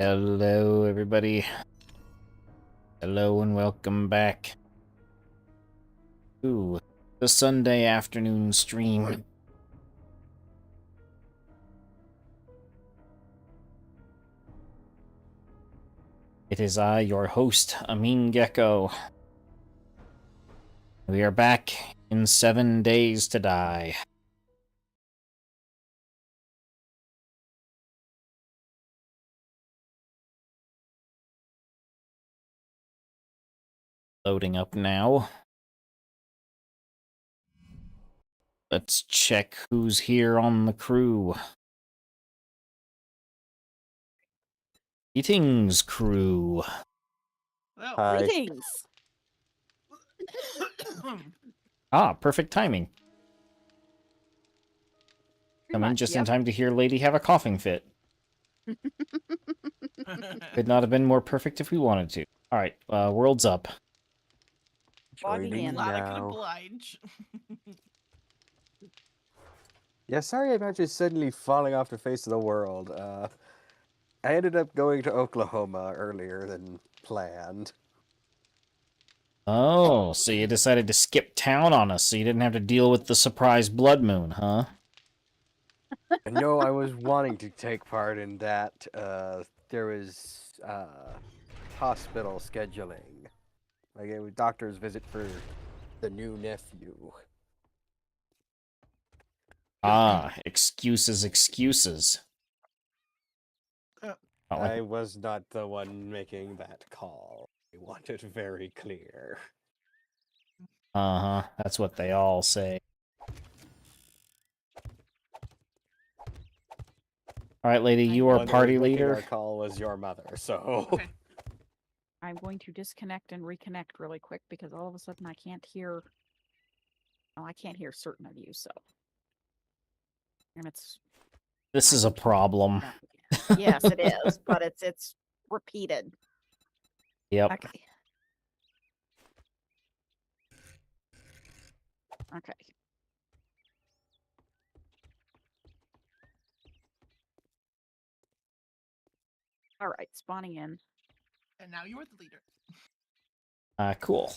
Hello, everybody. Hello and welcome back to the Sunday afternoon stream. It is I, your host, Amin Gecko. We are back in 7 Days to Die. Loading up now. Let's check who's here on the crew. Greetings, crew. Well, Hi. Greetings. Ah, perfect timing. Come in just in time to hear Lady have a coughing fit. Could not have been more perfect if we wanted to. Alright, world's up. Logging Joining in. glad I could now. oblige. Yeah, sorry about just suddenly falling off the face of the world. I ended up going to Oklahoma earlier than planned. Oh, so you decided to skip town on us so you didn't have to deal with the surprise blood moon, huh? And no, I was wanting to take part in that. There was hospital scheduling. Like it was doctor's visit for the new nephew. Ah, excuses. Uh, Not like- I was not the one making that call. I want it very clear. Uh-huh, that's what they all say. Alright, lady, you are One that party was making leader. our call was your mother, so... okay. I'm going to disconnect and reconnect really quick because all of a sudden I can't hear. Oh, I can't hear certain of you, so. And it's. This is a problem. Yes, it is, but it's repeated. Yep. Okay. Okay. All right, spawning in. And now you're the leader. Cool.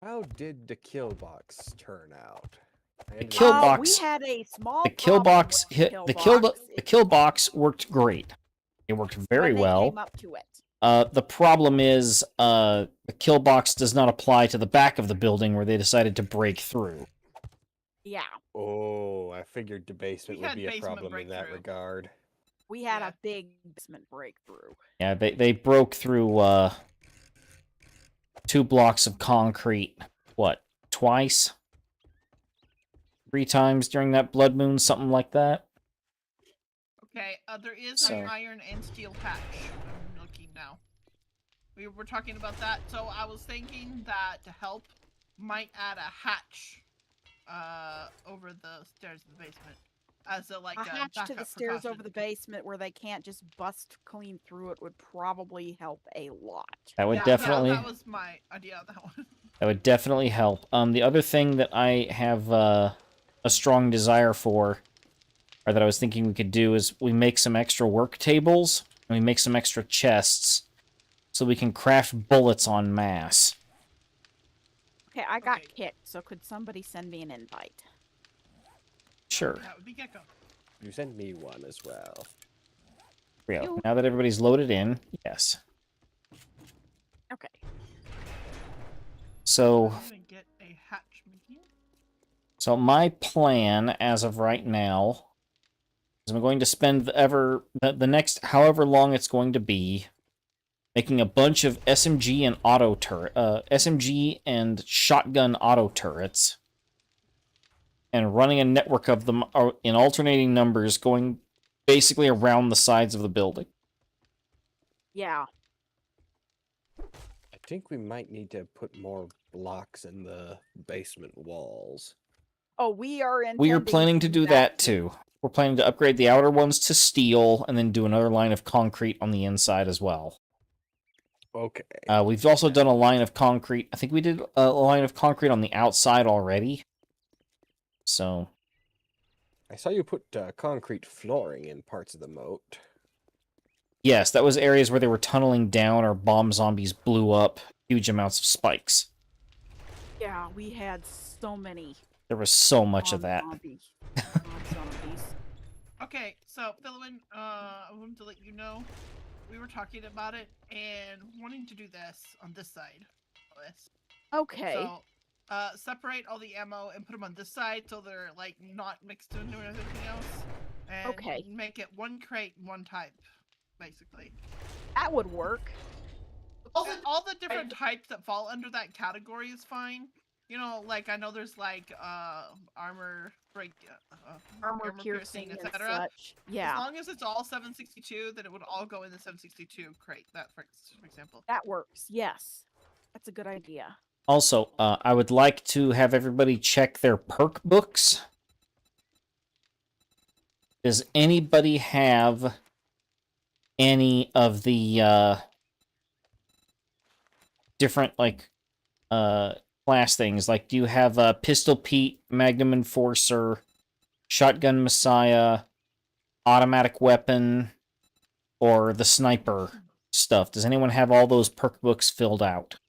How did the kill box turn out? The kill box. We had a small. The kill problem box with hit the kill box worked great. It worked very when they well. Came up to it. The problem is, the kill box does not apply to the back of the building where they decided to break through. Yeah, Oh, I figured the basement We would had be a basement problem in that breakthrough. regard. we had Yeah. a big basement breakthrough. Yeah, they broke through, 2 blocks of concrete, what, twice? 3 times during that blood moon, something like that? Okay, there is So- an iron and steel hatch. I'm looking now. We were talking about that, so I was thinking that to help might add a hatch over the stairs of the basement. As a hatch to the backup stairs over precaution. the basement where they can't just bust clean through it would probably help a lot. That would Yeah, definitely... that was my idea of that one. That would definitely help. The other thing that I have a strong desire for, or that I was thinking we could do, is we make some extra work tables, and we make some extra chests, so we can craft bullets en masse. Okay, I got Okay. kicked, so could somebody send me an invite? Sure. That would be Gecko. You sent me one as well. Real. Now that everybody's loaded in, yes. Okay. So, I'm gonna get a hatch medium. so my plan, as of right now, is I'm going to spend the next however long it's going to be making a bunch of SMG and SMG and shotgun auto turrets, and running a network of them in alternating numbers, going basically around the sides of the building. Yeah. I think we might need to put more blocks in the basement walls. Oh, we are We are planning to do that too. We're planning to upgrade the outer ones to steel, and then do another line of concrete on the inside as well. Okay. We've also done a line of concrete. I think we did a line of concrete on the outside already. So, I saw you put concrete flooring in parts of the moat. Yes, that was areas where they were tunneling down or bomb zombies blew up huge amounts of spikes. Yeah, we had so many There was so much of bomb that. zombies. Okay, so Philwin, I wanted to let you know we were talking about it and wanting to do this on this side. Okay. So, separate all the ammo and put them on this side so they're like not mixed into everything else. And Okay. make it one crate, one type, basically. That would work. All the different types that fall under that category is fine. You know, like I know there's like armor break, Armor piercing and etc. such. Yeah, As long as it's all 762, then it would all go in the 762 crate. That, for example. that works. Yes. That's a good idea. Also, I would like to have everybody check their perk books. Does anybody have any of the different, like, class things? Like, do you have Pistol Pete, Magnum Enforcer, Shotgun Messiah, Automatic Weapon, or the Sniper stuff? Does anyone have all those perk books filled out?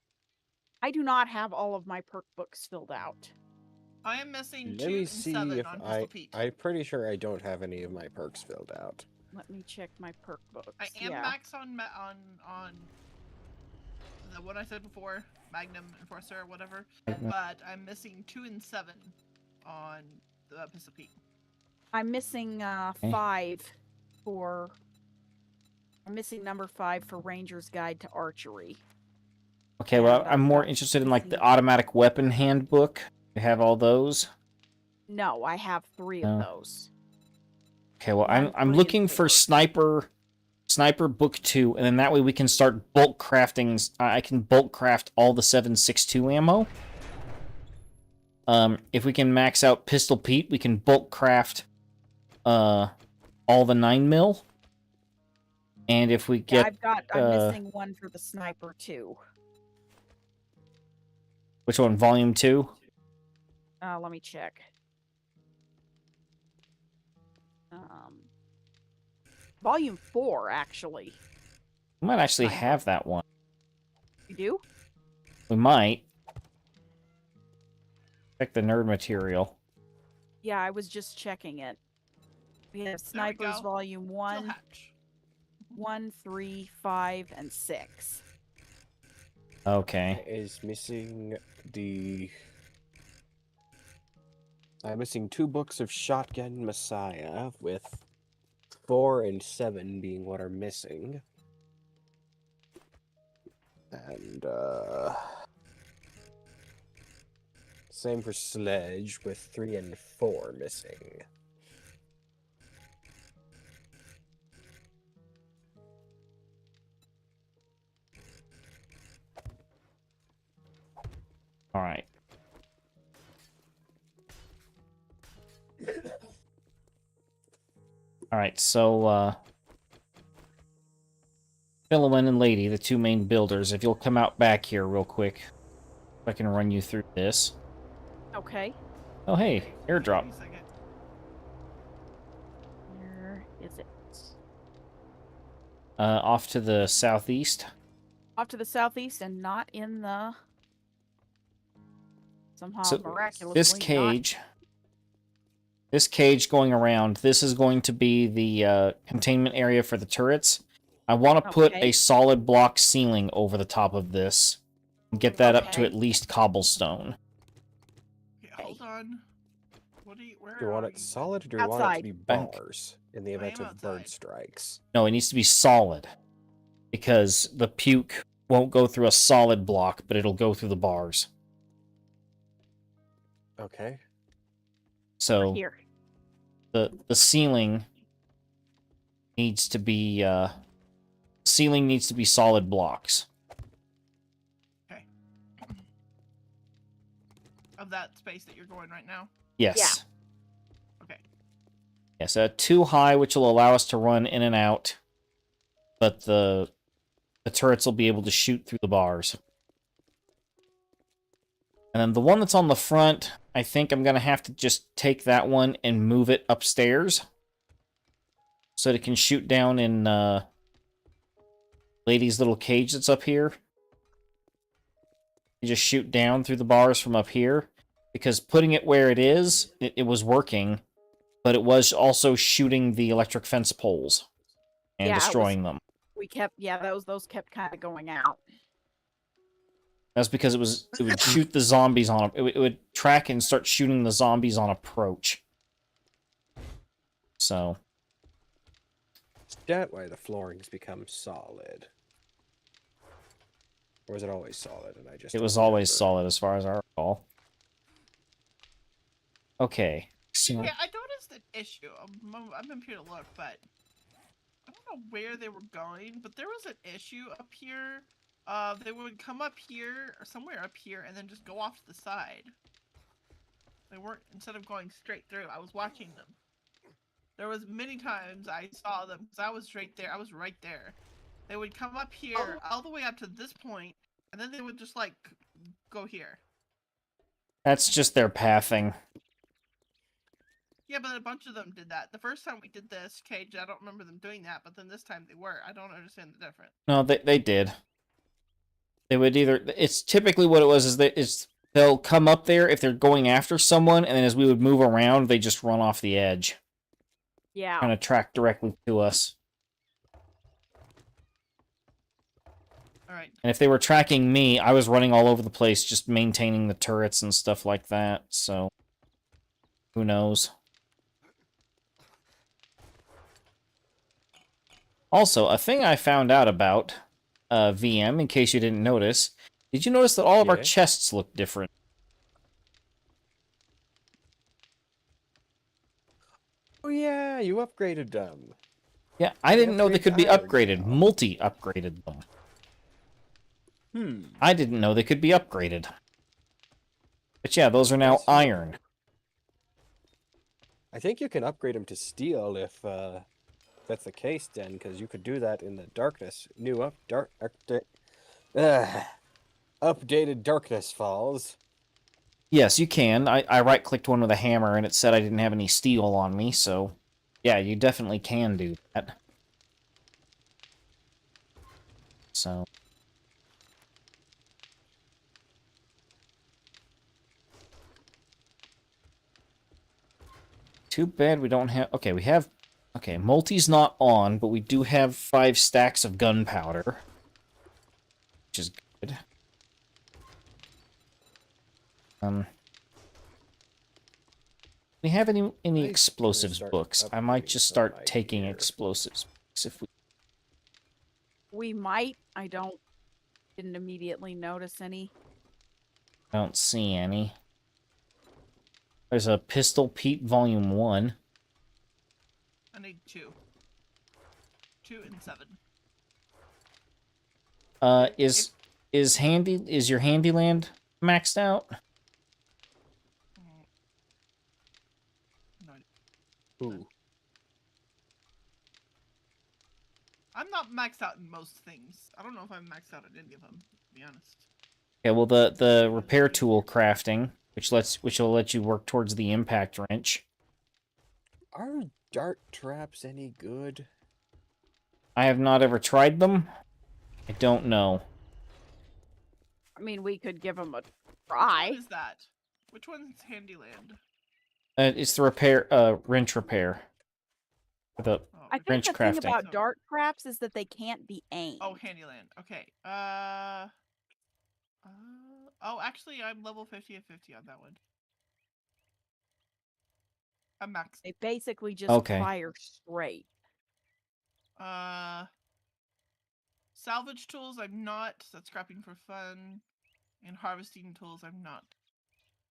I do not have all of my perk books filled out. I am missing Let 2 me and see 7 if on Pistol Pete. I'm pretty sure I don't have any of my perks filled out. Let me check my perk books. I am yeah. max on the one I said before, Magnum Enforcer or whatever, but I'm missing 2 and 7 on the Pistol Pete. I'm missing 5 for. I'm missing number 5 for Ranger's Guide to Archery. Okay, well, And I'm more got interested in, like, the missing- Automatic Weapon Handbook. You have all those? No, I have 3 of those. Okay, well, 1, 3, I'm and looking for 4. Sniper Book 2, and then that way we can start bulk crafting. I can bulk craft all the 7.62 ammo. If we can max out Pistol Pete, we can bulk craft all the 9mm. And if we Yeah, get... I'm missing one for the Sniper too. Which one? Volume 2? Let me check. Volume 4, actually. We might actually Sniper. have that one. You do? We might. Check the nerd material. Yeah, I was just checking it. We have Snipers go. Volume Steel 1, hatch. 1, 3, 5, and 6. Okay. Is missing the... I'm missing 2 books of Shotgun Messiah, with 4 and 7 being what are missing. And, same for Sledge, with 3 and 4 missing. Alright. Alright, so, Philomen and Lady, the 2 main builders, if you'll come out back here real quick, if I can run you through this. Okay. Oh, hey, airdrop. Wait a second. Where is it? Off to the southeast. Off to the southeast and not in the... Somehow So, miraculously this cage going around, this is going to be the containment area for the turrets. I want to put Okay. a solid block ceiling over the top of this. And get that up to Okay. at least cobblestone. Okay, hold on. What do you? Where Do you want are it you? solid, or do you want it to Outside. be Bank. bars in the I event am of bird outside. strikes? No, it needs to be solid. Because the puke won't go through a solid block, but it'll go through the bars. Okay. So Here. the ceiling needs to be solid blocks. Of that space that you're going right now. Yes. Okay. Yes, too high, which will allow us to run in and out, but the turrets will be able to shoot through the bars. And then the one that's on the front, I think I'm going to have to just take that one and move it upstairs. So that it can shoot down in Lady's little cage that's up here. You just shoot down through the bars from up here. Because putting it where it is, it was working. But it was also shooting the electric fence poles. And Yeah, it was- destroying them. We kept, yeah, those kept kind of going out. That's because it would shoot the zombies on it would track and start shooting the zombies on approach. So That way the floorings become solid. Or was it always solid and I just it was don't always remember? solid as far as I recall. Okay. So Yeah, I noticed an issue. I'm up here to look, but I don't know where they were going. But there was an issue up here. They would come up here or somewhere up here and then just go off to the side. They weren't, instead of going straight through. I was watching them. There was many times I saw them because I was right there. I was right there. They would come up here all the way up to this point, and then they would just like go here. that's just their pathing. Yeah, but a bunch of them did that. The first time we did this, Cage, I don't remember them doing that, but then this time they were. I don't understand the difference. No, they did. They would either it's typically what it was is that they'll come up there if they're going after someone, and then as we would move around, they just run off the edge. Yeah. Kind of track directly to us. Alright. And if they were tracking me, I was running all over the place, just maintaining the turrets and stuff like that, so who knows? Also, a thing I found out about VM, in case you didn't notice, did you notice that all of our Yeah. chests look different? Oh yeah, you upgraded them. Yeah, I didn't know they upgraded could be iron upgraded. now. Multi-upgraded them. I didn't know they could be upgraded. But yeah, those are now Yes, you iron. I think you can upgrade them to steel if that's the case then, because you could do that in the darkness. Updated darkness falls. Yes, you can. I right-clicked one with a hammer, and it said I didn't have any steel on me, so yeah, you definitely can do that. So too bad we don't have... Okay, we have... Okay, multi's not on, but we do have 5 stacks of gunpowder. Which is good. We have any gonna explosives start books? I might upgrading just some of start my taking gear. explosives books if we... We might. I didn't immediately notice any. don't see any. There's a Pistol Pete Volume 1. I need 2. 2 and 7. Is your Handyland maxed out? No, Ooh. I'm not maxed out in most things. I don't know if I'm maxed out at any of them, to be honest. Okay, well the repair tool crafting, which will let you work towards the impact wrench. Are dart traps any good? I have not ever tried them. I don't know. I mean, we could give them a What try. is that? Which one's Handyland? It's the repair wrench repair. The Oh, I think Wrench the thing crafting. about dart traps is that they can't be aimed. Oh, Handyland. Okay. Oh, actually, I'm level 50 of 50 on that one. I'm maxed. They basically just Okay. fire straight. Salvage tools, I'm not. That's scrapping for fun. And harvesting tools, I'm not.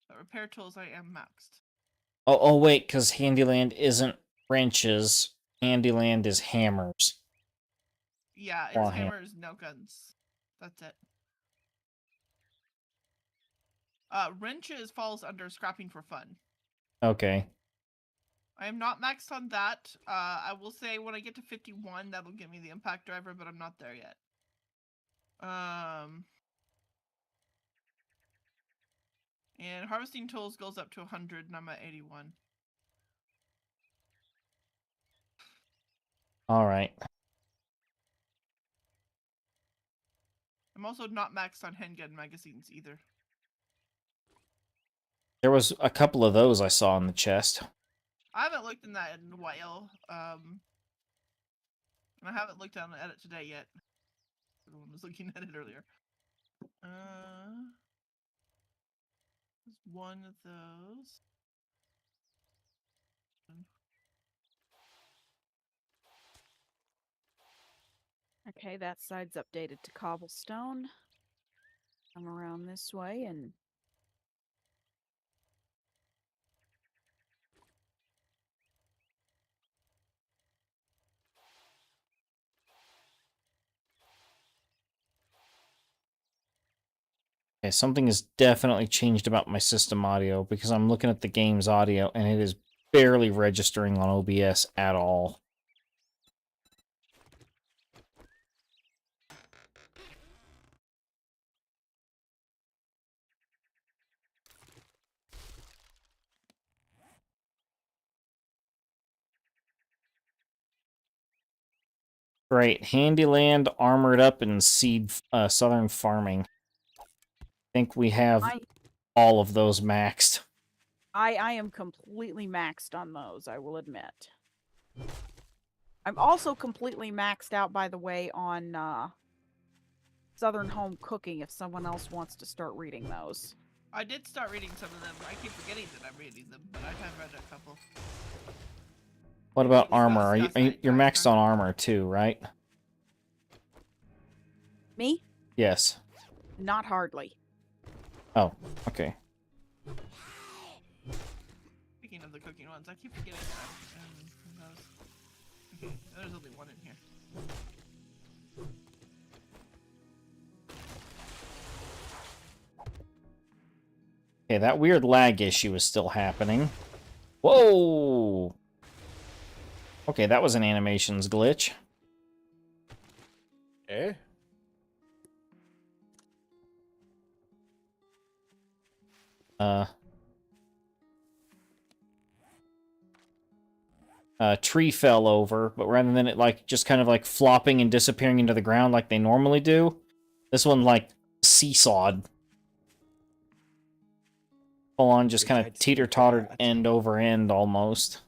But repair tools, I am maxed. oh wait, because Handyland isn't wrenches. Handyland is hammers. Yeah, it's Claw ham- hammers, no guns. That's it. Wrenches falls under scrapping for fun. Okay. I am not maxed on that. I will say when I get to 51, that'll give me the impact driver, but I'm not there yet. And harvesting tools goes up to 100, and I'm at 81. All right. I'm also not maxed on handgun magazines either. There was a couple of those I saw in the chest. I haven't looked in that in a while. And I haven't looked at it today yet. Everyone was looking at it earlier. There's one of those. Okay, that side's updated to cobblestone. Come around this way and Okay, something has definitely changed about my system audio because I'm looking at the game's audio and it is barely registering on OBS at all. Great. Handyland, Armored Up, and Seed Southern Farming. I think we have all of those maxed. I am completely maxed on those, I will admit. I'm also completely maxed out, by the way, on Southern Home Cooking if someone else wants to start reading those. I did start reading some of them. I keep forgetting that I'm reading them, but I have read a couple. What about armor? You're maxed on armor too, right? Me? Yes. Not hardly. Oh, okay. Speaking of the cooking ones, I keep forgetting that I'm those. Okay, there's only one in here. Okay, that weird lag issue is still happening. Whoa! Okay, that was an animations glitch. Eh? A tree fell over, but rather than it like just kind of like flopping and disappearing into the ground like they normally do, this one like seesawed. Full on just kind of teeter-tottered end over end almost.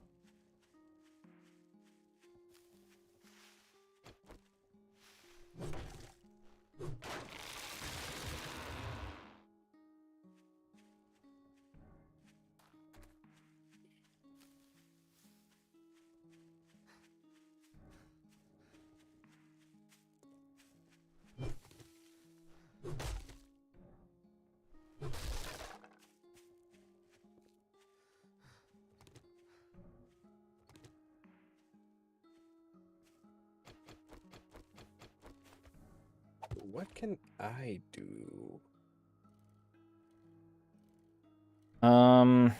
What can I do? Okay,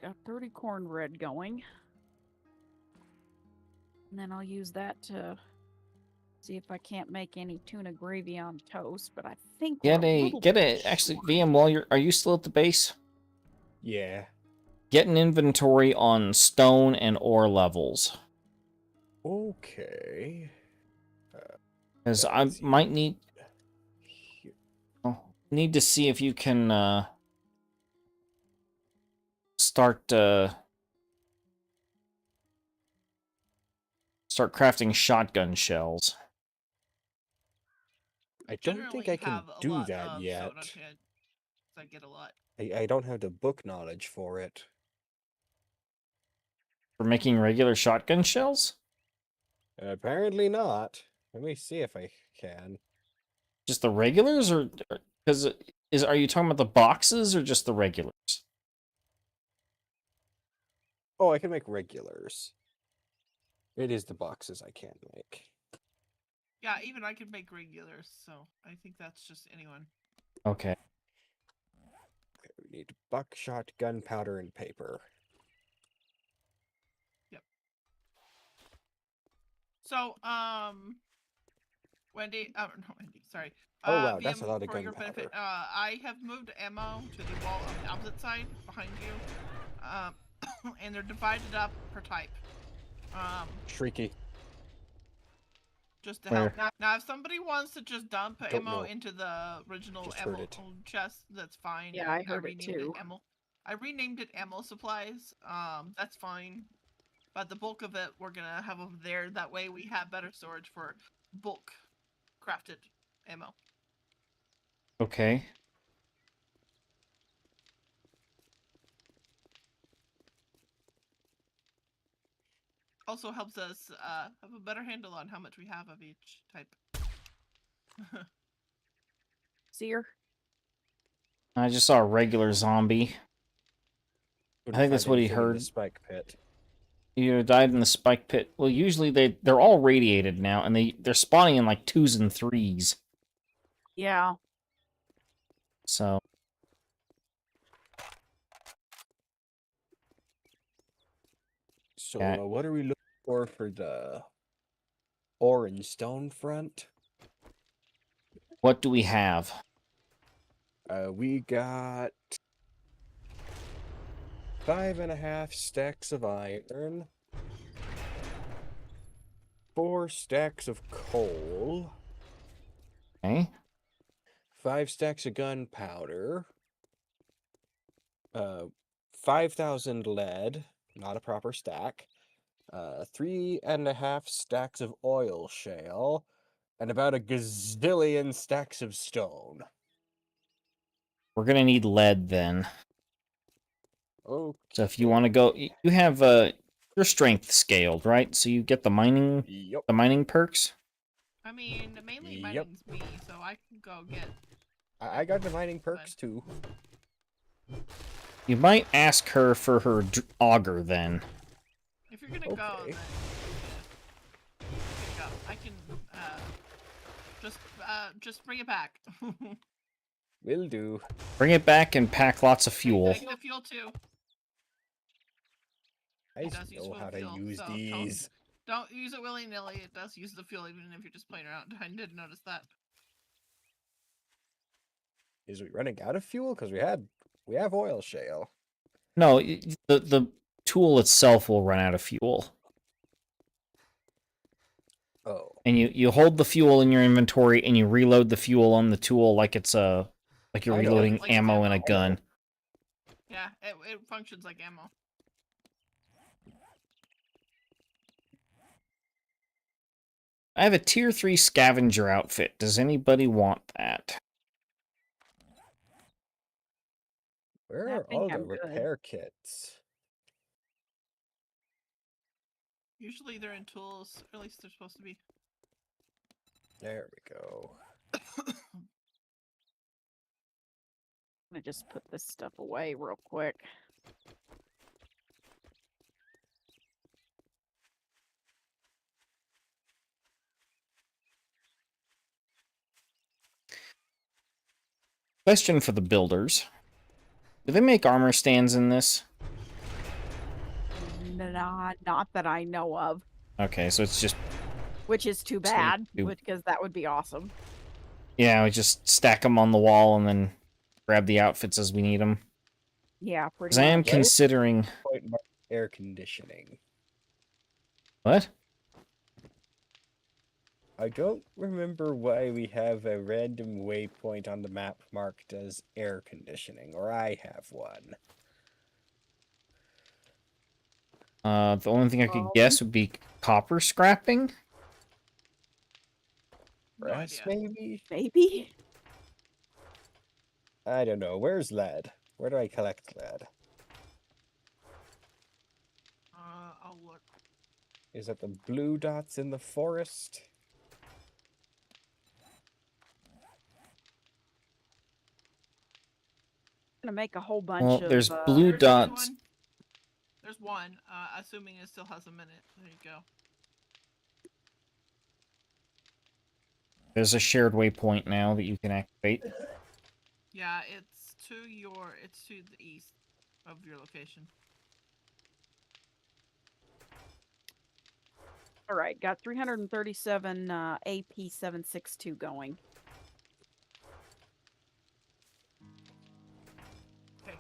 got 30 cornbread going. And then I'll use that to see if I can't make any tuna gravy on toast, but I think Actually, VM, while are you still at the base? Yeah. Get an inventory on stone and ore levels. Okay. Because I might need to see if you can start crafting shotgun shells. I don't think I can do that yet. I get a lot. I don't have the book knowledge for it. For making regular shotgun shells? Apparently not. Let me see if I can. Just the regulars, or because are you talking about the boxes or just the regulars? Oh, I can make regulars. It is the boxes I can't make. Yeah, even I can make regulars, so I think that's just anyone. Okay. Okay, we need buckshot, gunpowder, and paper. Yep. So, Wendy, no, Wendy, sorry. Oh, wow, that's a VM, lot of for your benefit, gunpowder. I have moved ammo to the wall on the opposite side behind you. And they're divided up per type. Shrieky. Just to Where? help. Now, if somebody wants to just dump Don't ammo know. into the original Just heard ammo it. chest, that's fine. Yeah, I heard it renamed too. ammo. I renamed it ammo supplies. That's fine. But the bulk of it we're gonna have over there. That way we have better storage for bulk crafted ammo. Okay. Also helps us have a better handle on how much we have of each type. Seer? I just saw a regular zombie. Couldn't think that's find what he anything in the heard. spike pit. You died in the spike pit. Well, usually they're all radiated now, and they're spawning in like 2s and 3s. Yeah. So So, Yeah. what are we looking for the orange stone front? what do we have? We got 5.5 stacks of iron, 4 stacks of coal, Okay. 5 stacks of gunpowder, 5,000 lead, not a proper stack, 3.5 stacks of oil shale, and about a gazillion stacks of stone. We're gonna need lead then. Okay. So if you want to go, you have your strength scaled, right? So you get the mining Yep. perks. I mean, mainly Yep. mining's me, so I can go get. I got the mining perks too. You might ask her for her auger then. If you're gonna go, Okay. then go. I can just bring it back. Will do. Bring it back and pack lots of fuel. Take the fuel too. I It just does use know how to fuel, use so these. Don't use it willy nilly. It does use the fuel even if you're just playing around. I did notice that. Is we running out of fuel? Because we have oil shale. No, the tool itself will run out of fuel. Oh. And you hold the fuel in your inventory and you reload the fuel on the tool like it's like you're I know. reloading Like it's ammo in a ammo. gun. Yeah, it functions like ammo. I have a tier 3 scavenger outfit. Does anybody want that? Where I are think all the I'm good. repair kits? Usually they're in tools, or at least they're supposed to be. There we go. I'm gonna just put this stuff away real quick. Question for the builders. Do they make armor stands in this? Not that I know of. Okay, so it's just, Which is too So bad, you- because that would be awesome. yeah, we just stack them on the wall and then grab the outfits as we need them. Yeah, pretty Because I am much. Right? considering... Point mark air conditioning. What? I don't remember why we have a random waypoint on the map marked as air conditioning, or I have one. The only thing I could guess would be copper scrapping? No Brass, idea. maybe? Maybe? I don't know. Where's lead? Where do I collect lead? I'll look. Is that the blue dots in the forest? I'm gonna make a whole bunch Well, of. there's blue There's only dots. one. There's one. Assuming it still has a minute. There you go. There's a shared waypoint now that you can activate. Yeah, it's to the east of your location. All right, got 337 AP 762 going. Okay.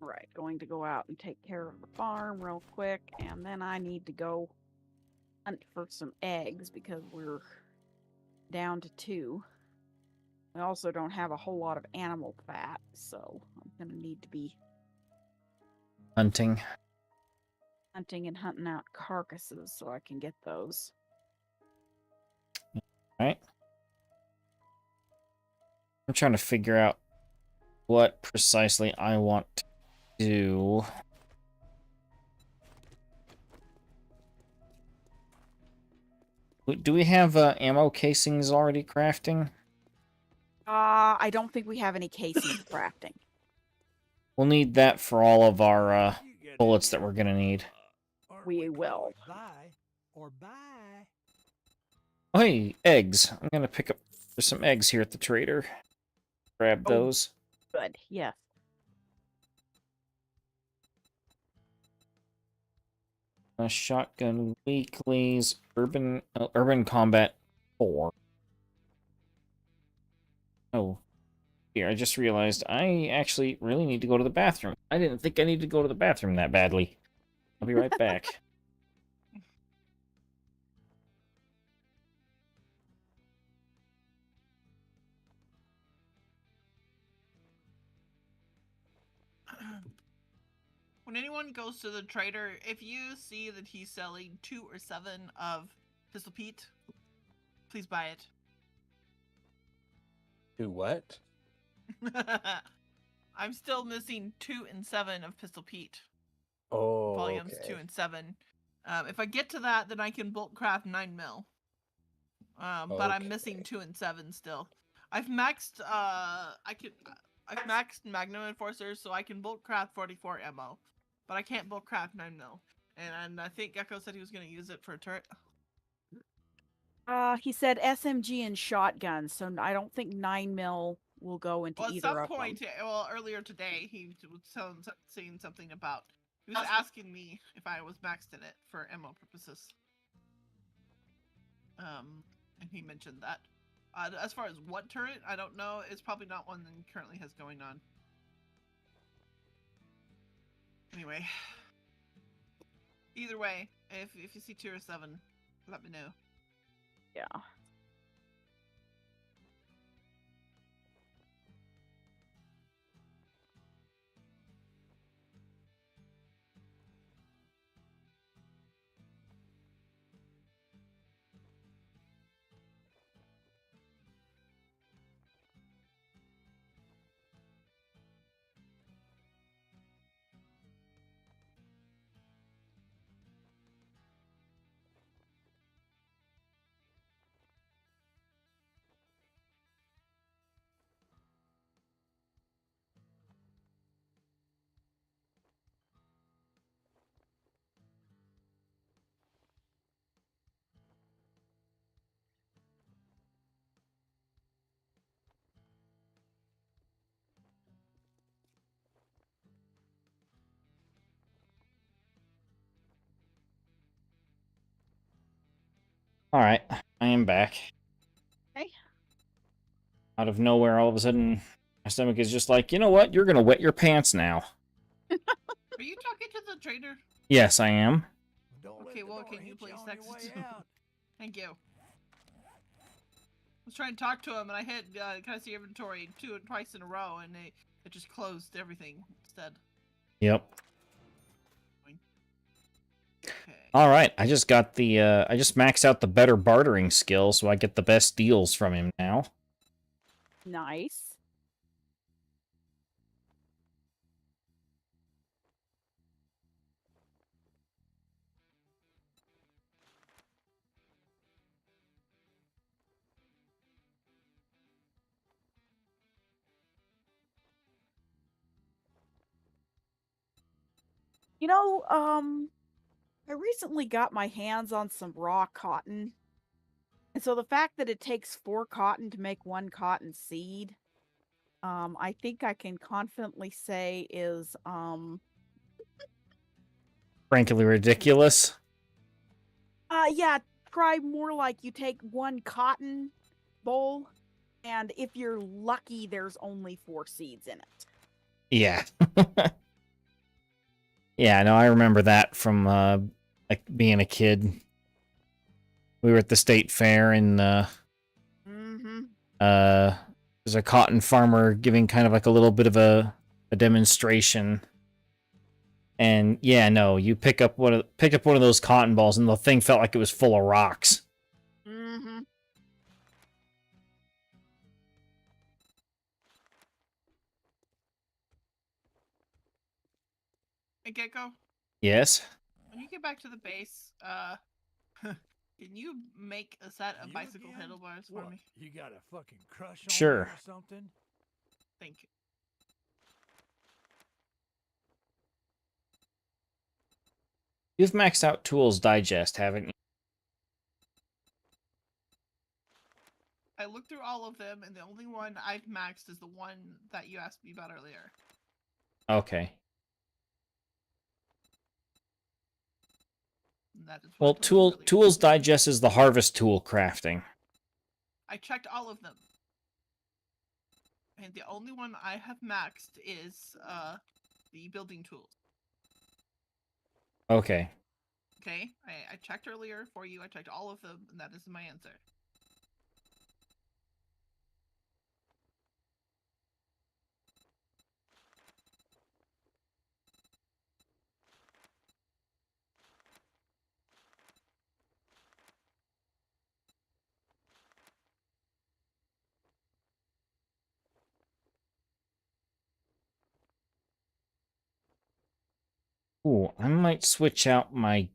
Right, going to go out and take care of the farm real quick, and then I need to go hunt for some eggs because we're down to 2. We also don't have a whole lot of animal fat, so I'm gonna need to be Hunting. hunting and hunting out carcasses so I can get those. Right? I'm trying to figure out what precisely I want to do. Do we have ammo casings already crafting? I don't think we have any casings crafting. We'll need that for all of our bullets that we're going to need. We will. Oh, hey, eggs. I'm going to pick up there's some eggs here at the trader. Grab Oh. those. Good, yes. Shotgun weeklies, urban combat 4. Oh, here, I just realized I actually really need to go to the bathroom. I didn't think I needed to go to the bathroom that badly. I'll be right back. When anyone goes to the trader, if you see that he's selling 2 or 7 of Pistol Pete, please buy it. Do what? I'm still missing 2 and 7 of Pistol Pete. Oh, Volumes okay. 2 and 7. If I get to that, then I can bulk craft 9mm. But I'm missing 2 and 7 still. I've maxed I've maxed Magnum Enforcers, so I can bulk craft 44 ammo, but I can't bulk craft 9mm. And I think Gecko said he was going to use it for a turret. He said SMG and shotguns, so I don't think 9mm will go into Well, at either some of point, them. well, earlier today, he was saying something about. He was asking me if I was maxed in it for ammo purposes. And he mentioned that. As far as what turret, I don't know. It's probably not one that he currently has going on. Anyway. Either way, if you see 2 or 7, let me know. Yeah. Alright, I am back. Hey. Out of nowhere, all of a sudden, my stomach is just like, you know what? You're going to wet your pants now. Are you talking to the trader? Yes, I am. Okay, well, can you please text it to me? Thank you. I was trying to talk to him, and I hit can I see inventory twice in a row, and it just closed everything instead. Yep. Okay. Alright, I just got the, I just maxed out the better bartering skill, so I get the best deals from him now. Nice. You know, I recently got my hands on some raw cotton. And so the fact that it takes 4 cotton to make 1 cotton seed, I think I can confidently say is, Frankly ridiculous. yeah, try more like you take 1 cotton bowl, and if you're lucky, there's only 4 seeds in it. Yeah. Yeah, no, I remember that from like being a kid. We were at the state fair and Mm-hmm. there's a cotton farmer giving kind of like a little bit of a demonstration. And yeah, no, you pick up one of those cotton balls and the thing felt like it was full of rocks. Mm-hmm. Hey, Gecko, Yes. when you get back to the base, can you make a set of You bicycle again? handlebars for What, me? you got a fucking crush on Sure. me or something? Thank you. You've maxed out Tools Digest, haven't you? I looked through all of them, and the only one I've maxed is the one that you asked me about earlier. Okay. And that is what I Well, told you earlier. Tools Digest is the harvest tool crafting. I checked all of them. And the only one I have maxed is the building tools. Okay. Okay? I checked earlier for you. I checked all of them, and that is my answer. Ooh, I might switch out my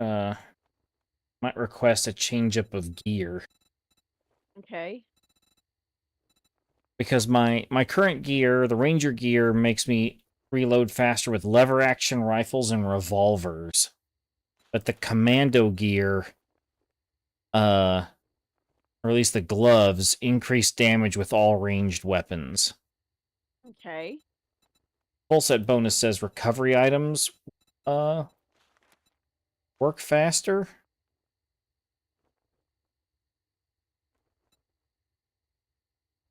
might request a change up of gear. Okay. Because my current gear, the Ranger gear, makes me reload faster with lever action rifles and revolvers. But the Commando gear, or at least the gloves, increase damage with all ranged weapons. Okay. Full set bonus says recovery items, work faster.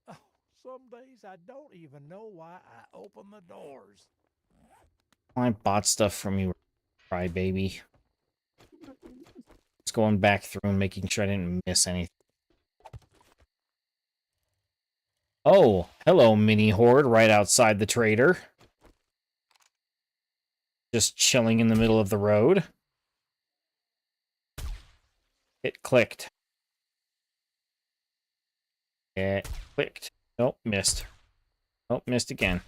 Oh, some days I don't even know why I open the doors. I bought stuff from you, crybaby. Just going back through and making sure I didn't miss anything. Oh, hello, mini horde, right outside the trader. Just chilling in the middle of the road. It clicked. It clicked. Nope, missed. Nope, missed again.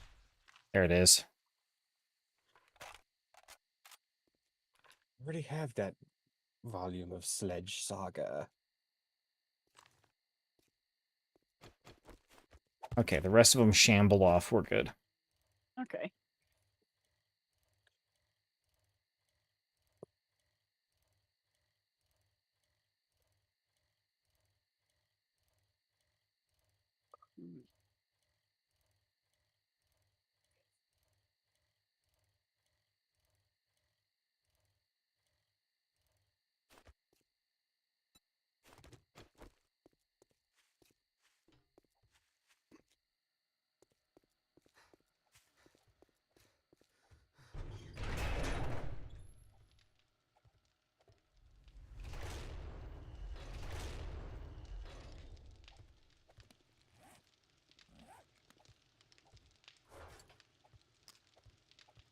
There it is. I already have that volume of Sledge Saga. Okay, the rest of them shamble off. We're good. Okay.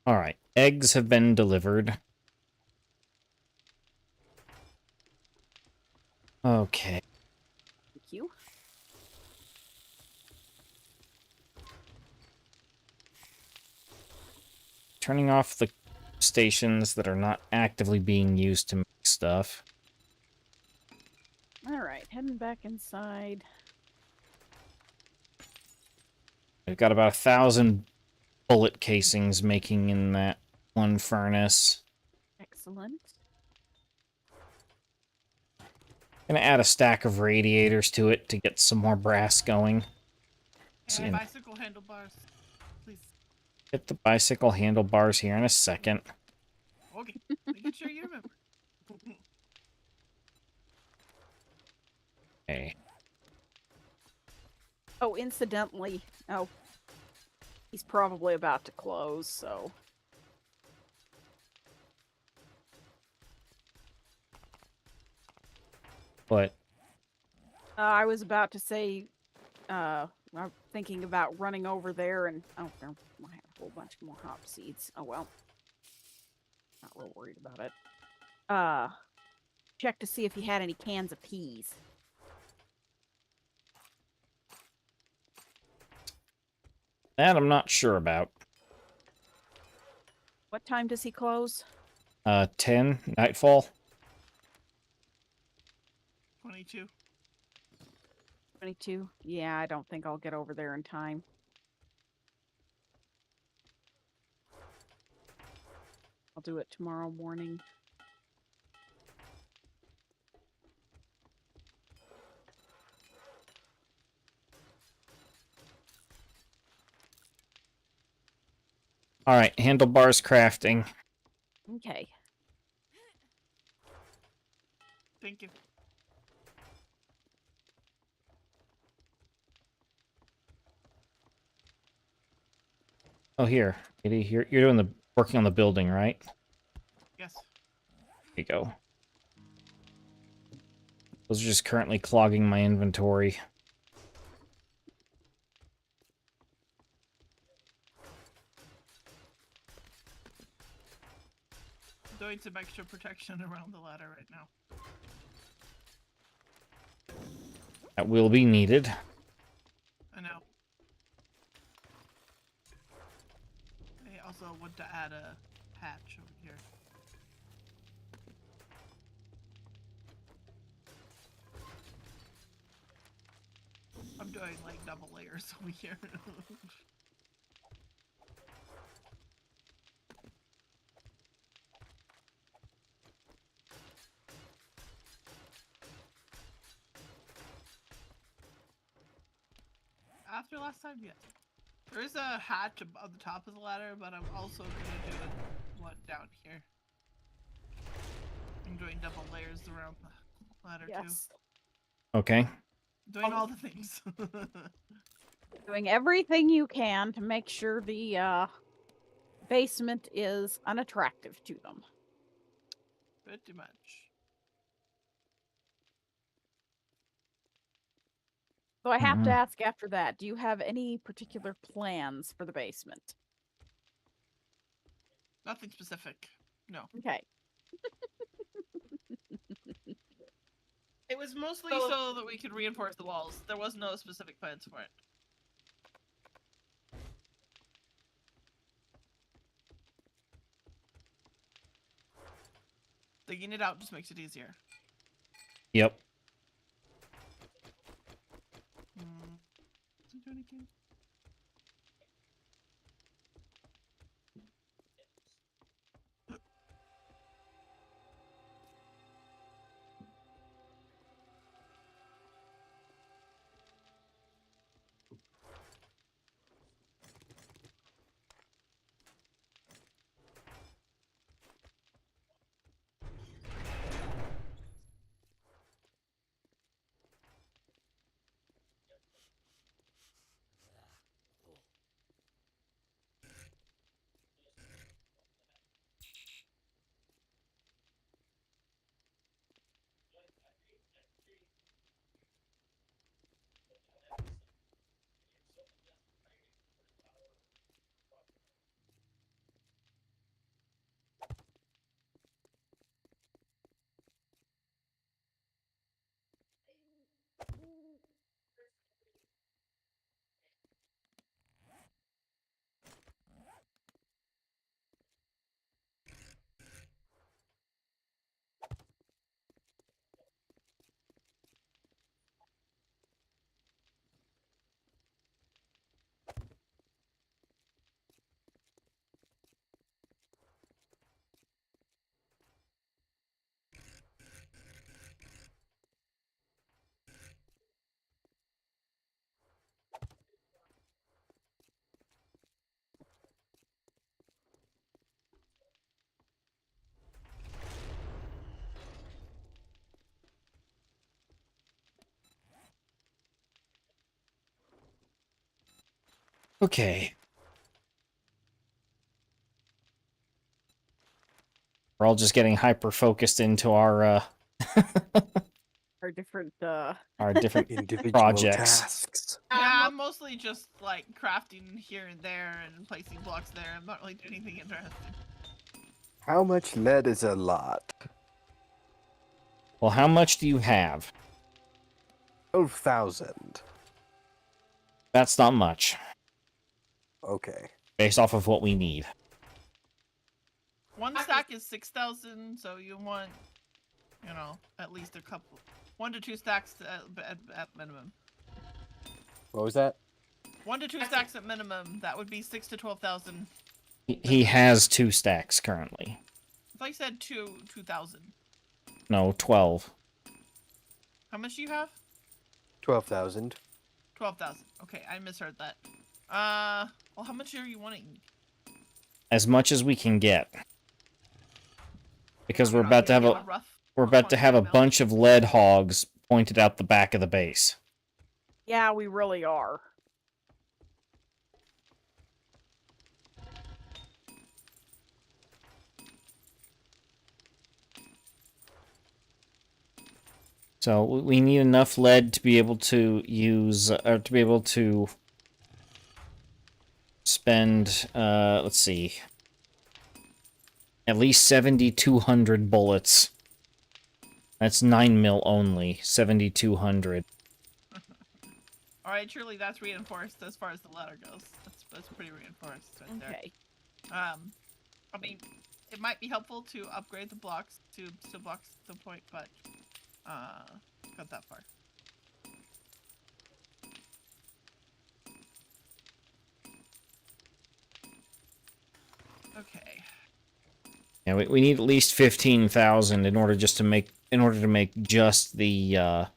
Alright, eggs have been delivered. Okay. Thank you. Turning off the stations that are not actively being used to make stuff. All right, heading back inside. We've got about 1,000 bullet casings making in that one furnace. Excellent. Gonna add a stack of radiators to it to get some more brass going. And And bicycle handlebars, please. get the bicycle handlebars here in a second. Okay, making sure you remember. Okay. Oh, incidentally, he's probably about to close, so. But I was about to say, I'm thinking about running over there and, oh, there, I have a whole bunch more hop seeds. Oh, well. Not real worried about it. Check to see if he had any cans of peas. that I'm not sure about. What time does he close? 10, nightfall. 22. 22? Yeah, I don't think I'll get over there in time. I'll do it tomorrow morning. All right, handlebars crafting. Okay. Thank you. Oh, here. Kitty, you're doing the working on the building, right? Yes. There you go. Those are just currently clogging my inventory. Doing some extra protection around the ladder right now. That will be needed. I know. I also want to add a hatch over here. I'm doing like double layers over here. After last time, yes. There is a hatch above the top of the ladder, but I'm also gonna do one down here. I'm doing double layers around the ladder Yes. Okay. too. Doing all the things. Doing everything you can to make sure the basement is unattractive to them. Pretty much. So I have to ask after that, do you have any particular plans for the basement? Nothing specific. No. Okay. It was mostly so that we could reinforce the walls. There was no specific plans for it. Digging it out just makes it easier. Yep. Does it do anything? Okay. We're all just getting hyper focused into our different Individual projects. tasks. Yeah, I'm mostly just like crafting here and there and placing blocks there. I'm not really doing anything interesting. How much lead is a lot? Well, how much do you have? 12,000. That's not much, Okay. based off of what we need. One stack is 6,000, so you want, you know, at least a couple, 1 to 2 stacks at minimum. What was that? 1 to 2 stacks at minimum. That would be 6 to 12,000. He has 2 stacks currently. I thought you said 2,000. No, 12. How much do you have? 12,000. 12,000. Okay, I misheard that. Well, how much are you wanting? As much as we can get. Because we're I'll about to have give a you rough we're about to have a 25 mil. bunch of lead hogs pointed out the back of the base. Yeah, we really are. So we need enough lead to be able to use, or to be able to spend, let's see, at least 7,200 bullets. That's 9 mil only, 7,200. Alright, truly that's reinforced as far as the ladder goes. That's pretty reinforced right there. Okay. I mean, it might be helpful to upgrade the blocks to blocks to the point, but got that far. Okay. Yeah, we need at least 15,000 in order to make just the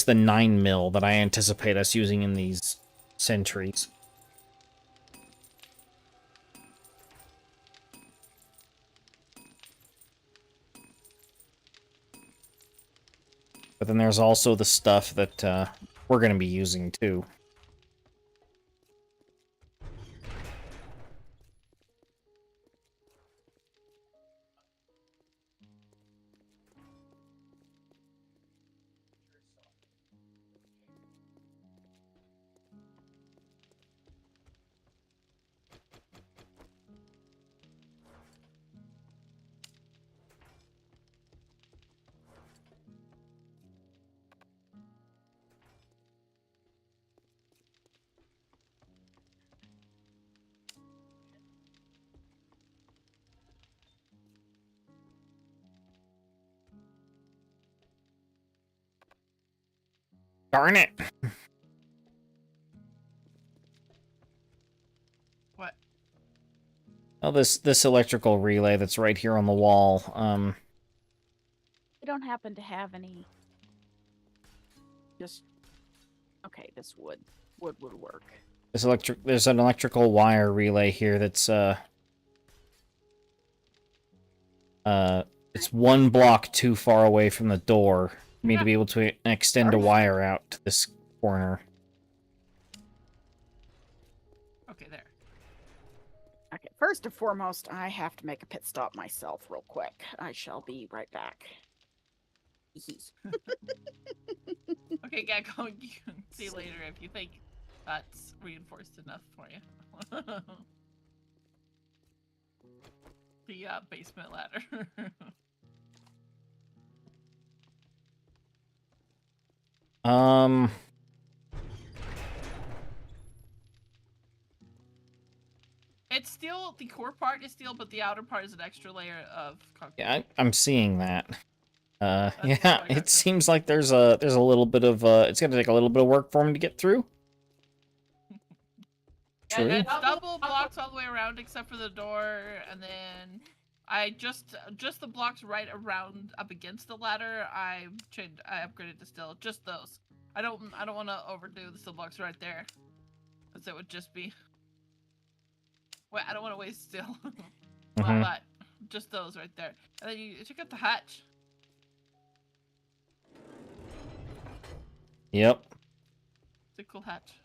9 mil that I anticipate us using in these sentries. But then there's also the stuff that we're going to be using too. Darn it! What? Oh, this electrical relay that's right here on the wall. We don't happen to have any. Just okay. This wood would work. There's an electrical wire relay here that's it's 1 block too far away from the door for me to be able to extend a wire out to this corner. Okay, there. Okay. First and foremost, I have to make a pit stop myself, real quick. I shall be right back. Okay, Gecko, you can see you later if you think that's reinforced enough for you. The basement ladder. It's steel, the core part is steel, but the outer part is an extra layer of concrete. Yeah, I'm seeing that. Yeah, what I got. it seems like there's a little bit of it's gonna take a little bit of work for him to get through. And True. it's double blocks all the way around except for the door, and then I just the blocks right around up against the ladder. I upgraded to steel. Just those. I don't want to overdo the steel blocks right there, because it would just be. Wait, I don't want to waste steel. Mhm. But just those right there, and then you check out the hatch. Yep. It's a cool hatch.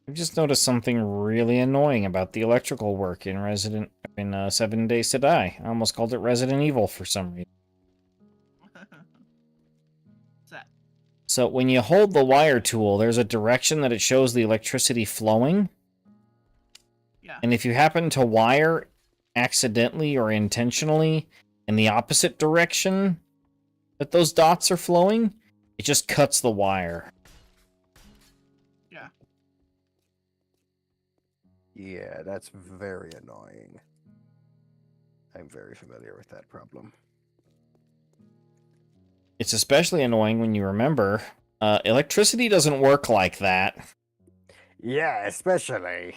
I've just noticed something really annoying about the electrical work in 7 Days to Die. I almost called it Resident Evil for some reason. What's that? So when you hold the wire tool, there's a direction that it shows the electricity flowing. Yeah. And if you happen to wire accidentally or intentionally in the opposite direction that those dots are flowing, it just cuts the wire. Yeah. Yeah, that's very annoying. I'm very familiar with that problem. It's especially annoying when you remember electricity doesn't work like that. Yeah, especially.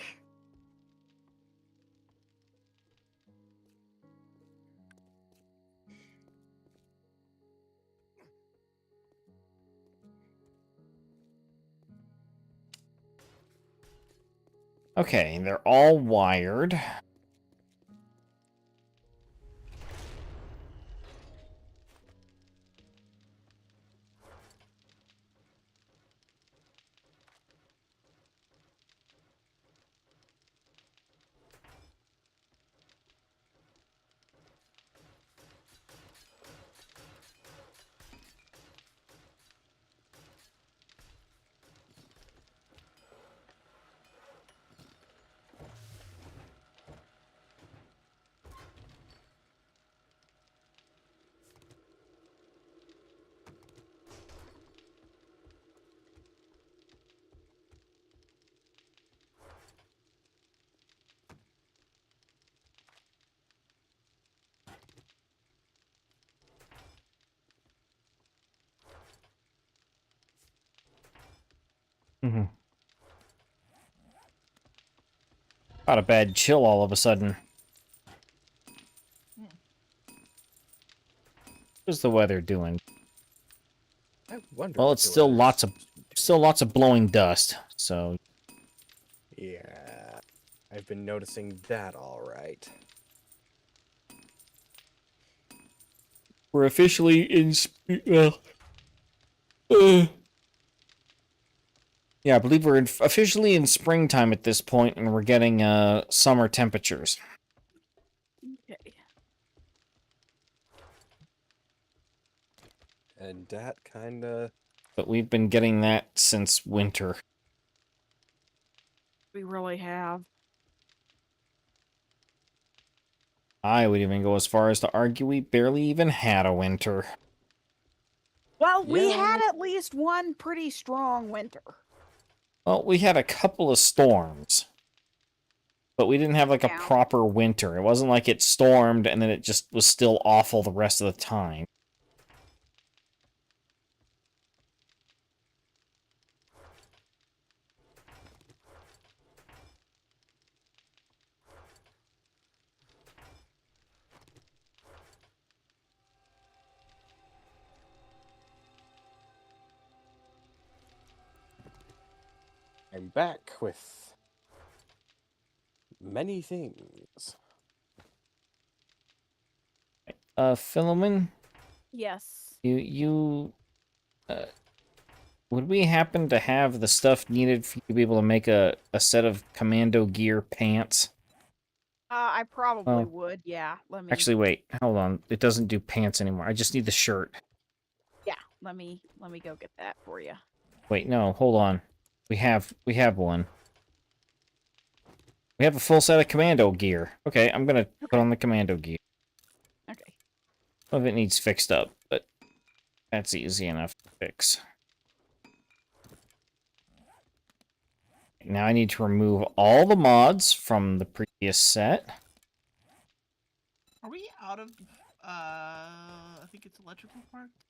Okay, they're all wired. Mm-hmm. Got a bad chill all of a sudden. What's the weather doing? I wonder. Well, what it's the still weather's lots of blowing dust. So Yeah, I've been noticing that all right. we're officially in. Yeah, I believe we're officially in springtime at this point, and we're getting summer temperatures. Okay. And that kind of... But we've been getting that since winter. We really have. I would even go as far as to argue we barely even had a winter. Well, we Yeah. had at least one pretty strong winter. Well, we had a couple of storms, but we didn't have like a Yeah. proper winter. It wasn't like it stormed and then it just was still awful the rest of the time. I'm back with many things. Philemon, Yes. would we happen to have the stuff needed for you to be able to make a set of commando gear pants? I probably Oh. would. Yeah. Let me. Actually, wait, hold on. It doesn't do pants anymore. I just need the shirt. Yeah. Let me go get that for you. Wait, no, hold on. We have one. We have a full set of commando gear. Okay, I'm gonna put on the commando gear. Okay. Some of it needs fixed up, but that's easy enough to fix. Now I need to remove all the mods from the previous set. Are we out of I think it's electrical parts?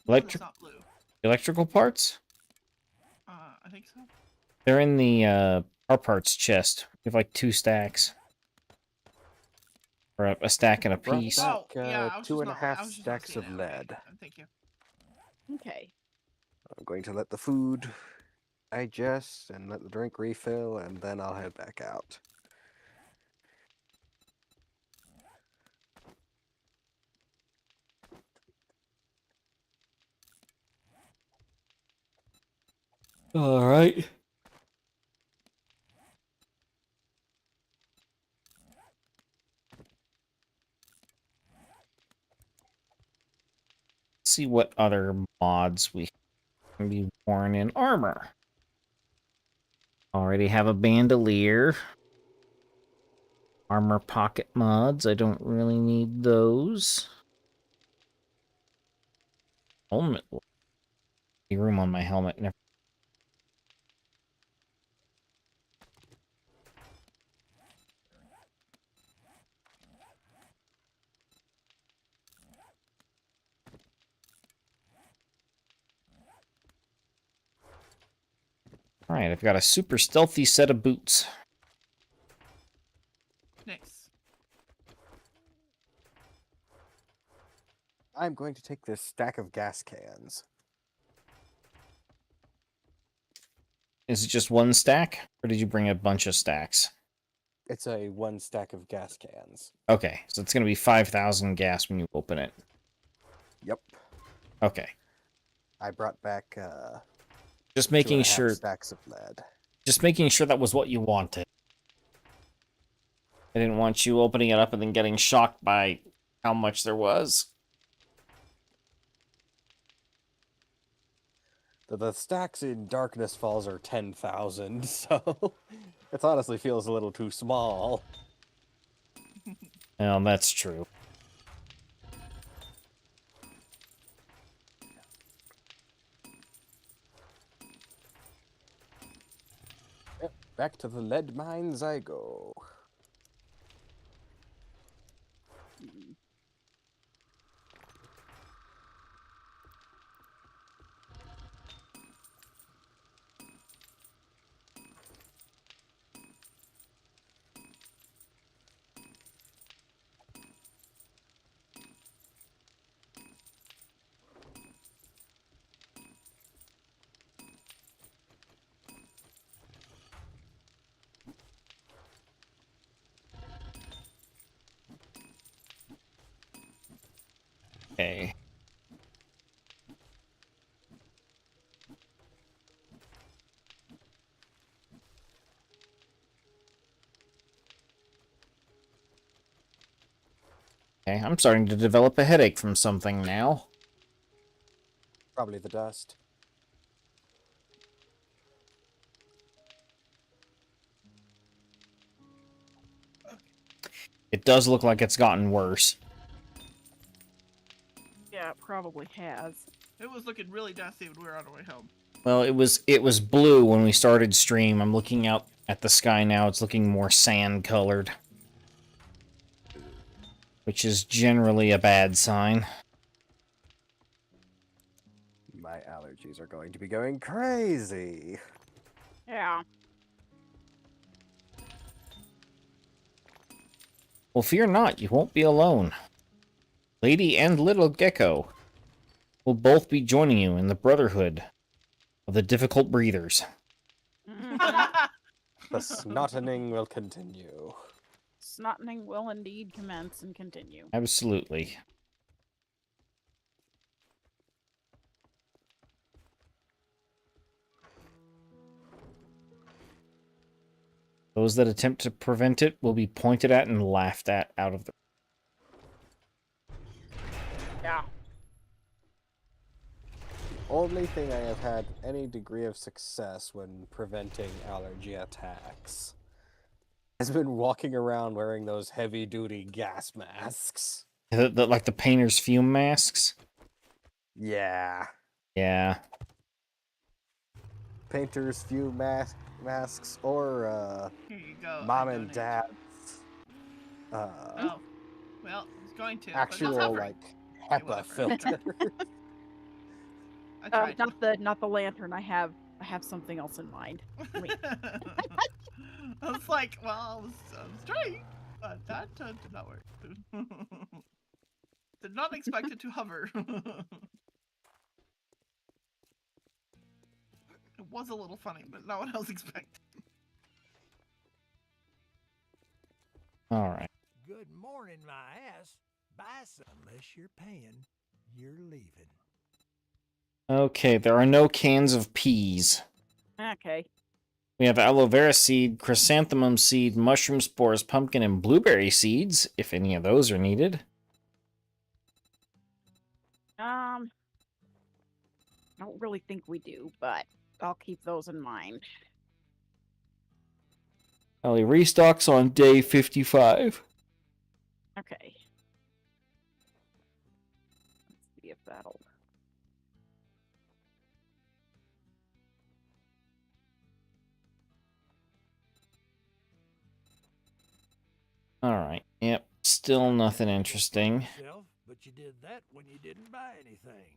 Electric It's not blue. electrical parts? I think so. They're in the car parts chest. We have like 2 stacks. Or a stack and a Brought piece. back, Oh, yeah, I was just not- 2.5 I was just not stacks seeing of it. Okay, lead. thank you. Okay. I'm going to let the food digest and let the drink refill, and then I'll head back out. Alright. see what other mods we can be worn in armor. Already have a bandolier. Armor pocket mods. I don't really need those. Helmet. Room on my helmet. Never. Alright, I've got a super stealthy set of boots. Nice. I'm going to take this stack of gas cans. Is it just one stack? Or did you bring a bunch of stacks? It's a 1 stack of gas cans. Okay, so it's going to be 5,000 gas when you open it. Yep. Okay. I brought back Just 2.5 making sure. stacks of lead. Just making sure that was what you wanted. I didn't want you opening it up and then getting shocked by how much there was. The stacks in Darkness Falls are 10,000, so it honestly feels a little too small. That's true. Yep, back to the lead mines I go. Okay. Okay, I'm starting to develop a headache from something now. Probably the dust. It does look like it's gotten worse. Yeah, it probably has. It was looking really dusty when we were on our way home. Well, it was blue when we started stream. I'm looking out at the sky now. It's looking more sand colored, which is generally a bad sign. My allergies are going to be going crazy. Yeah. Well, fear not, you won't be alone. Lady and Little Gecko will both be joining you in the Brotherhood of the Difficult Breathers. The snottening will continue. Snottening will indeed commence and continue. Absolutely. Those that attempt to prevent it will be pointed at and laughed at out of the... Yeah. Only thing I have had any degree of success when preventing allergy attacks has been walking around wearing those heavy-duty gas masks. Like the painter's fume masks? Yeah. Yeah. Painters, few masks, or Here you go. I mom and donate. dad's Oh, well, I was going to. actual, but like, Okay, HEPA whatever. filter. I tried. Not the lantern. I have something else in mind. Wait. I was like, well, I was trying, but that did not work. Did not expect it to hover. It was a little funny, but not what I was expecting. All right. Good morning, my ass. Buy some unless you're paying. You're leaving. Okay, there are no cans of peas. Okay. We have aloe vera seed, chrysanthemum seed, mushroom spores, pumpkin, and blueberry seeds, if any of those are needed. I don't really think we do, but I'll keep those in mind. Ellie restocks on day 55. Okay. Let's see if that'll. Alright, yep, still nothing interesting. Yourself, but you did that when you didn't buy anything.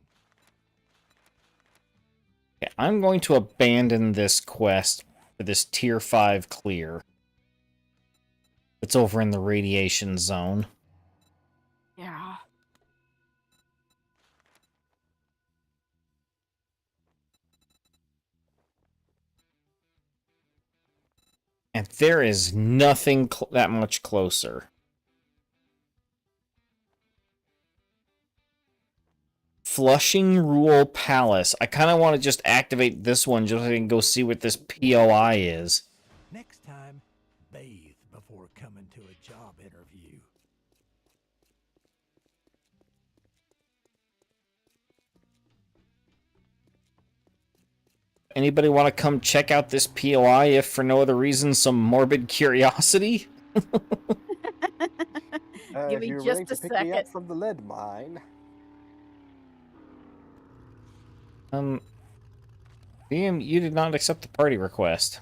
Okay, I'm going to abandon this quest for this tier 5 clear. It's over in the radiation zone. Yeah. And there is nothing that much closer. Flushing Rule Palace. I kind of want to just activate this one just so I can go see what this POI is. Next time, bathe before coming to a job interview. Anybody want to come check out this POI if for no other reason some morbid curiosity? Give If me you're just willing a to pick me up second. from the lead mine. DM, you did not accept the party request.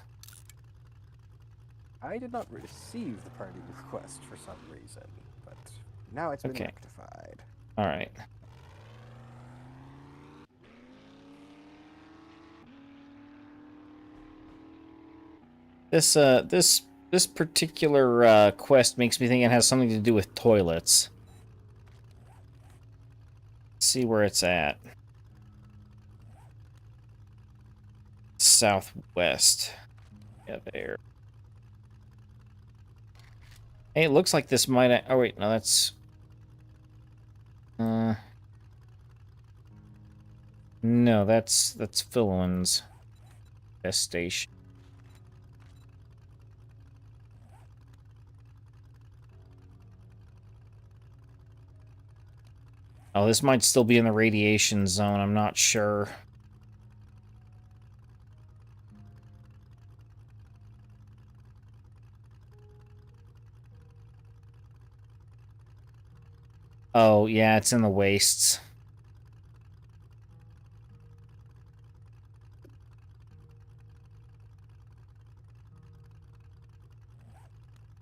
I did not receive the party request for some reason, but now it's been Okay. rectified. Alright. This particular quest makes me think it has something to do with toilets. Let's see where it's at. Southwest. Yeah, there. Hey, it looks like this might... Oh, wait, no, that's... No, that's Philwin's best station. Oh, this might still be in the radiation zone. I'm not sure. Oh, yeah, it's in the wastes.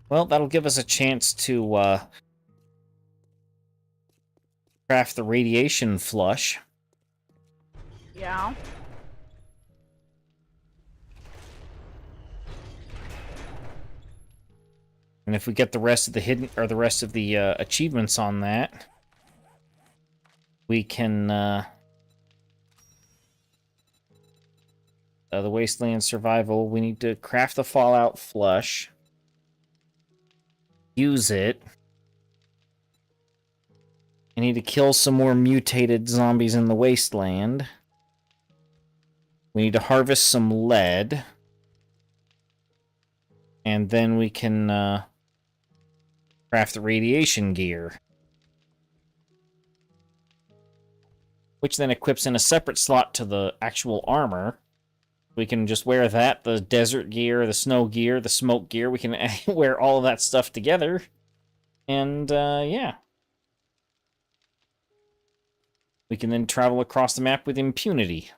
Well, that'll give us a chance to craft the radiation flush. Yeah. And if we get the rest of the hidden or the rest of the achievements on that, we can the Wasteland Survival. We need to craft the Fallout Flush. Use it. I need to kill some more mutated zombies in the Wasteland. We need to harvest some lead. And then we can craft the radiation gear. Which then equips in a separate slot to the actual armor. We can just wear that, the desert gear, the snow gear, the smoke gear. We can wear all of that stuff together. And, yeah. We can then travel across the map with impunity.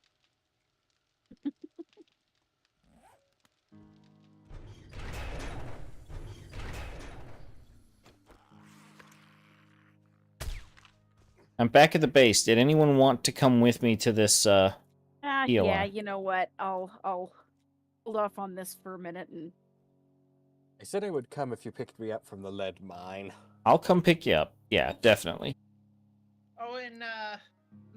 I'm back at the base. Did anyone want to come with me to this, Yeah, POI? you know what? I'll hold off on this for a minute and I said I would come if you picked me up from the lead mine. I'll come pick you up. Yeah, definitely. Oh, and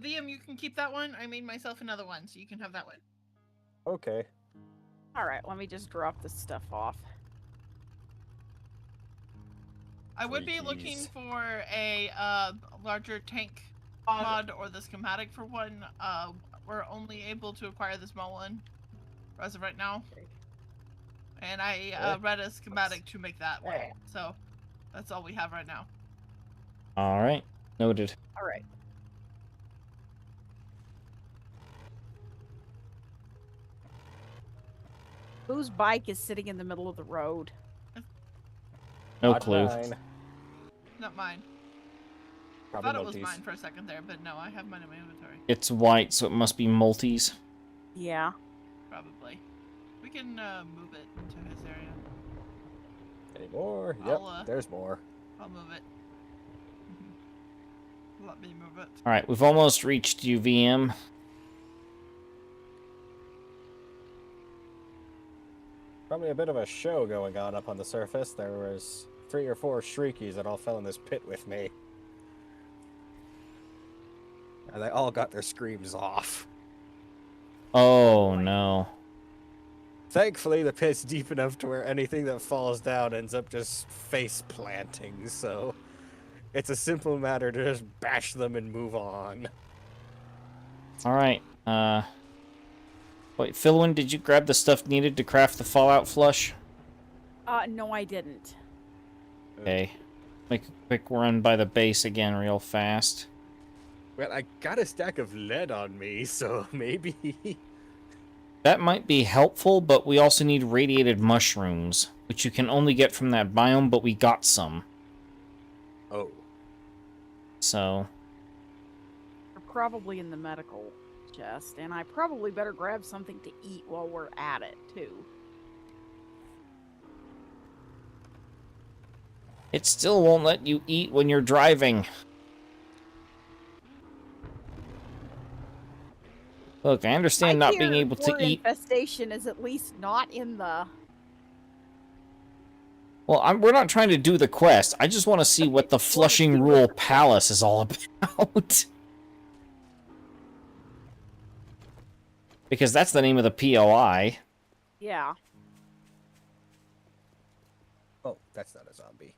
Liam, you can keep that one. I made myself another one, so you can have that one. Okay. alright, let me just drop this stuff off. I would be Sweet looking peas. for a larger tank mod or the schematic for one. We're only able to acquire the small one as of right now. And I read a schematic to make that one. So that's all we have right now. Alright. Noted. Alright. Whose bike is sitting in the middle of the road? No Not clue. mine. Not mine. I Probably thought it was Maltese. mine for a second there, but no, I have mine in my inventory. It's white, so it must be Maltese. Yeah. Probably. We can move it into his area. Any more? Yep, I'll, there's more. I'll move it. Let me move it. All right, we've almost reached UVM. Probably a bit of a show going on up on the surface. There was 3 or 4 shriekies that all fell in this pit with me. And they all got their screams off. Oh, no. Thankfully, the pit's deep enough to where anything that falls down ends up just face planting, so it's a simple matter to just bash them and move on. All right. Wait, Philwyn, did you grab the stuff needed to craft the Fallout flush? No, I didn't. Okay. Make a quick run by the base again real fast. Well, I got a stack of lead on me, so maybe... That might be helpful, but we also need radiated mushrooms, which you can only get from that biome, but we got some. Oh. So, They're probably in the medical chest, and I probably better grab something to eat while we're at it, too. it still won't let you eat when you're driving. Look, I understand not being able to eat. Infestation is at least not in the... Well, we're not trying to do the quest. I just want to see what the Flushing Rule Palace is all about. Because that's the name of the POI. Yeah. Oh, that's not a zombie.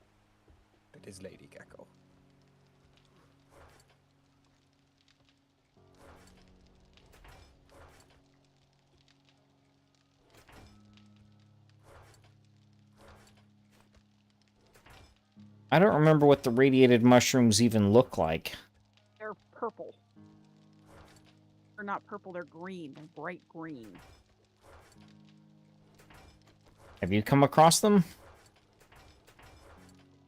That is Lady Gecko. I don't remember what the radiated mushrooms even look like. They're purple. They're not purple, they're green. They're bright green. Have you come across them?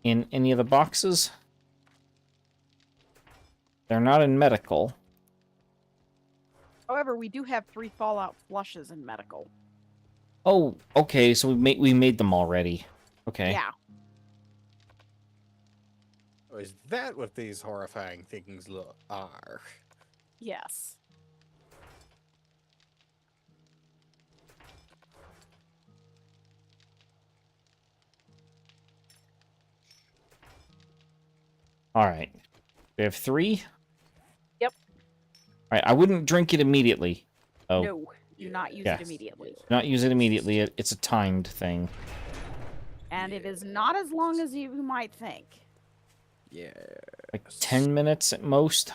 In any of the boxes? They're not in medical. However, we do have 3 Fallout flushes in medical. Oh, okay, so we made them already. Okay. Yeah. Oh, is that what these horrifying things are? Yes. Alright. We have 3? Yep. Alright, I wouldn't drink it immediately. Oh. No, do not use Yeah. it immediately. Not use it immediately. It's a timed thing. And it is not as long as you might think. Yeah. Like 10 minutes at most.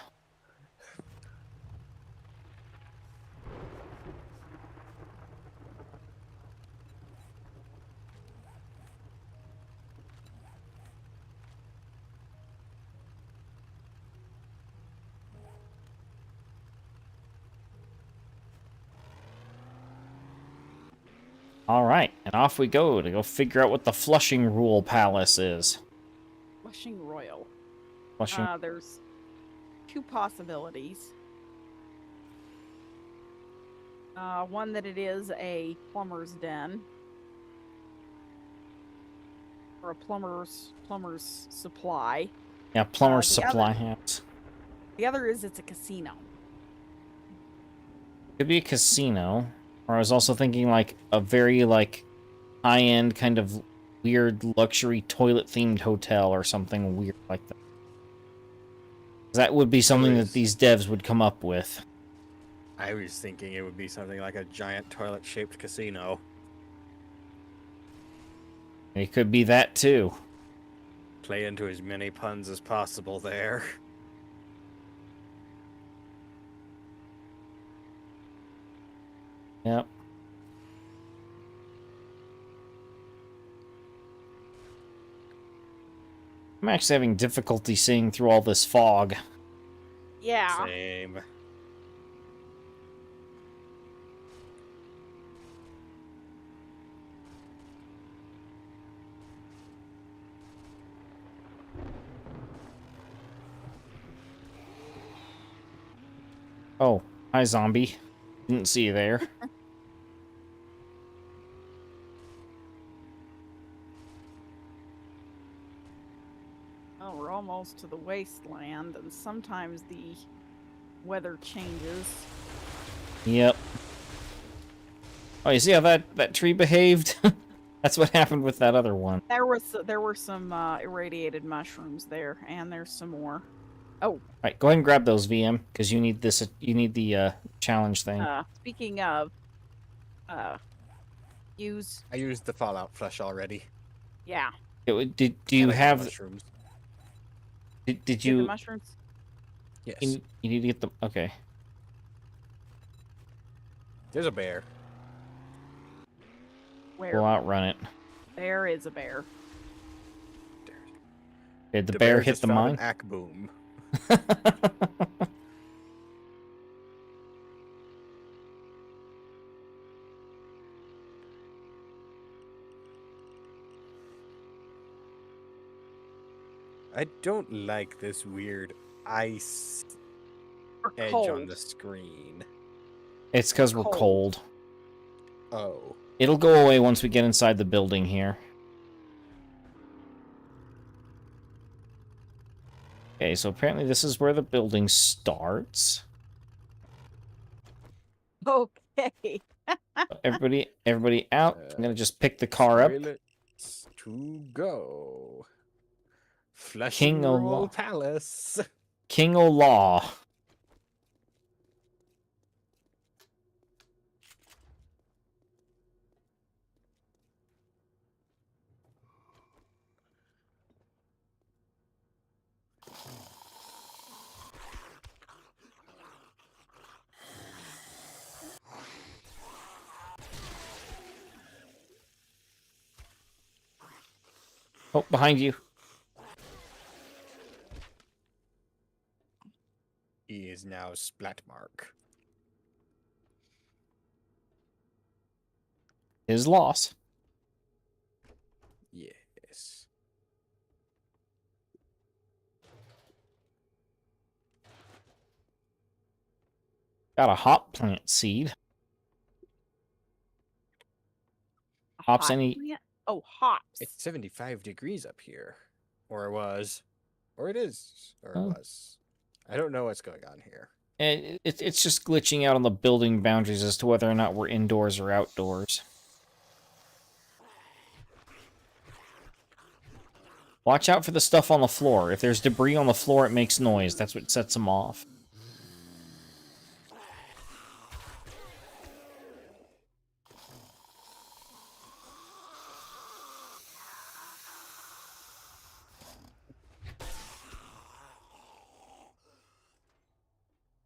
All right, and off we go to go figure out what the Flushing Rule Palace is. Flushing Royal. Flushing. There's 2 possibilities. One that it is a plumber's den. Or a plumber's supply. Yeah, plumber's the supply other- house. The other is it's a casino. Could be a casino. Or I was also thinking like a very like high-end kind of weird luxury toilet-themed hotel or something weird like that. That would be something that these devs would come up with. I was thinking it would be something like a giant toilet-shaped casino. It could be that too. Play into as many puns as possible there. Yep. I'm actually having difficulty seeing through all this fog. Yeah. Same. Oh, hi, zombie. Didn't see you there. Oh, we're almost to the wasteland, and sometimes the weather changes. Yep. Oh, you see how that tree behaved? That's what happened with that other one. There were some irradiated mushrooms there, and there's some more. Oh, All right, go ahead and grab those VM because you need this. You need the challenge thing. speaking of, use I used the Fallout flesh already. yeah. Do you And I got have? mushrooms? Did Get the you? mushrooms? Yes. You need to get them. Okay. There's a bear. Where? We'll outrun it. There is a bear. Did the bear hit just the found mine? An ack boom. I don't like this weird ice Or edge cold. on the screen. It's because we're cold. Oh. It'll go away once we get inside the building here. Okay, so apparently this is where the building starts. Okay. Everybody out. I'm gonna just pick the car up. Toilets to go. Flesh King and of Roll Law. Palace. King o' Law. Oh, behind you. He is now Splatmark. His loss. Yes. Got a hop plant seed. Hops Hot any... plant? Oh, hops. It's 75 degrees up here. Or it was. Or it is. Or it Oh. was. I don't know what's going on here. It's just glitching out on the building boundaries as to whether or not we're indoors or outdoors. Watch out for the stuff on the floor. If there's debris on the floor, it makes noise. That's what sets them off.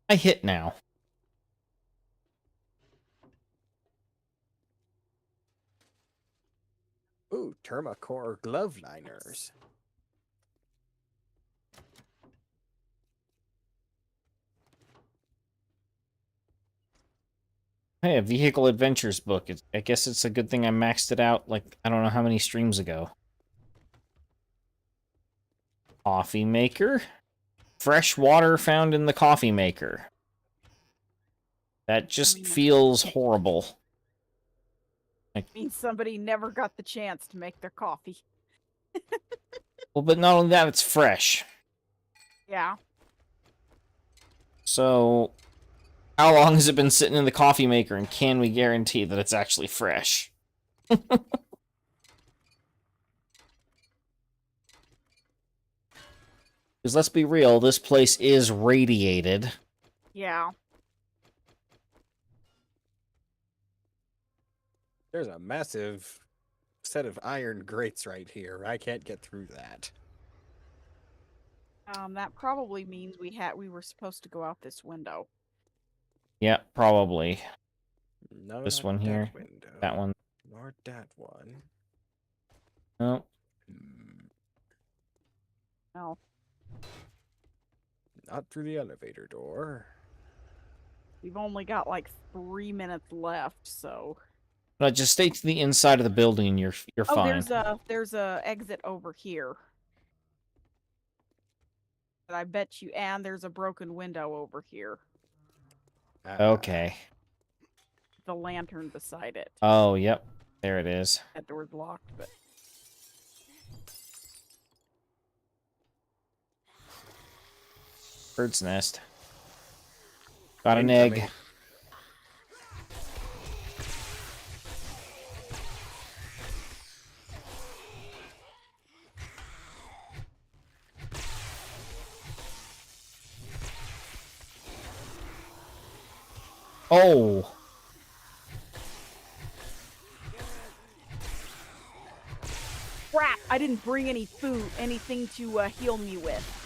I hit now. Ooh, Termacore glove liners. Hey, a Vehicle Adventures book. I guess it's a good thing I maxed it out, like, I don't know how many streams ago. Coffee maker. Fresh water found in the coffee maker. That just feels horrible. Means somebody never got the chance to make their coffee. Well, but not only that, it's fresh. Yeah. So, how long has it been sitting in the coffee maker, and can we guarantee that it's actually fresh? Because let's be real, this place is radiated. Yeah. There's a massive set of iron grates right here. I can't get through that. That probably means we were supposed to go out this window. Yeah, probably. No, This not one that here, window. that one. Nor that one. No. No. Not through the elevator door. We've only got like 3 minutes left, so. No, just stay to the inside of the building and you're Oh, fine. there's a exit over here. But I bet you, and there's a broken window over here. Okay. The lantern beside it. Oh, yep. There it is. That door's locked, but Bird's nest. Got an egg. Incoming. Oh! crap! I didn't bring any food, anything to heal me with.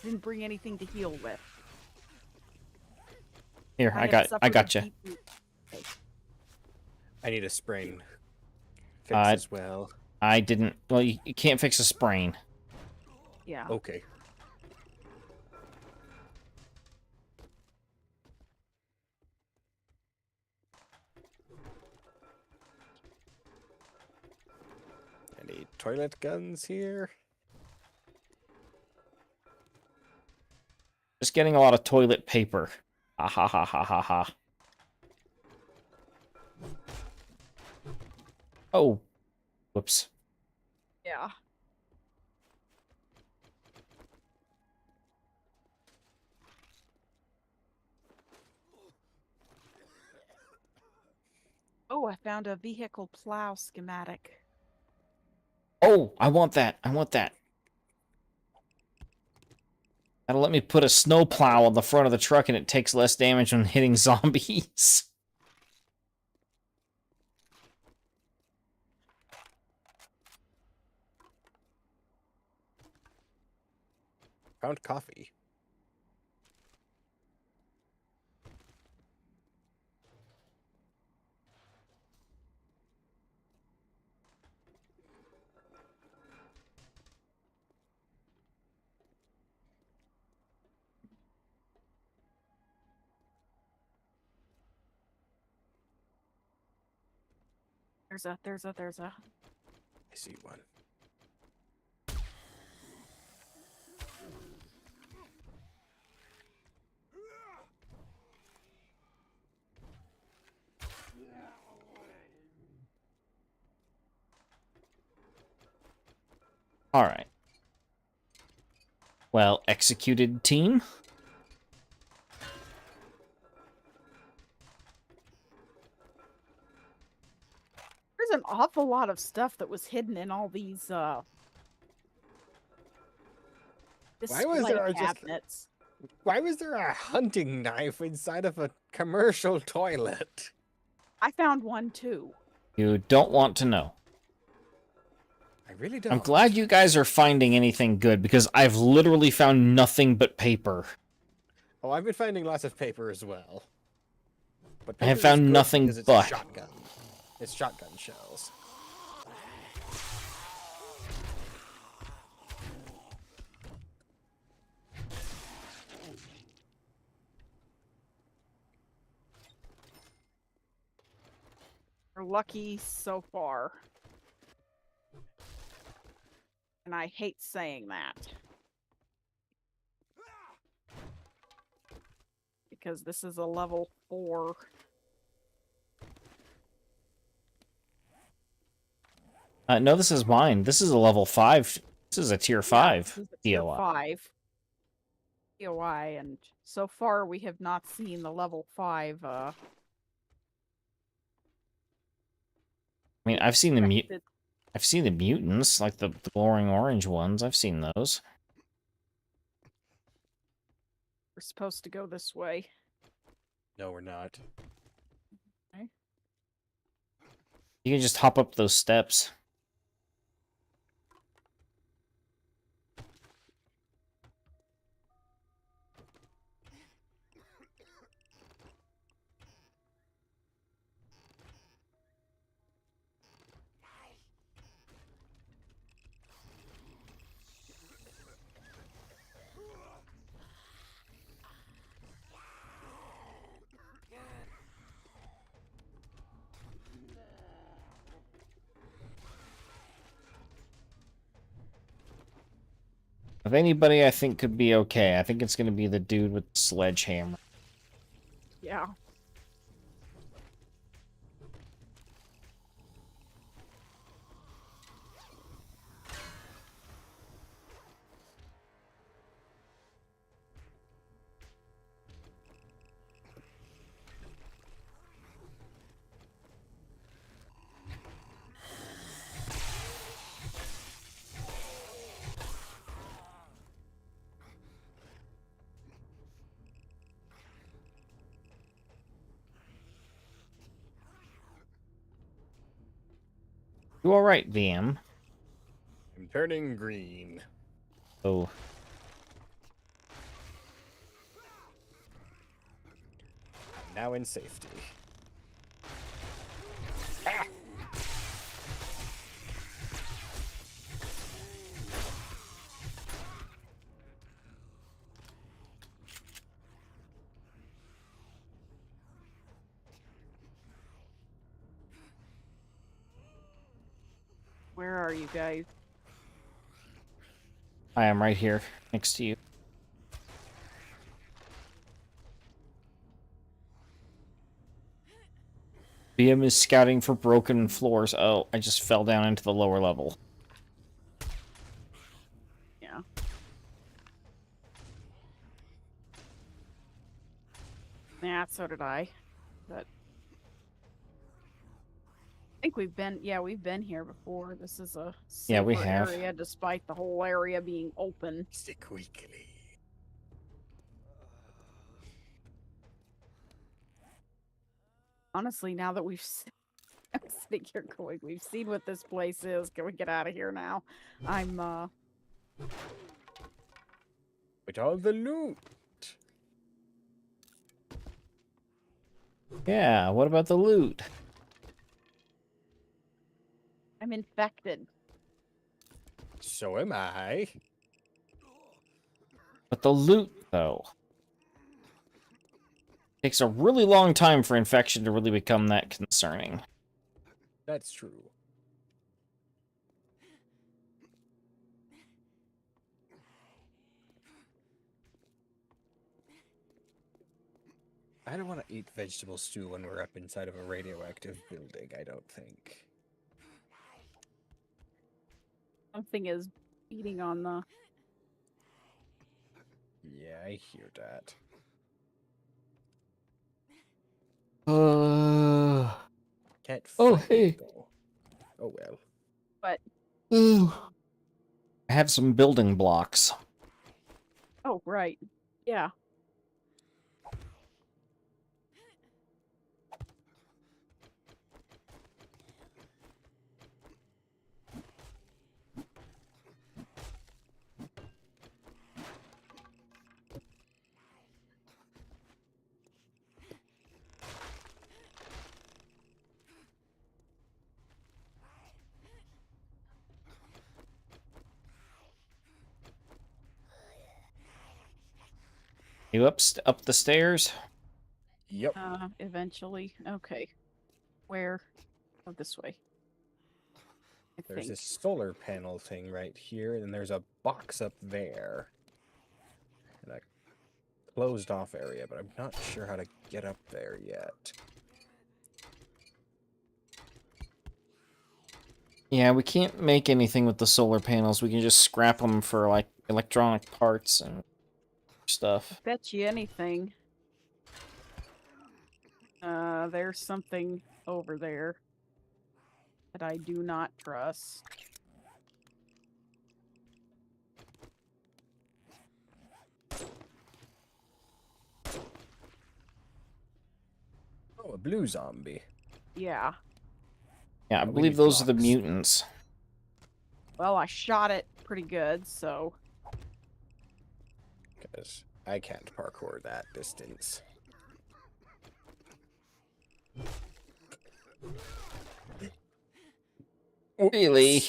Didn't bring anything to heal with. Here, I have got you. suffered a deep- I need a sprain fix Uh, as well. I didn't... Well, you can't fix a sprain. Yeah. Okay. Any toilet guns here? Just getting a lot of toilet paper. Ha ha ha ha ha ha. Oh. Whoops. Yeah. Oh, I found a vehicle plow schematic. Oh, I want that. I want that. That'll let me put a snow plow on the front of the truck and it takes less damage when hitting zombies. Found coffee. There's a. I see one. Alright. Well, executed, team. There's an awful lot of stuff that was hidden in all these Why was display there cabinets. Why was there a hunting knife inside of a commercial toilet? I found one too. You don't want to know. I really don't. I'm glad you guys are finding anything good, because I've literally found nothing but paper. Oh, I've been finding lots of paper as well. But I have paper is found good nothing because it's but. a shotgun. It's shotgun shells. We're lucky so far. And I hate saying that. Because this is a level 4. No, this is mine. This is a level 5. This is a tier 5 This is a tier DOI. 5 DOI, and so far we have not seen the level 5 I mean, I've seen the mutants, like the glowing orange ones. I've seen those. We're supposed to go this way. No, we're not. You can just hop up those steps. If anybody I think could be okay, I think it's going to be the dude with the sledgehammer. Yeah. You all right, VM? I'm turning green. Oh, Now in safety. Where are you guys? I am right here next to you. VM is scouting for broken floors. Oh, I just fell down into the lower level. Yeah. Yeah, so did I. But I think we've been, yeah, we've been here before. This is a Yeah, we safer have. area despite the whole area being open. Stick weekly. Honestly, now that I'm sitting here going, we've seen what this place is. Can we get out of here now? I'm, With all the loot. Yeah, what about the loot? I'm infected. So am I. But the loot, though. Takes a really long time for infection to really become that concerning. That's true. I don't want to eat vegetable stew when we're up inside of a radioactive building, I don't think. Something is beating on the. Yeah, I hear that. Can't Oh, find hey. it, though. Oh well. But I have some building blocks. oh right, yeah. You up the stairs? Yep. Eventually. Okay. Where? Oh, this way. I There's think. this solar panel thing right here, and there's a box up there. And a closed off area, but I'm not sure how to get up there yet. Yeah, we can't make anything with the solar panels. We can just scrap them for, like, electronic parts and stuff. Bet you anything. There's something over there that I do not trust. Oh, a blue zombie. Yeah. Yeah, I We believe need those are the blocks. mutants. Well, I shot it pretty good, so. Because I can't parkour that distance. Really?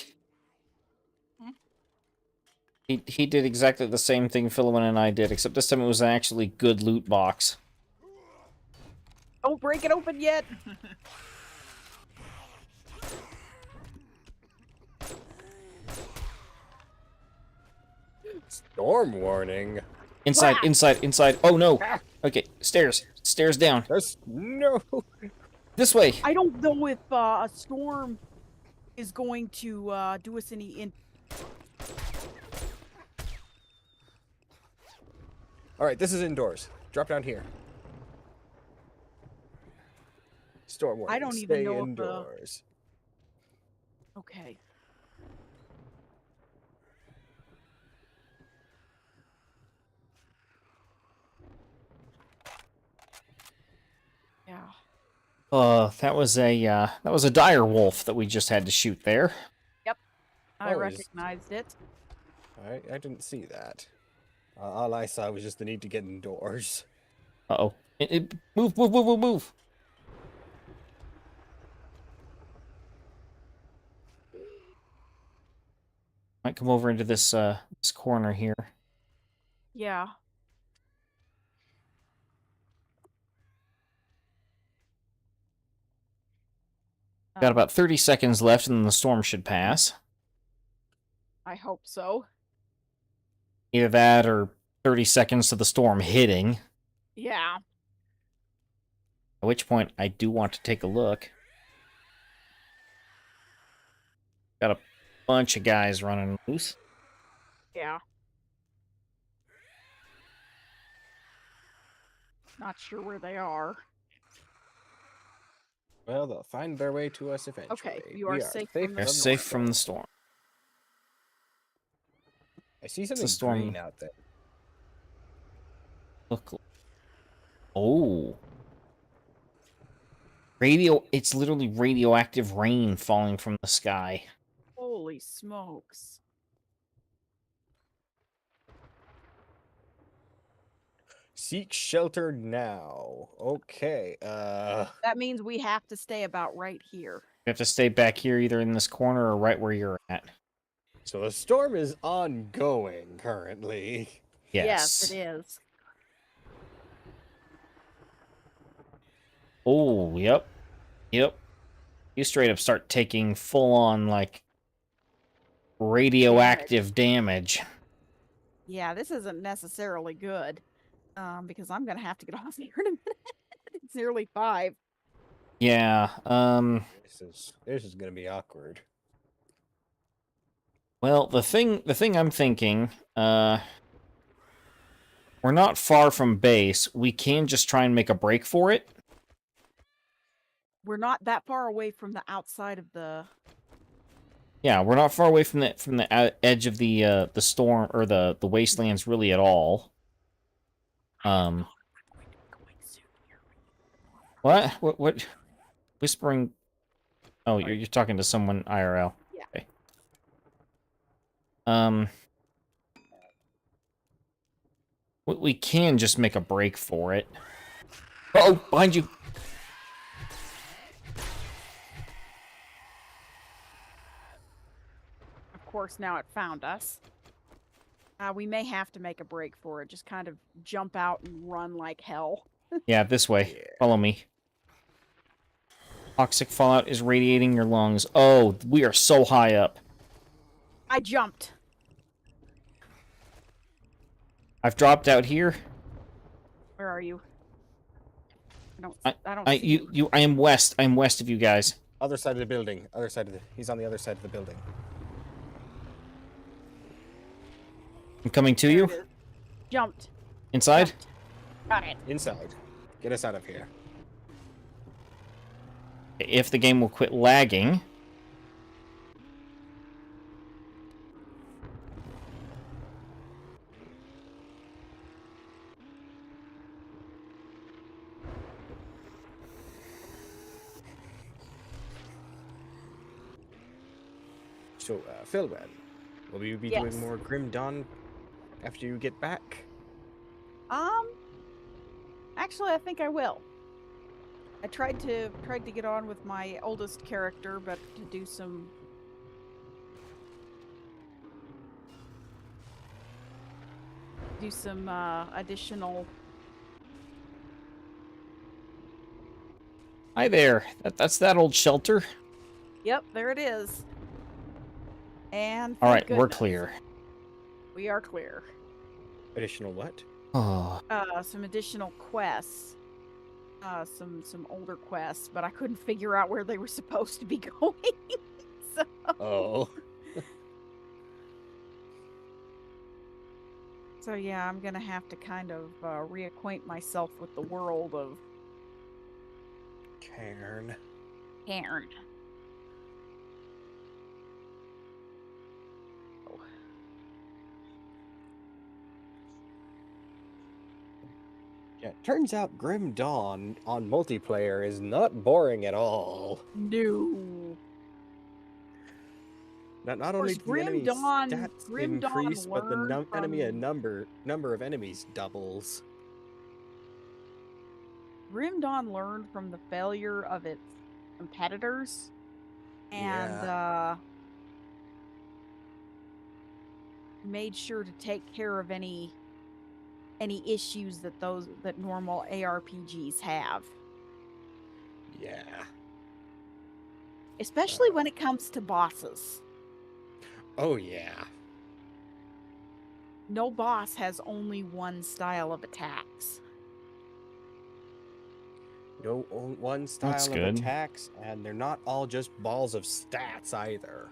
Hmm? He did exactly the same thing Philemon and I did, except this time it was an actually good loot box. Don't break it open yet! Storm warning. Inside, Ah! inside, inside. Oh no! Okay, stairs. stairs down. No. This way. I don't know if a storm is going to do us any All right, this is indoors. Drop down here. Storm warning. I don't Stay even know if indoors. Okay. Yeah. That was a dire wolf that we just had to shoot there. I Oh, recognized it. I didn't see that. All I saw was just the need to get indoors. Uh-oh. Move, move, move, move, move. Might come over into this this corner here. Yeah. Got about 30 seconds left and then the storm should pass. I hope so. Either that or 30 seconds to the storm hitting. Yeah. At which point I do want to take a look. Got a bunch of guys running loose. Yeah. Not sure where they are. Well, they'll find their way to us eventually. Okay, you are We safe from the They're storm. safe from the storm. I see something storm. green out there. Look. Oh. It's literally radioactive rain falling from the sky. Holy smokes. Seek shelter now. Okay. That means we have to stay about right here. You have to stay back here either in this corner or right where you're at. So the storm is ongoing currently. Yes. Yes, it is. Oh, yep. Yep. You straight up start taking full-on, like, radioactive damage. Yeah, this isn't necessarily good. Because I'm gonna have to get off here in a minute. It's nearly 5. Yeah, This is gonna be awkward. well, the thing I'm thinking, we're not far from base. We can just try and make a break for it. We're not that far away from the outside of the. Yeah, we're not far away from the edge of the storm or the wastelands really at all. What? Whispering. Oh, you're talking to someone IRL. Yeah. Okay. We can just make a break for it. Oh, behind you. Of course, now it found us. We may have to make a break for it. Just kind of jump out and run like hell. Yeah, this way. Yeah. Follow me. Toxic fallout is radiating your lungs. Oh, we are so high up. I jumped. I've dropped out here. Where are you? I don't see you. I am west. I am west of you guys. Other side of the building. He's on the other side of the building. I'm coming to There you. it is. Jumped. Inside. Jumped. Got it. Inside. Get us out of here. If the game will quit lagging. So, Philwell, will you be Yes. doing more Grim Dawn after you get back? Actually, I think I will. I tried to get on with my oldest character, but to do some additional. Hi there. That's that old shelter. Yep, there it is. And All thank right, we're goodness, clear. We are clear. Additional what? Oh, Some additional quests. some older quests, but I couldn't figure out where they were supposed to be going. So Oh. So yeah, I'm gonna have to kind of reacquaint myself with the world of Cairn. Cairn. Yeah, it turns out Grim Dawn on multiplayer is not boring at all. No. Not Of only course, do the enemy stats Grim Dawn increase, but the learned enemy from number of enemies doubles. Grim Dawn learned from the failure of its competitors, and made sure to take care of any issues that normal ARPGs have, Yeah. especially when it comes to bosses. Oh yeah. No boss has only one style of attacks. No one style That's of good. attacks, and they're not all just balls of stats either.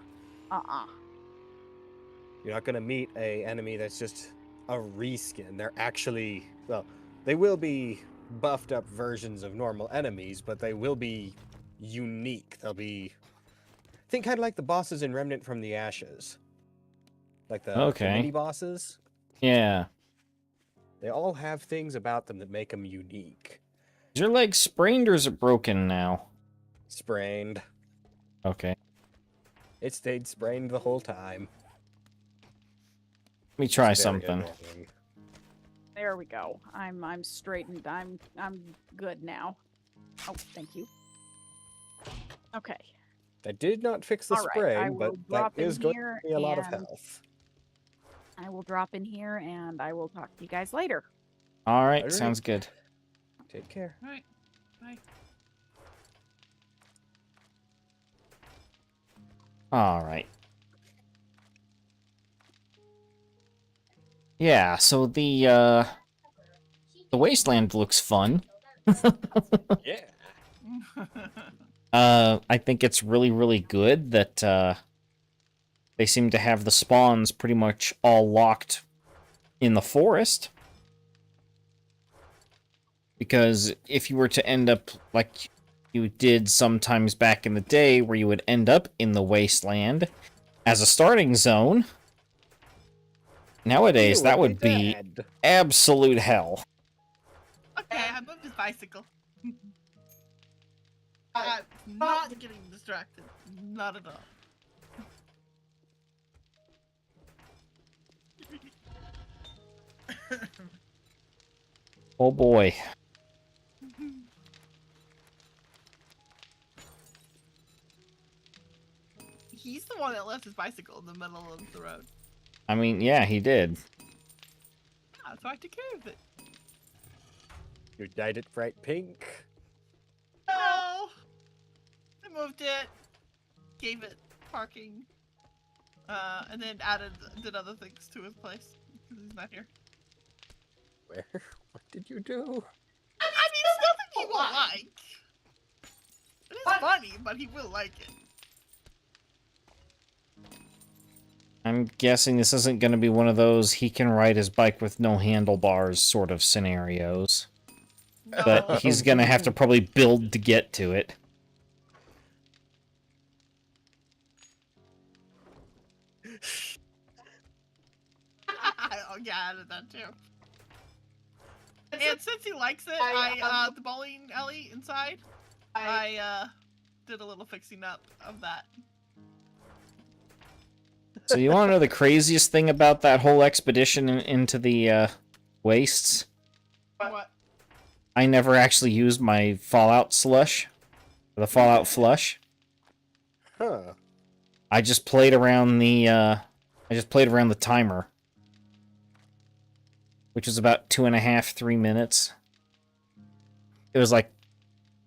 You're not gonna meet a enemy that's just a reskin. They're actually, well, they will be buffed up versions of normal enemies, but they will be unique. They'll be, think kind of like the bosses in Remnant from the Ashes, like the mini bosses. Yeah. They all have things about them that make them unique. Is your leg sprained or is it broken now? Sprained. Okay. It stayed sprained the whole time. Let me try It's very something. annoying. There we go. I'm straightened. I'm good now. Oh, thank you. Okay. That did not fix the All right, I sprain, will but that drop in is going here to be a lot of and health. I will drop in here and I will talk to you guys later. All right, Alright. sounds good. Take care. All right. Bye. All right. Yeah, so the wasteland looks fun. Yeah. I think it's really, really good that they seem to have the spawns pretty much all locked in the forest. Because if you were to end up like you did sometimes back in the day, where you would end up in the wasteland as a starting zone, nowadays that would be dead. absolute hell. Okay, I moved his bicycle. I'm not getting distracted. Not at all. Oh boy. He's the one that left his bicycle in the middle of the road. I mean, yeah, he did. Yeah, so I took care of it. You dyed it bright pink. No! I moved it, gave it parking, and then did other things to his place because he's not here. Where? What did you do? I mean, it's nothing he won't like. It is funny, but he will like it. I'm guessing this isn't going to be one of those he can ride his bike with no handlebars sort of scenarios. No. But he's going to have to probably build to get to it. Oh yeah, I added that too. And since he likes it, the bowling alley inside, I did a little fixing up of that. So you want to know the craziest thing about that whole expedition into the wastes? What? I never actually used my Fallout slush, or the Fallout flush. Huh. I just played around the timer, which was about 2.5, 3 minutes. It was like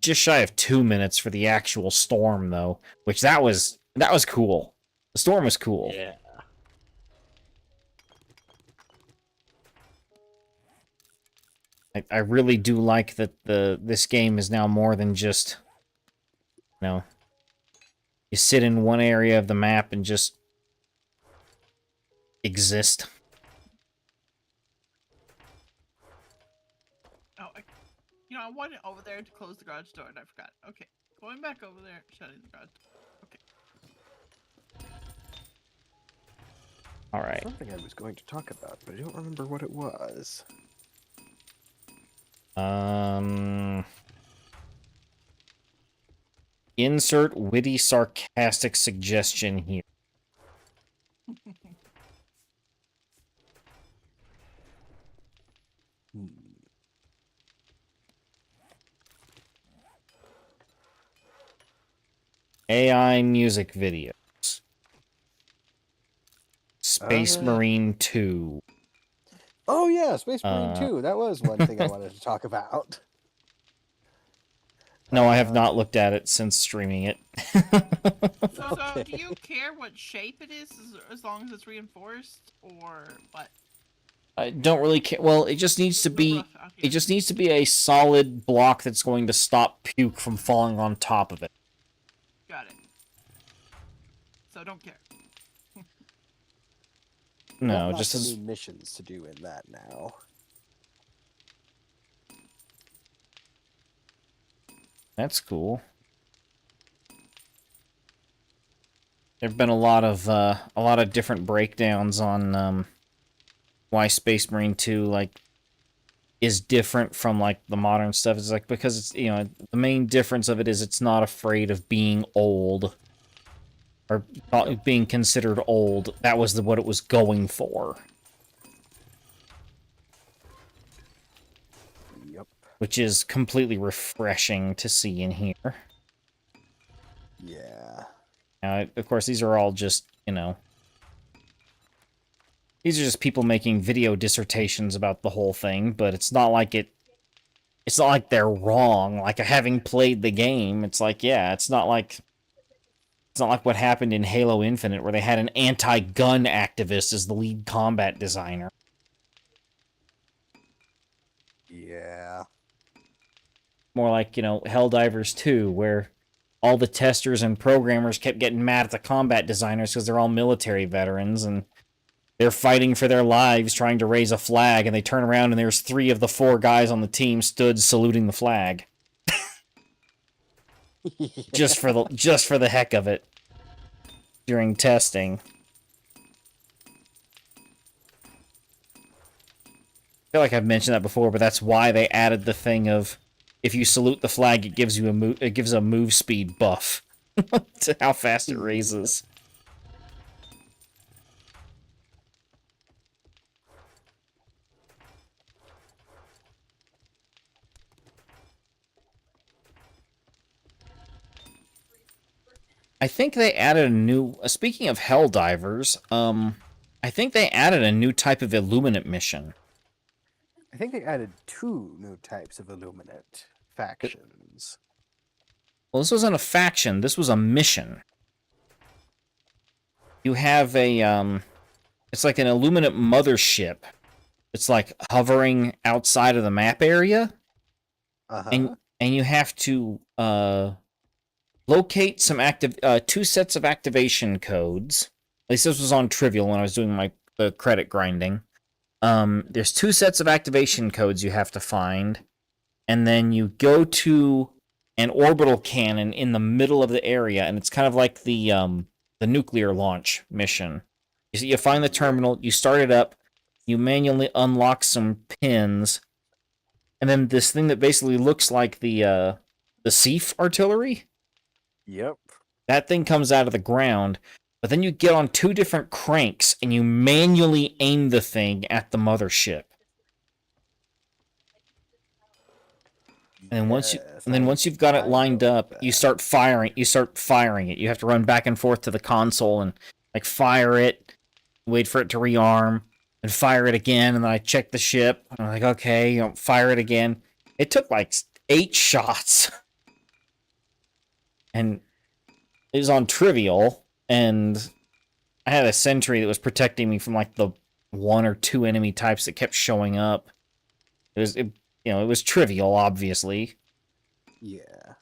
just shy of 2 minutes for the actual storm, though, which that was cool. The storm was cool. Yeah. I really do like that this game is now more than just, you know, you sit in one area of the map and just exist. Oh, I wanted over there to close the garage door and I forgot. Okay, going back over there, shutting the garage door. Okay. All right. Something I was going to talk about, but I don't remember what it was. Insert witty, sarcastic suggestion here. AI music videos. Space Marine 2. Oh yeah, Space Marine 2. That was one thing I wanted to talk about. No, I have not looked at it since streaming it. So do you care what shape it is as long as it's reinforced, or what? I don't really care. Well, it just needs to be. Rough out It here. just needs to be a solid block that's going to stop puke from falling on top of it. Got it. So don't care. No, Got just lots of as new missions to do in that now. that's cool. There've been a lot of different breakdowns on why Space Marine 2 like is different from like the modern stuff. It's like because it's, you know, the main difference of it is it's not afraid of being old or being considered old. That was what it was going for. Yep. Which is completely refreshing to see in here. Yeah. Now, of course, these are all just, you know, these are just people making video dissertations about the whole thing, but it's not like they're wrong. Like, having played the game, it's like, yeah, it's not like what happened in Halo Infinite where they had an anti-gun activist as the lead combat designer. Yeah. More like, you know, Helldivers 2, where all the testers and programmers kept getting mad at the combat designers because they're all military veterans and they're fighting for their lives trying to raise a flag, and they turn around and there's 3 of the 4 guys on the team stood saluting the flag. Just for the heck of it during testing. I feel like I've mentioned that before, but that's why they added the thing of if you salute the flag, it gives you a move speed buff to how fast it raises. I think they added a new. Speaking of Helldivers, I think they added a new type of Illuminate mission. I think they added 2 new types of Illuminate factions. Well, this wasn't a faction. This was a mission. You have a it's like an Illuminate mothership. It's like hovering outside of the map area, Uh-huh. and you have to locate some 2 sets of activation codes. At least this was on Trivial when I was doing the credit grinding. There's 2 sets of activation codes you have to find, and then you go to an orbital cannon in the middle of the area, and it's kind of like the nuclear launch mission. You find the terminal, you start it up, you manually unlock some pins, and then this thing that basically looks like the SEAF artillery. Yep. That thing comes out of the ground, but then you get on 2 different cranks and you manually aim the thing at the mothership. And then once you've got it lined up, you start firing it. You have to run back and forth to the console and like fire it, wait for it to rearm, and fire it again, and then I check the ship. And I'm like, okay, you know, fire it again. It took like 8 shots. And it was on Trivial, and I had a sentry that was protecting me from like the 1 or 2 enemy types that kept showing up. you know, it was trivial, obviously. Yeah.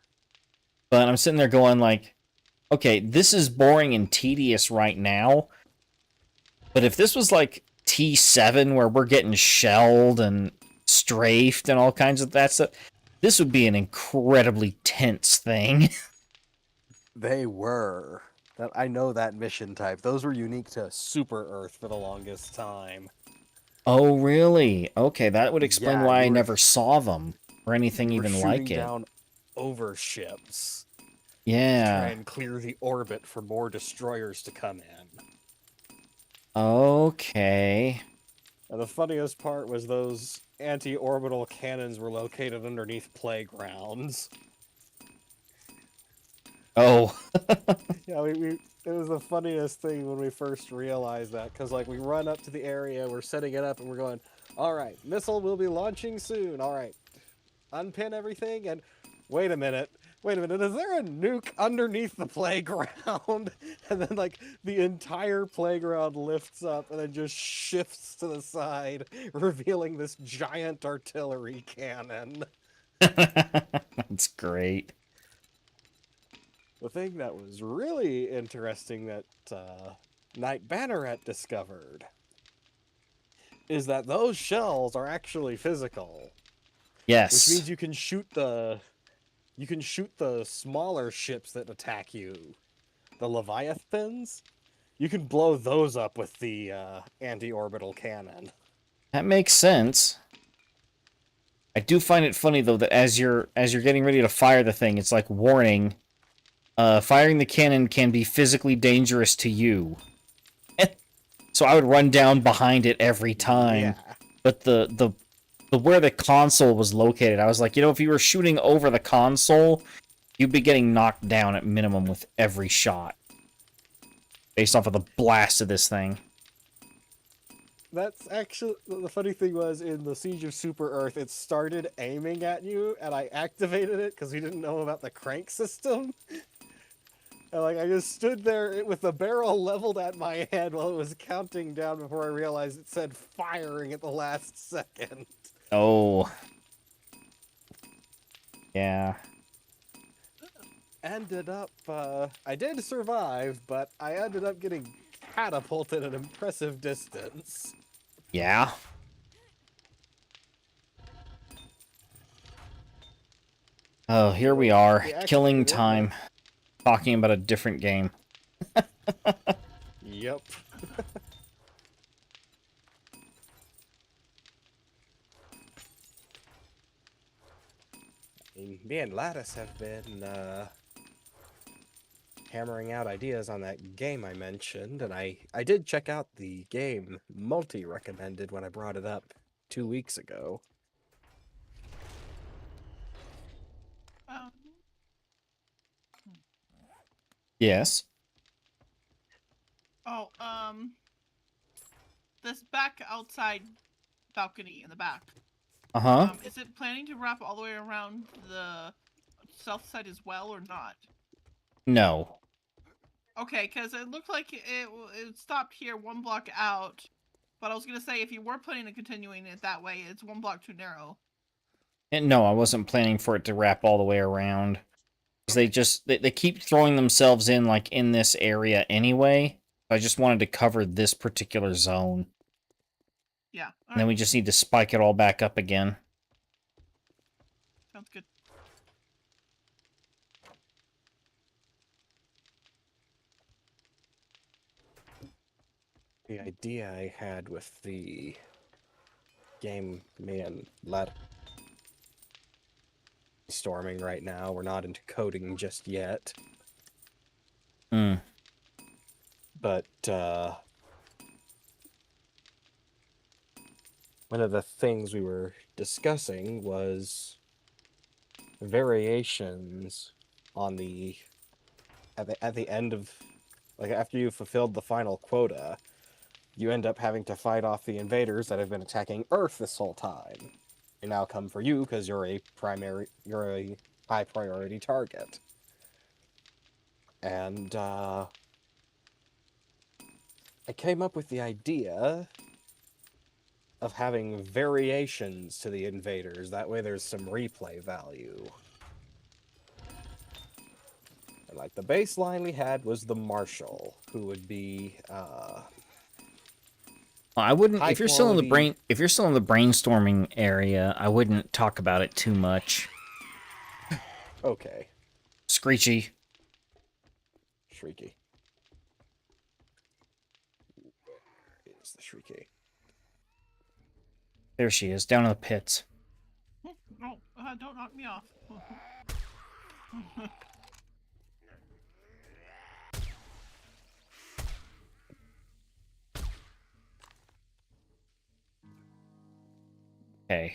But I'm sitting there going like, okay, this is boring and tedious right now. But if this was like T7 where we're getting shelled and strafed and all kinds of that stuff, this would be an incredibly tense thing. They were. That I know that mission type. Those were unique to Super Earth for the longest time. Oh, really? Okay, that would explain yeah, why you I were never saw them or anything you were even shooting like it. down. Over ships to try Yeah. and clear the orbit for more destroyers to come in. Okay. And the funniest part was those anti-orbital cannons were located underneath playgrounds. Oh. Yeah, it was the funniest thing when we first realized that, because like we run up to the area, we're setting it up, and we're going, all right, missile will be launching soon. All right, unpin everything, and wait a minute, is there a nuke underneath the playground? And then like the entire playground lifts up and then just shifts to the side, revealing this giant artillery cannon. That's great. The thing that was really interesting that Knight Banneret discovered is that those shells are actually physical, Yes. which means you can shoot the smaller ships that attack you, the Leviathans. You can blow those up with the anti-orbital cannon. That makes sense. I do find it funny though that as you're getting ready to fire the thing, it's like warning. Firing the cannon can be physically dangerous to you. So I would run down behind it every time. Yeah. But the where the console was located, I was like, you know, if you were shooting over the console, you'd be getting knocked down at minimum with every shot. Based off of the blast of this thing. That's actually the funny thing was in the Siege of Super Earth, it started aiming at you, and I activated it because we didn't know about the crank system. And like I just stood there with the barrel leveled at my head while it was counting down before I realized it said firing at the last second. Oh. Yeah. Ended up, I did survive, but I ended up getting catapulted an impressive distance. Yeah. Oh, here we are, We actually killing won time, talking about a different game. Yep. Me and Lattice have been hammering out ideas on that game I mentioned, and I did check out the game Multi recommended when I brought it up 2 weeks ago. Um, Yes. oh, this back outside balcony in the back. Uh-huh. Is it planning to wrap all the way around the south side as well, or not? No. Okay, because it looked like it stopped here 1 block out. But I was gonna say if you were planning on continuing it that way, it's 1 block too narrow. And no, I wasn't planning for it to wrap all the way around. 'Cause they keep throwing themselves in, like, in this area anyway. I just wanted to cover this particular zone. Yeah. And then we just need to spike it all back up again. Sounds good. The idea I had with the game, me and Lat storming right now. We're not into coding just yet. Hmm. But one of the things we were discussing was variations on the at the end of, like, after you've fulfilled the final quota, you end up having to fight off the invaders that have been attacking Earth this whole time. They now come for you because you're a high priority target. And I came up with the idea of having variations to the invaders. That way there's some replay value. And like the baseline we had was the Marshal, who would be I wouldn't. high If you're still in the quality. if you're still in the brainstorming area, I wouldn't talk about it too much. Okay, Screechy. Shrieky. Where is the Shrieky? There she is, down in the pits. Oh, don't knock me off. Okay.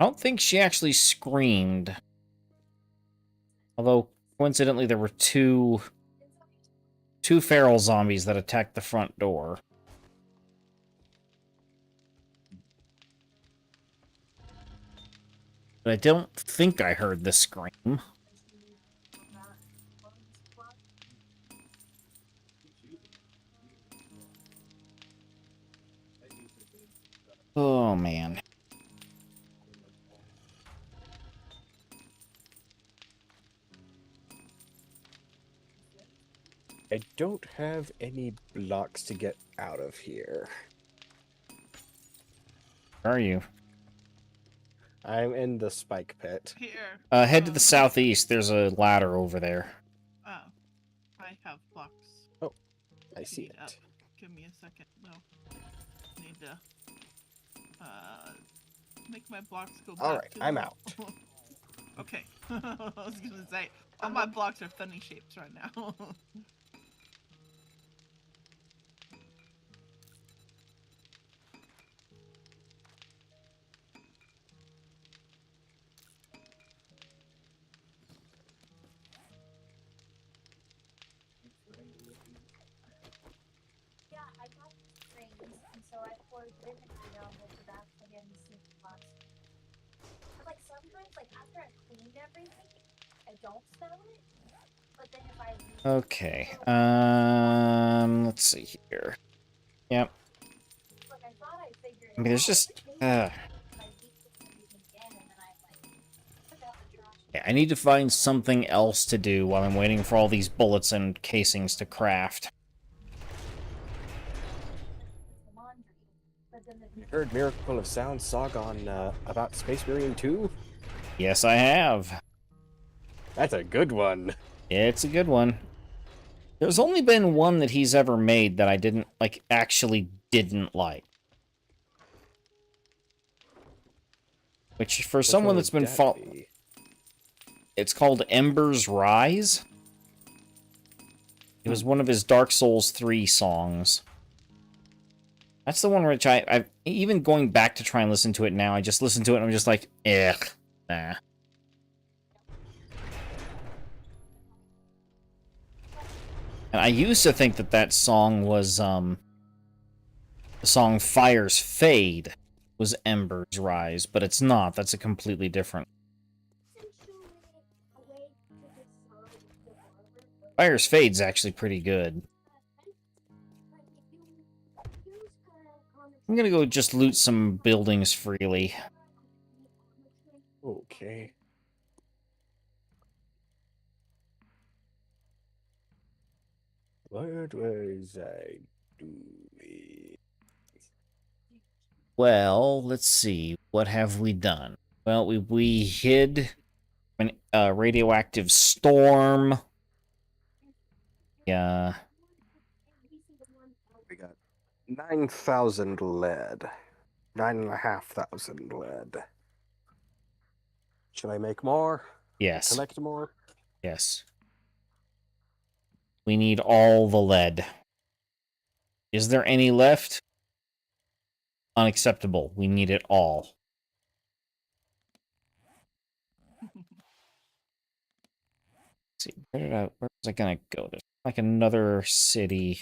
I don't think she actually screamed. Although, coincidentally, there were two feral zombies that attacked the front door. But I don't think I heard the scream. Oh, man. I don't have any blocks to get out of here. Where are you? I'm in the spike pit. Here. Head to the southeast. There's a ladder over there. Oh, I have blocks. Oh, I see Need it. up. Give me a second. No. Need to make my blocks go back. Alright, to I'm the- out. Okay. I was gonna say, all my blocks are funny shapes right now. Yeah, I got strings, and so I poured vinegar on the tobacco again to see the spots. But like sometimes, like after I cleaned everything, I don't smell it. But then if I Okay. Let's see here. Yep. like I thought I figured I mean, there's just... I deep everything again, and then I like took out the trash. Yeah, I need to find something else to do while I'm waiting for all these bullets and casings to craft. The laundry. But then the You heard Miracle of Sound Saga on about Space Marine 2? Yes, I have. That's a good one. It's a good one. There's only been one that he's ever made that I didn't, like, actually didn't like. Which, for Which someone one that's would been that be? it's called Ember's Rise. It was one of his Dark Souls 3 songs. That's the one which I've even going back to try and listen to it now, I just listen to it and I'm just like, ugh, nah. And I used to think that that song was, the song Fire's Fade was Ember's Rise, but it's not. That's a completely different. Fire's Fade's actually pretty good. I'm gonna go just loot some buildings freely. Okay. What was I doing? Well, let's see. What have we done? Well, we hid a radioactive storm. Yeah. We got 9,000 lead. 9,500 lead. Should I make more? Yes. Collect more? Yes. We need all the lead. Is there any left? Unacceptable. We need it all. Let's see, where was I gonna go? There's like another city.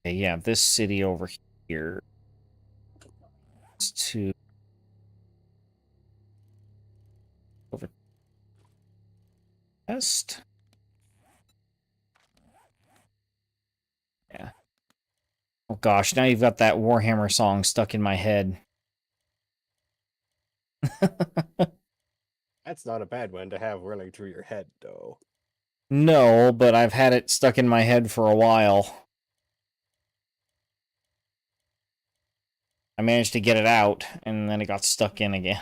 Okay, yeah, this city over here. It's to over west. Oh gosh, now you've got that Warhammer song stuck in my head. That's not a bad one to have whirling through your head, though. No, but I've had it stuck in my head for a while. I managed to get it out, and then it got stuck in again.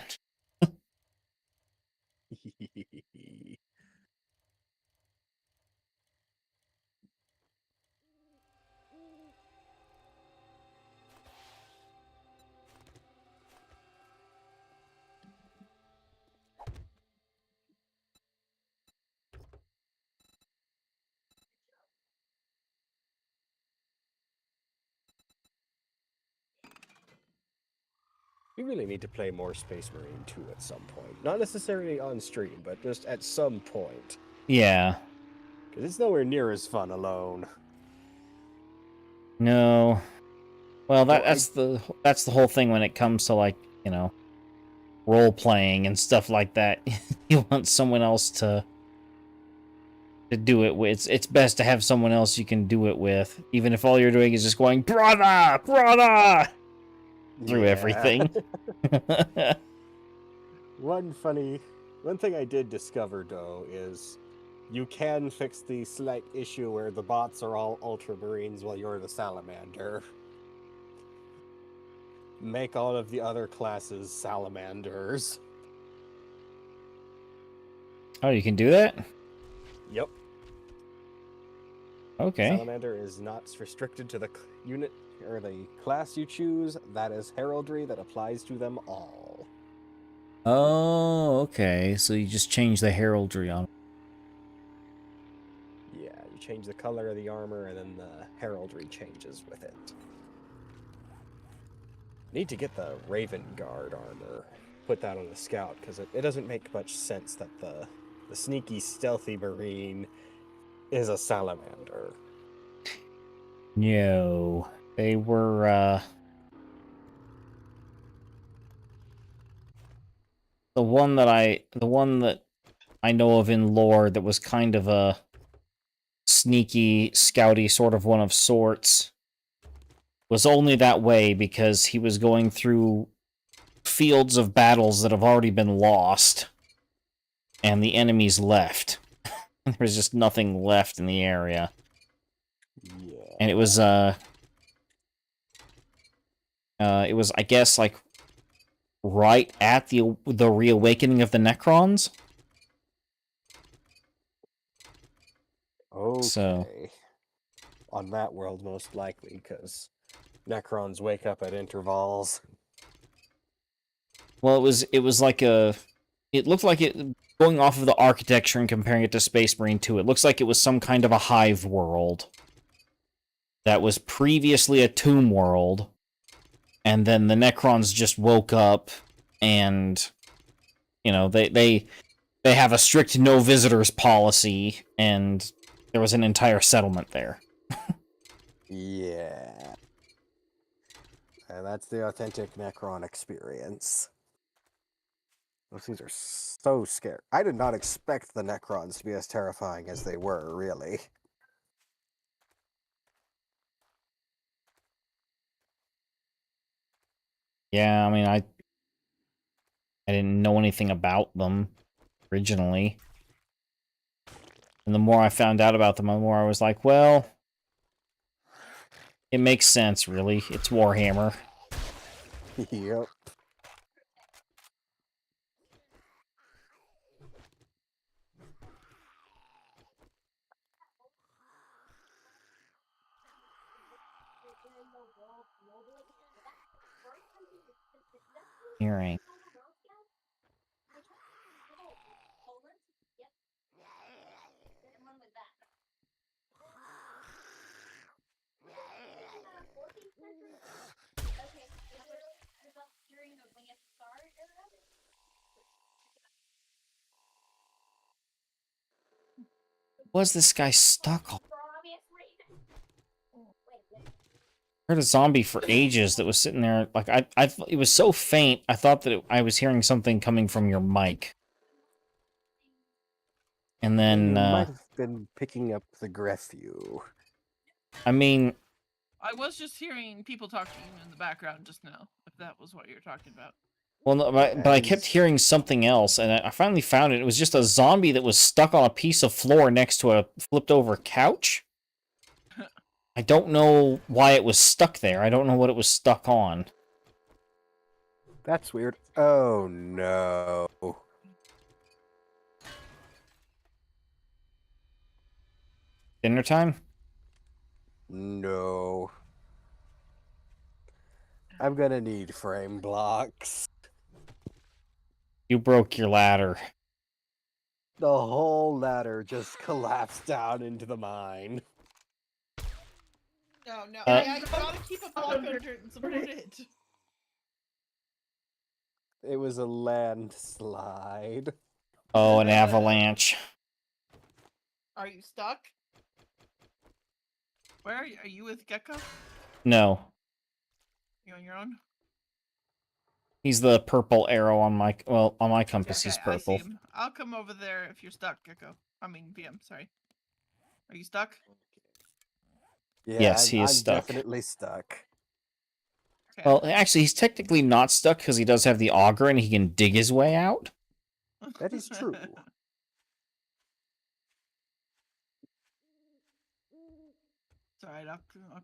We really need to play more Space Marine 2 at some point. Not necessarily on stream, but just at some point. Yeah. Because it's nowhere near as fun alone. No. Well, So that's the whole thing when it comes to, like, you know, role playing and stuff like that. You want someone else to do it with. It's best to have someone else you can do it with, even if all you're doing is just going brother, brother through everything. One thing I did discover, though, is you can fix the slight issue where the bots are all Ultramarines while you're the Salamander. Make all of the other classes Salamanders. Oh, you can do that? Yep. Okay. Salamander is not restricted to the unit or the class you choose. That is heraldry that applies to them all. Oh, okay. So you just change the heraldry on. Yeah, you change the color of the armor and then the heraldry changes with it. Need to get the Raven Guard armor. Put that on the scout, because it doesn't make much sense that the sneaky, stealthy Marine is a Salamander. No. They were, the one that I know of in lore that was kind of a sneaky, scouty sort of one of sorts was only that way because he was going through fields of battles that have already been lost and the enemies left. There was just nothing left in the area. Yeah. And it was, I guess, like, right at the reawakening of the Necrons. Okay. So, on that world, most likely, because Necrons wake up at intervals. well, it was like it looked like it, going off of the architecture and comparing it to Space Marine 2, it looks like it was some kind of a hive world that was previously a tomb world, and then the Necrons just woke up, and, you know, they have a strict no visitors policy, and there was an entire settlement there. Yeah. And that's the authentic Necron experience. Those things are so scary. I did not expect the Necrons to be as terrifying as they were, really. Yeah, I mean, I didn't know anything about them originally. And the more I found out about them, the more I was like, well, it makes sense, really. It's Warhammer. Yep. Hearing. Was this guy stuck on? I heard a zombie for ages that was sitting there. Like, it was so faint, I thought that I was hearing something coming from your mic. And then, You might have been picking up the Greffu. I mean, I was just hearing people talking in the background just now, if that was what you're talking about. Well, no, but I kept And- hearing something else, and I finally found it. It was just a zombie that was stuck on a piece of floor next to a flipped-over couch. I don't know why it was stuck there. I don't know what it was stuck on. That's weird. Oh no. Dinner time? No. I'm gonna need frame blocks. You broke your ladder. The whole ladder just collapsed down into the mine. No, no. Uh, Yeah, you gotta keep a block under it and support it. It was a landslide. Oh, an avalanche. Are you stuck? Where are you? Are you with Gecko? No. You on your own? He's the purple arrow on my... Well, on my compass, he's Okay, I see purple. him. I'll come over there if you're stuck, Gecko. I mean, BM, sorry. Are you stuck? Yeah, Yes, he is I'm stuck. definitely stuck. Okay. Well, actually, he's technically not stuck because he does have the auger and he can dig his way out. That is true. It's alright, I'll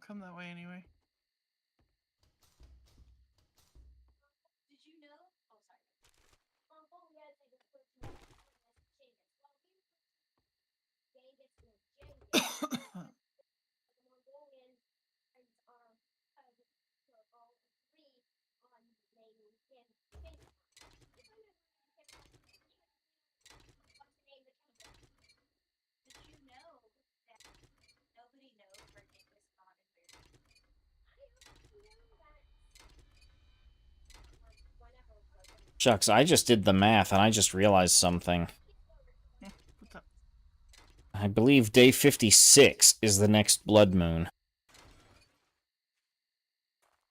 come that way anyway. Did you know? Oh, sorry. Oh, yeah, it's like a person that has changes. Well, they get to change. The Mongolian and all three on name can change. What's the name of the kingdom? Did you know that nobody knows her name is not in very I don't know that. Whatever it was. Shucks, I just did the math and I just realized something. What's up? I believe day 56 is the next blood moon.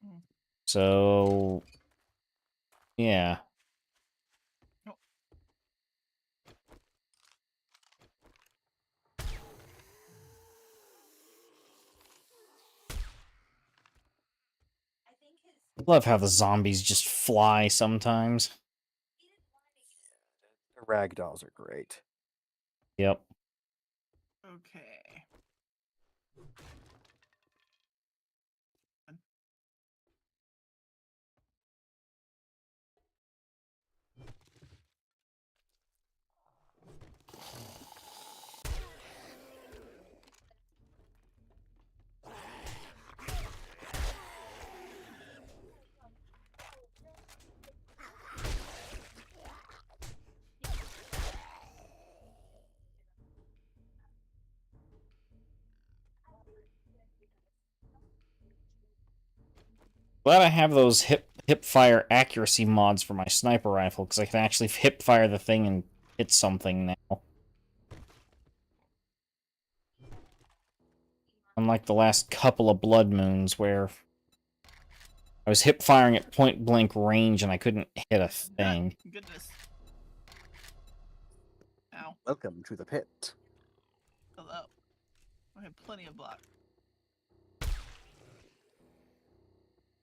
Hmm. So... yeah. I think his Love how the zombies just fly sometimes. he didn't want to make The ragdolls are great. Yep. Okay. Glad I have those hip fire accuracy mods for my sniper rifle, because I can actually hip fire the thing and hit something now. Unlike the last couple of blood moons where I was hip firing at point blank range and I couldn't hit a thing. Goodness. Ow. Welcome to the pit. Hello. I have plenty of block.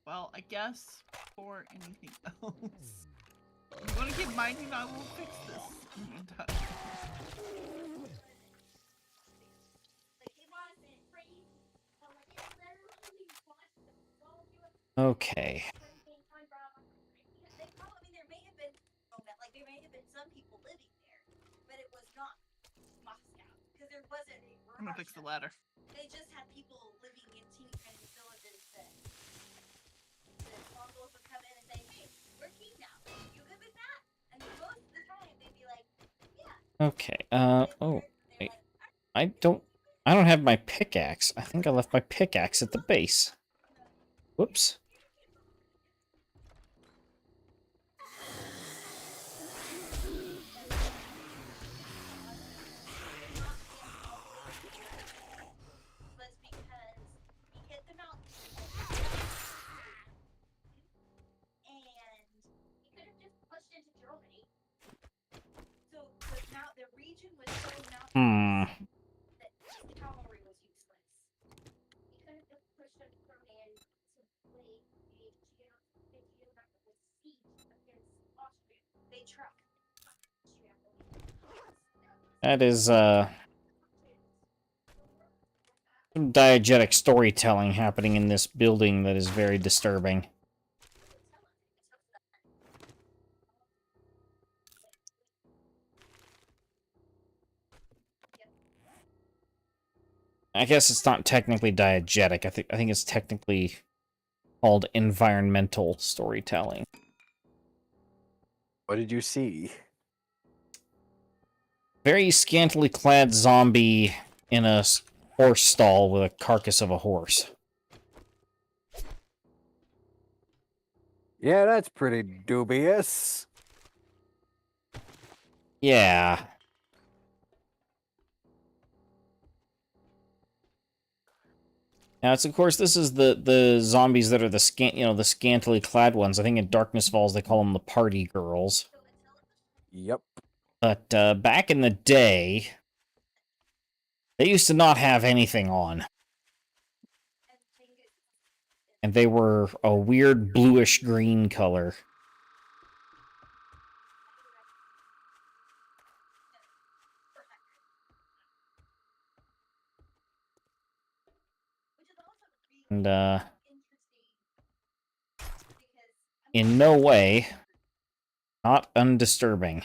Well, I guess for anything else. You want to keep mining? I will fix this. in the meantime. like he wasn't free. So like it literally watched the all you Okay. they probably I mean there may have been like there may have been some people living there, but it was not Moscow because there wasn't a I'm gonna fix the ladder. They just had people living in teeny tiny villages that Mongols would come in and say, hey, we're king now. You good with that? And most of the time they'd be like, yeah. Okay. Oh, wait. I don't have my pickaxe. I think I left my pickaxe at the base. Whoops. Was because he hit the mountain and he could have just pushed into Germany. So the region was so mountainous that cavalry was useless. He could have just pushed into Germany. That is some diegetic storytelling happening in this building that is very disturbing. I guess it's not technically diegetic. I think it's technically called environmental storytelling. What did you see? Very scantily clad zombie in a horse stall with a carcass of a horse. Yeah, that's pretty dubious. Yeah. Now, it's of course this is the zombies that are the the scantily clad ones. I think in Darkness Falls they call them the party girls. Yep. But back in the day, they used to not have anything on. And they were a weird bluish green color. And in no way not undisturbing.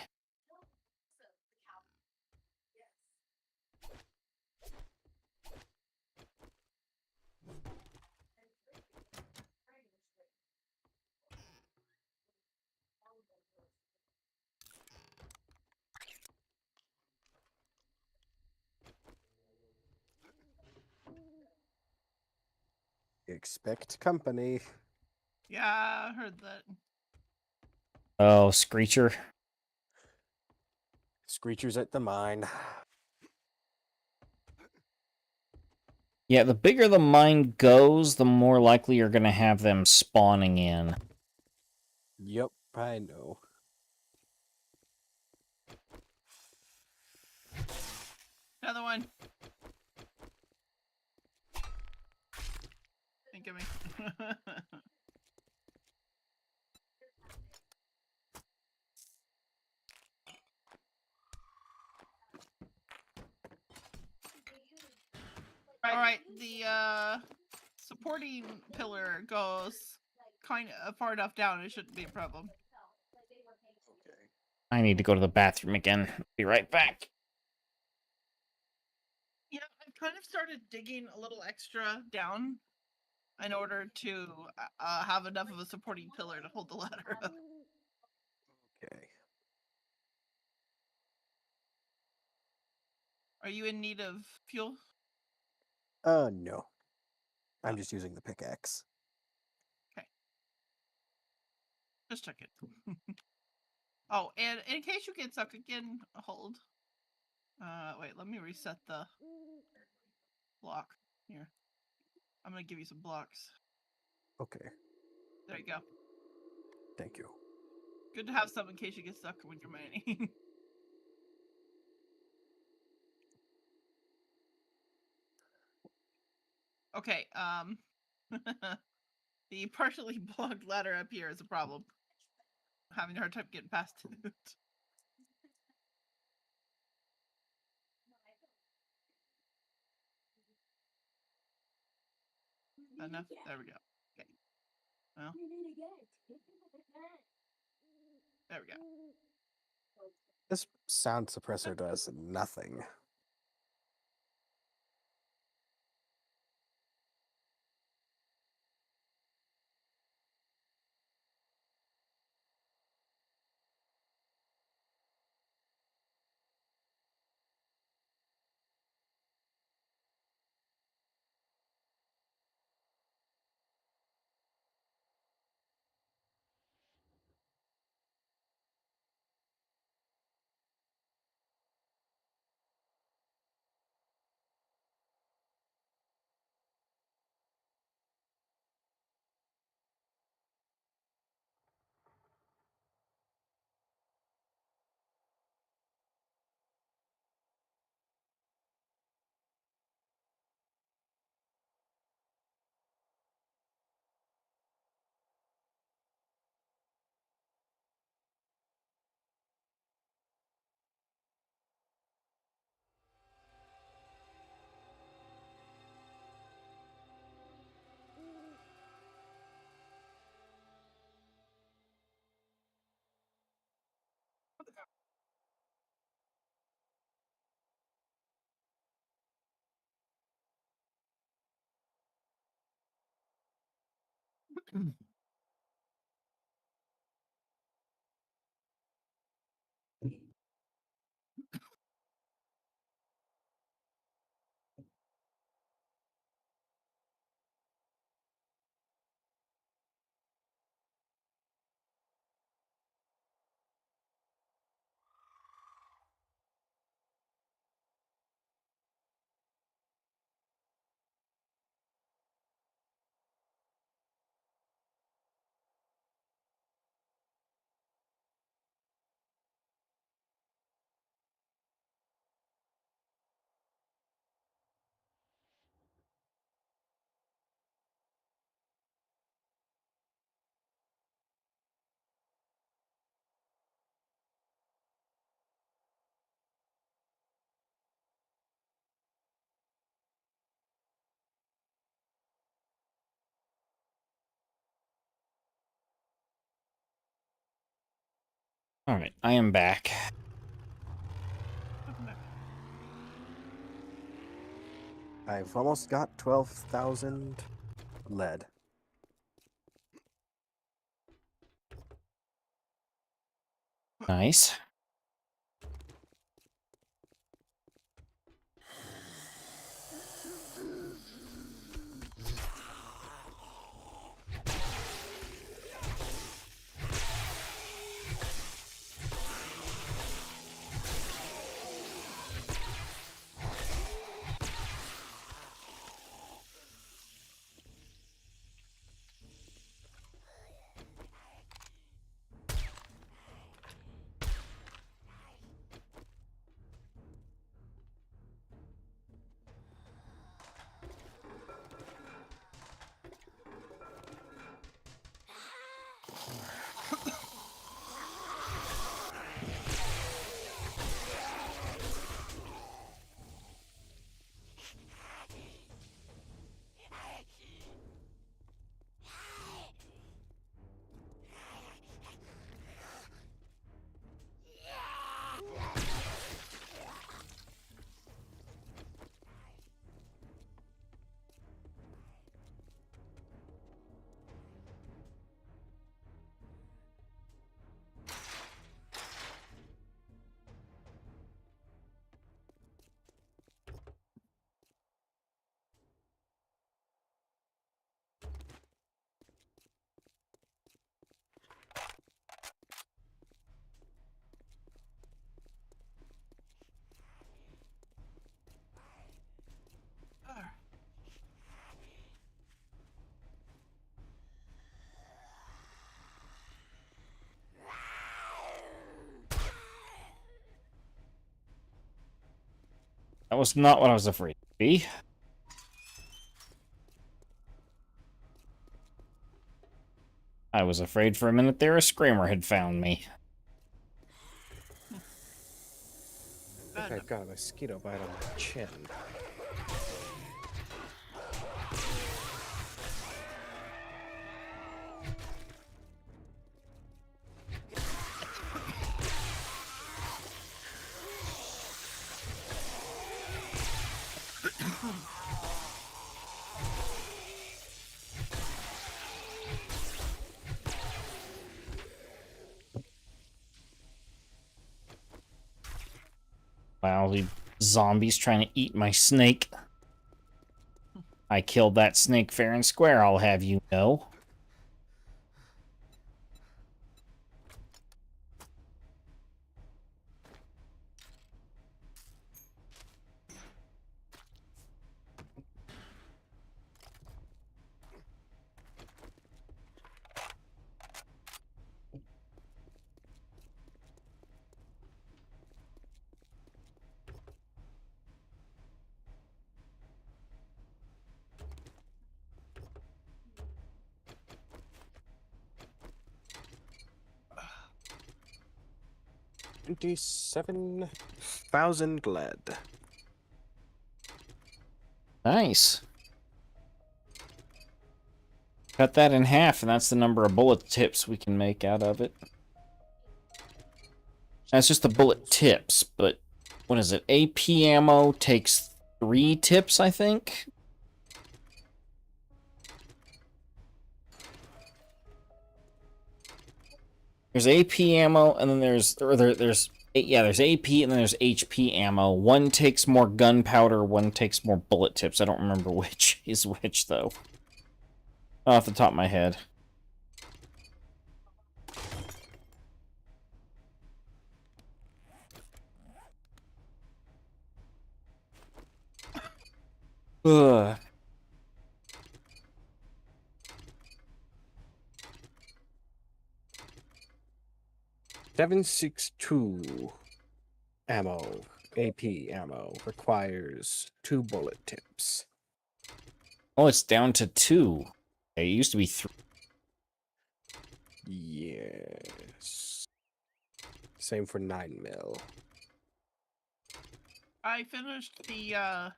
Expect company. Yeah, I heard that. Oh, Screecher. Screechers at the mine. Yeah, the bigger the mine goes, the more likely you're going to have them spawning in. Yep, I know. Another one. Think of me. All right, the supporting pillar goes kind of far enough down. It shouldn't be a problem. Okay. I need to go to the bathroom again. Be right back. Yeah, I've kind of started digging a little extra down in order to have enough of a supporting pillar to hold the ladder up. Okay. Are you in need of fuel? No. I'm just using the pickaxe. Just check it. Oh, and in case you get stuck again, hold. Wait, let me reset the block here. I'm gonna give you some blocks. Okay. There you go. Thank you. Good to have some in case you get stuck when you're mining. Okay, the partially blocked ladder up here is a problem. I'm having a hard time getting past it. Enough? There we go. Okay. Well, there we go. This sound suppressor does nothing. All right, I am back. I've almost got 12,000 lead. Nice. That was not what I was afraid to be. I was afraid for a minute there a screamer had found me. I think I've got a mosquito bite on my chin. Wow, the zombies trying to eat my snake. I killed that snake fair and square, I'll have you know. $27,000 lead. Nice. Cut that in half, and that's the number of bullet tips we can make out of it. That's just the bullet tips, but what is it? AP ammo takes 3 tips, I think? There's AP ammo, and then there's there's AP and then there's HP ammo. One takes more gunpowder, one takes more bullet tips. I don't remember which is which though. Off the top of my head. Ugh. .762 ammo, AP ammo requires 2 bullet tips. Oh, it's down to 2. It used to be 3. Yes. Same for 9mm. I finished the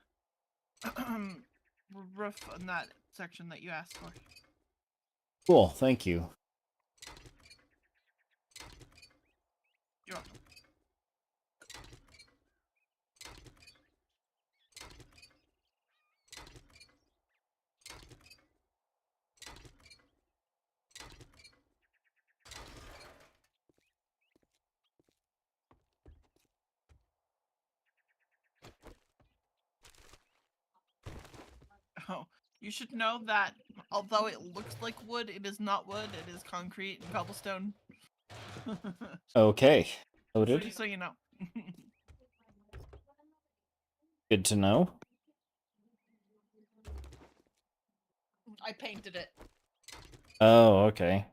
roof on that section that you asked for. Cool, thank you. You're welcome. Oh, you should know that although it looks like wood, it is not wood. It is concrete and cobblestone. Okay. So, Noted. so you know. Good to know. I painted it. Oh, okay.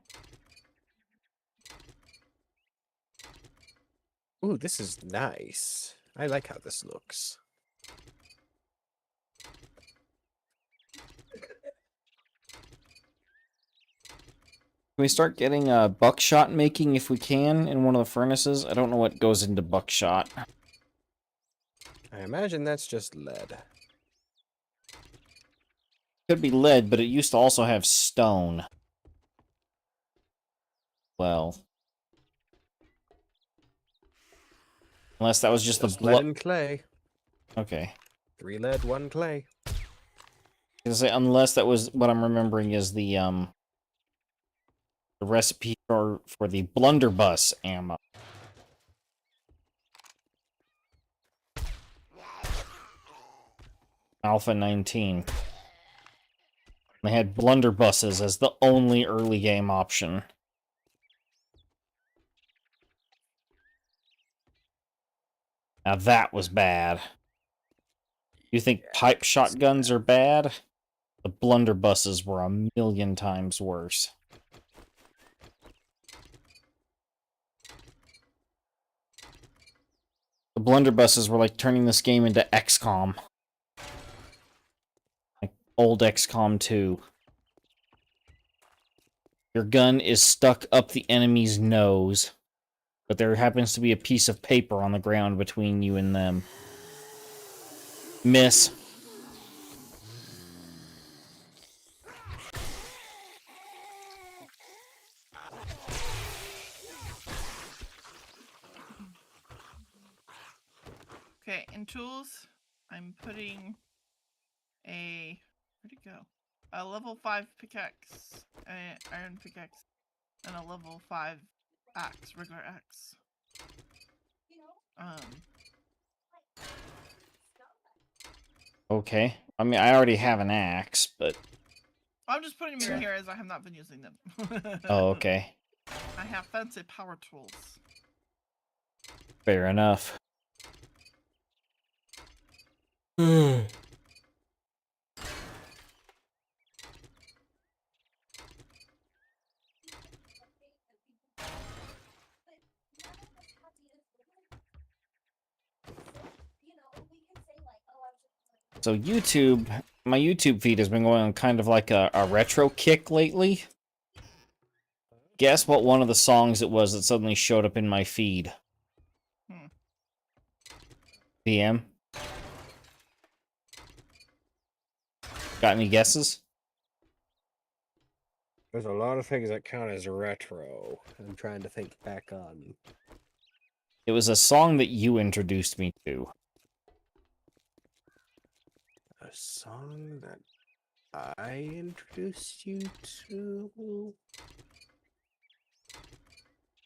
Ooh, this is nice. I like how this looks. Can we start getting buckshot making if we can in one of the furnaces? I don't know what goes into buckshot. I imagine that's just lead. Could be lead, but it used to also have stone. Well. Unless that was just Just the lead and clay. Okay. 3 lead, 1 clay. I was gonna say, unless that was what I'm remembering is the recipe for the blunderbuss ammo. Alpha 19. They had blunderbusses as the only early game option. Now that was bad. You think pipe shotguns are bad? The blunderbusses were a million times worse. The blunderbusses were like turning this game into XCOM. Like old XCOM 2. Your gun is stuck up the enemy's nose, but there happens to be a piece of paper on the ground between you and them. Miss. Okay, in tools, I'm putting where'd it go? A level 5 pickaxe, iron pickaxe, and a level 5 axe, regular axe. Okay. I mean, I already have an axe, but... I'm just putting them in here as I have not been using them. Oh, okay. I have fancy power tools. Fair enough. So YouTube, my YouTube feed has been going on kind of like a retro kick lately. Guess what one of the songs it was that suddenly showed up in my feed? PM? Got any guesses? There's a lot of things that count as retro. I'm trying to think back on. It was a song that you introduced me to. A song that I introduced you to?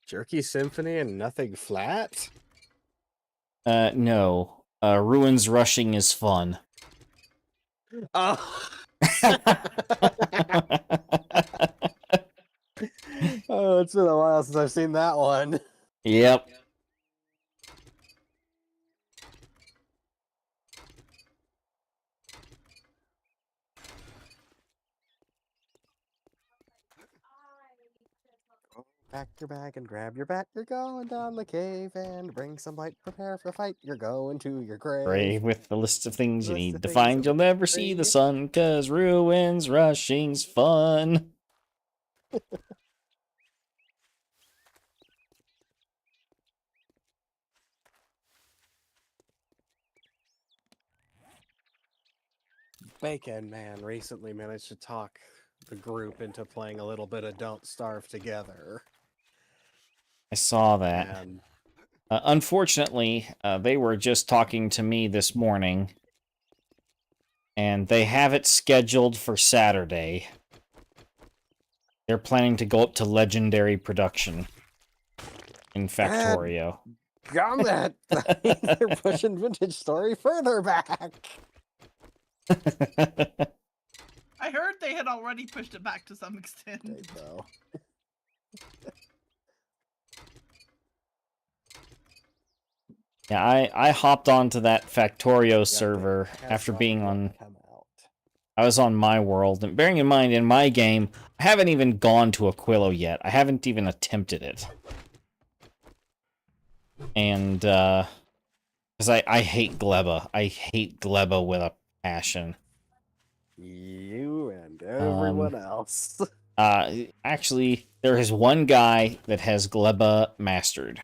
Jerky Symphony and nothing flat? No. Ruins rushing is fun. Oh. Oh, it's been a while since I've seen that one. Yep. Pack your bag and grab your bat. You're going down the cave and bring some light. Prepare for the fight. You're going to your grave. Brave with the list of things you List need of to things find. that You'll never see the free. sun, 'cause ruins rushing's fun. Bacon Man recently managed to talk the group into playing a little bit of Don't Starve together. I saw that. And Unfortunately, they were just talking to me this morning, and they have it scheduled for Saturday. They're planning to go up to Legendary Production in Factorio. Gummit! They're pushing Vintage Story further back. I heard they had already pushed it back to some extent. Okay, though. Yeah, I hopped onto that Factorio Yeah, server they have after some being yet on... to come out. I was on my world, and bearing in mind, in my game, I haven't even gone to Aquilo yet. I haven't even attempted it. And, because I hate Gleba. I hate Gleba with a passion. You and everyone else. Actually, there is one guy that has Gleba mastered.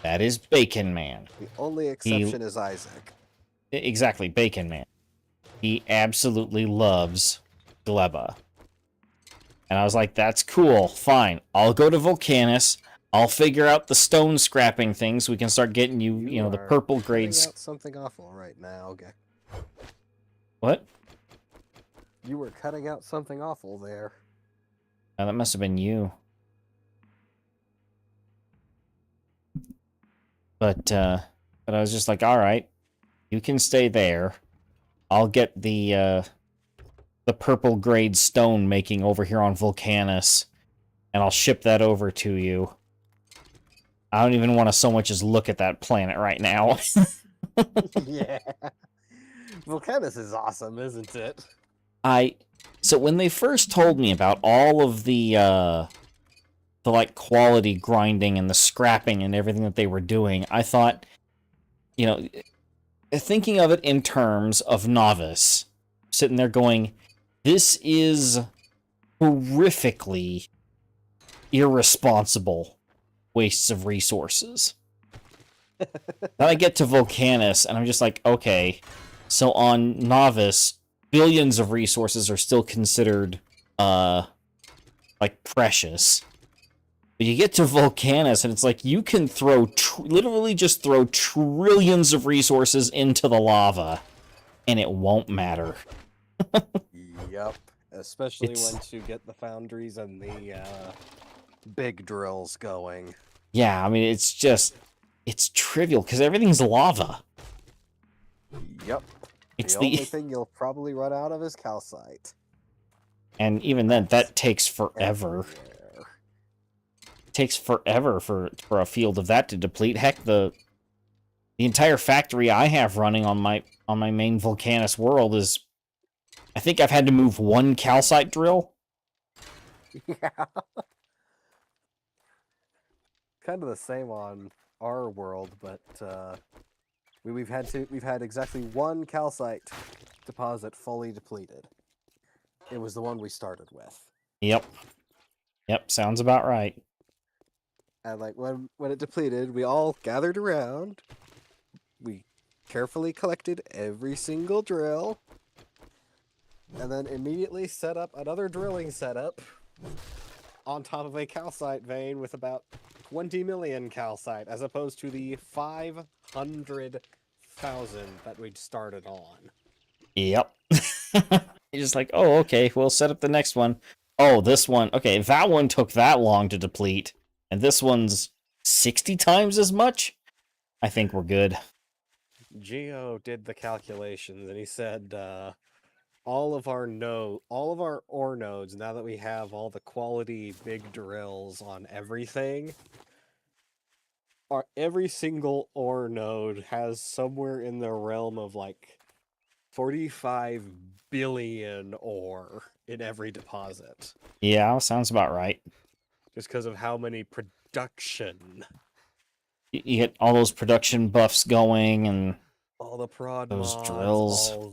That is Bacon Man. The only exception is Isaac. Exactly, Bacon Man. He absolutely loves Gleba. And I was like, that's cool, fine. I'll go to Volcanus. I'll figure out the stone scrapping things. So we can start getting you, you know, the are purple cutting grades. out something awful right now. Okay. What? You were cutting out something awful there. Oh, that must have been you. But I was just like, all right, you can stay there. I'll get the purple grade stone making over here on Volcanus, and I'll ship that over to you. I don't even want to so much as look at that planet right now. Yeah. Volcanus is awesome, isn't it? So when they first told me about all of the like quality grinding and the scrapping and everything that they were doing, I thought, you know, thinking of it in terms of novice, sitting there going, this is horrifically irresponsible wastes of resources. Then I get to Volcanus, and I'm just like, okay, so on novice, billions of resources are still considered, like, precious. But you get to Volcanus, and it's like, you can throw, literally just throw trillions of resources into the lava, and it won't matter. Yep. Especially once you get the foundries and the big drills going. Yeah, I mean, it's just, it's trivial, because everything's lava. Yep. It's the only thing you'll probably run out of is calcite. And even then, that takes forever. Everywhere. It takes forever for a field of that to deplete. Heck, the entire factory I have running on my main Volcanus world is, I think I've had to move one calcite drill. Yeah. Kind of the same on our world, but we've had exactly one calcite deposit fully depleted. It was the one we started with. Yep. Yep, sounds about right. And like when it depleted, we all gathered around. We carefully collected every single drill. And then immediately set up another drilling setup on top of a calcite vein with about 20 million calcite, as opposed to the 500,000 that we'd started on. Yep. You're just like, oh, okay, we'll set up the next one. Oh, this one. Okay, that one took that long to deplete, and this one's 60 times as much. I think we're good. Geo did the calculations, and he said all of our ore nodes. Now that we have all the quality big drills on everything, every single ore node has somewhere in the realm of like 45 billion ore in every deposit. Yeah, sounds about right. Just because of how many production. You get all those production buffs going, and All the prod those mods, drills. all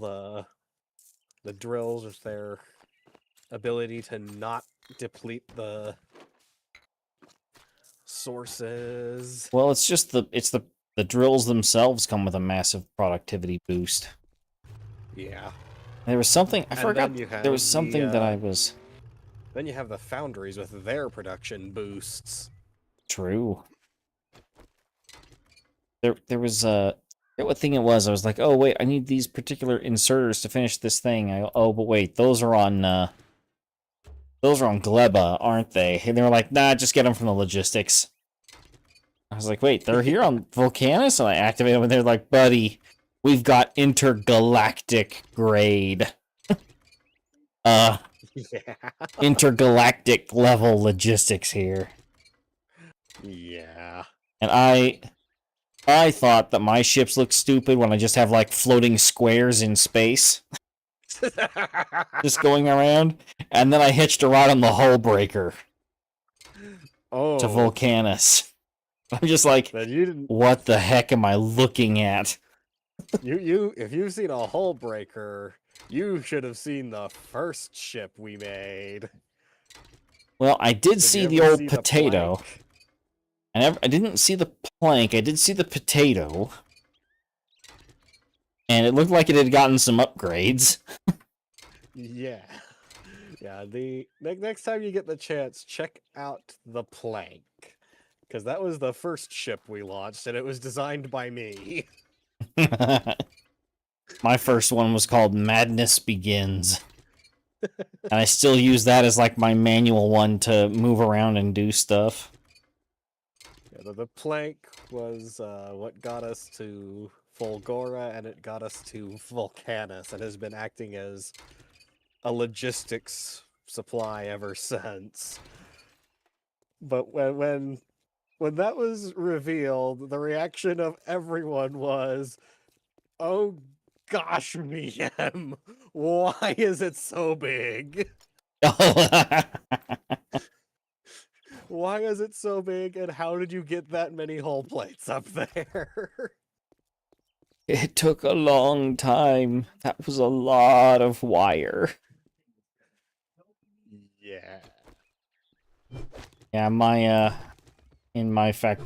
the drills with their ability to not deplete the sources. Well, it's just the drills themselves come with a massive productivity boost. Yeah. There was something I And forgot. then you There was have something that I was Then you have the foundries with their production boosts. true. There was I forget what thing it was. I was like, oh wait, I need these particular inserters to finish this thing. Oh, but wait, those are on Gleba, aren't they? And they were like, nah, just get them from the logistics. I was like, wait, they're here on Volcanus? And I activated them, and they're like, buddy, we've got intergalactic grade. Yeah. Intergalactic level logistics here. Yeah. And I thought that my ships looked stupid when I just have, like, floating squares in space. Just going around. And then I hitched a ride on the hull breaker Oh. to Volcanus. I'm just like, Then you didn't. what the heck am I looking at? If you've seen a hull breaker, you should have seen the first ship we made. Well, I did Did see you the ever old see the potato. plank? I didn't see the plank. I did see the potato. And it looked like it had gotten some upgrades. Yeah. Yeah, the next time you get the chance, check out the plank. Because that was the first ship we launched, and it was designed by me. My first one was called Madness Begins. And I still use that as like my manual one to move around and do stuff. Yeah, the plank was what got us to Fulgora, and it got us to Volcanus, and has been acting as a logistics supply ever since. But when that was revealed, the reaction of everyone was, "Oh gosh, VM, why is it so big? Why is it so big, and how did you get that many hull plates up there?" It took a long time. That was a lot of wire. Yeah. Yeah, my in my current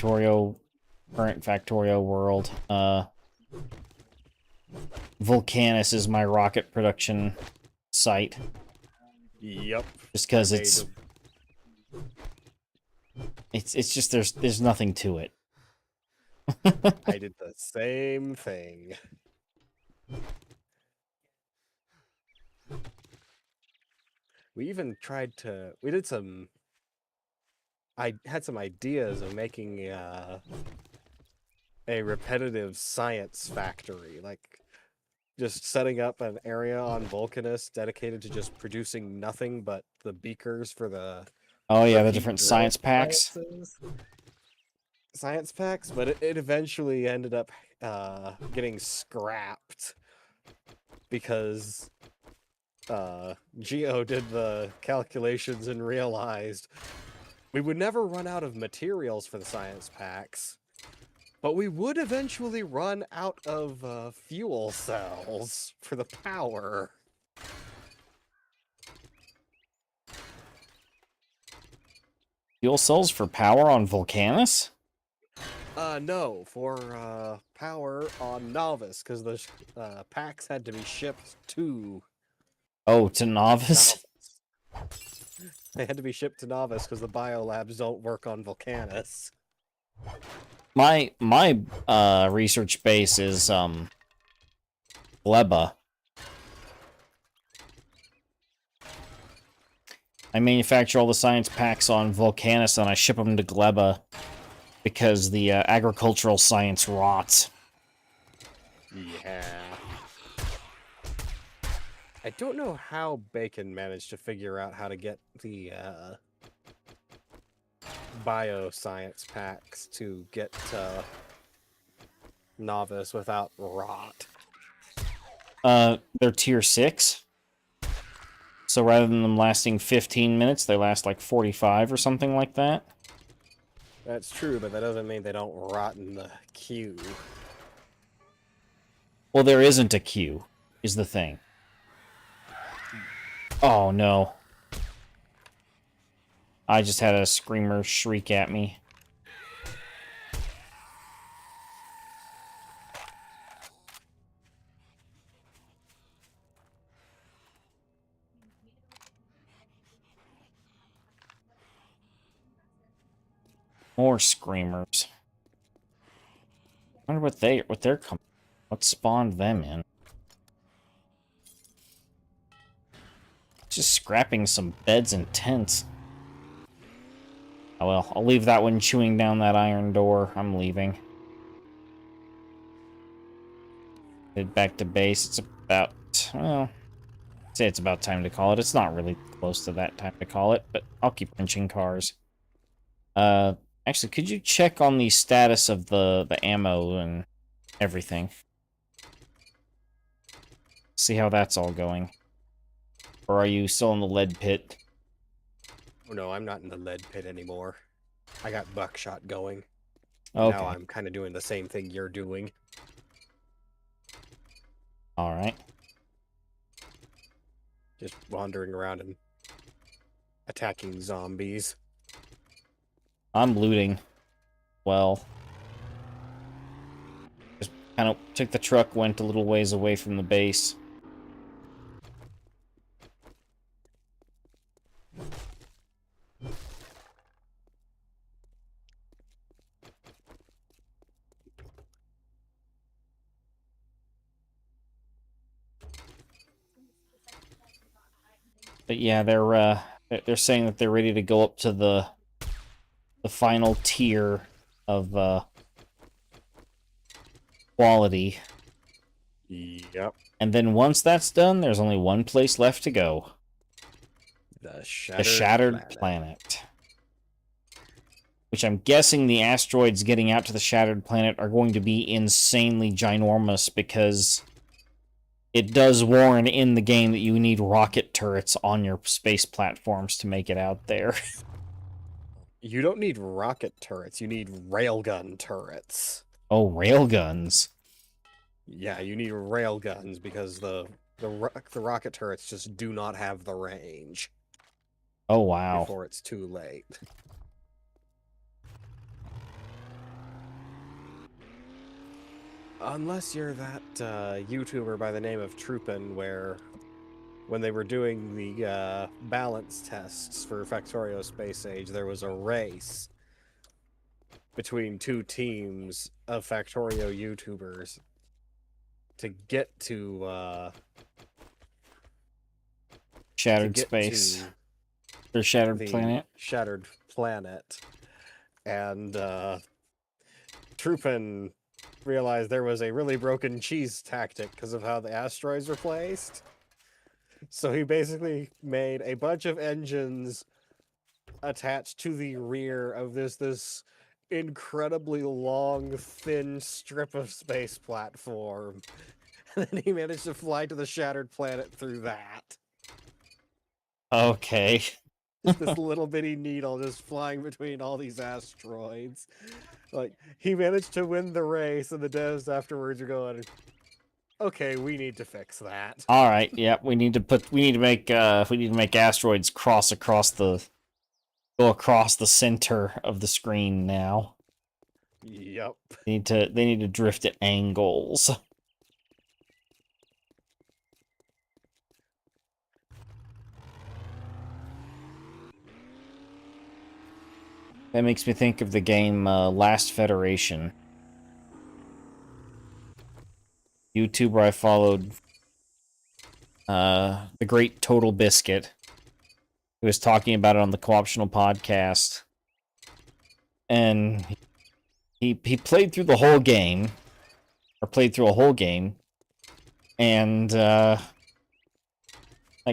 Factorio world, Volcanus is my rocket production site. Yep. Just because I it's just there's nothing to it. I did the same thing. We even tried to. I had some ideas of making a repetitive science factory, like just setting up an area on Vulcanus dedicated to just producing nothing but the beakers for the Oh yeah, the repeat different drill science packs. science packs, but it eventually ended up getting scrapped because Geo did the calculations and realized we would never run out of materials for the science packs, but we would eventually run out of fuel cells for the power. Fuel cells for power on Volcanus? No, for power on Novice, because the packs had to be shipped to Oh, to Novice? They had to be shipped to Novice because the biolabs don't work on Volcanus. My research base is Gleba. I manufacture all the science packs on Volcanus and I ship them to Gleba because the agricultural science rots. Yeah. I don't know how Bacon managed to figure out how to get the bioscience packs to get novice without rot. They're tier 6. So rather than them lasting 15 minutes, they last like 45 or something like that. That's true, but that doesn't mean they don't rot in the queue. Well, there isn't a queue, is the thing. Oh, no. I just had a screamer shriek at me. More screamers. I wonder what they're coming. What spawned them in? Just scrapping some beds and tents. Oh well, I'll leave that one chewing down that iron door. I'm leaving. Head back to base. It's about, well, I'd say it's about time to call it. It's not really close to that time to call it, but I'll keep punching cars. Actually, could you check on the status of the ammo and everything? See how that's all going. Or are you still in the lead pit? Oh no, I'm not in the lead pit anymore. I got buckshot going. Okay. Now I'm kind of doing the same thing you're doing. Alright. Just wandering around and attacking zombies. I'm looting. Well. Just kind of took the truck, went a little ways away from the base. But yeah, they're saying that they're ready to go up to the final tier of quality. Yep. And then once that's done, there's only one place left to go. The The Shattered, Shattered Planet. Which I'm guessing the asteroids getting out to the Shattered Planet are going to be insanely ginormous because it does warn in the game that you need rocket turrets on your space platforms to make it out there. You don't need rocket turrets, you need railgun turrets. Oh, railguns. Yeah, you need railguns because the rocket turrets just do not have the range Oh, wow. before it's too late. Unless you're that YouTuber by the name of Troopin, where when they were doing the balance tests for Factorio Space Age, there was a race between two teams of Factorio YouTubers to get to Shattered Space. Or Shattered the Planet. Shattered Planet, and Troopin realized there was a really broken cheese tactic because of how the asteroids were placed. So he basically made a bunch of engines attached to the rear of this incredibly long, thin strip of space platform. And then he managed to fly to the Shattered Planet through that. Okay. Just this little bitty needle just flying between all these asteroids. Like, he managed to win the race, and the devs afterwards are going, okay, we need to fix that. All right. Yeah, we need to make asteroids go across the center of the screen now. Yep. They need to drift at angles. That makes me think of the game Last Federation. YouTuber I followed, the Great Total Biscuit. He was talking about it on the Co-optional podcast. And he played through the whole game. Or played through a whole game. And, I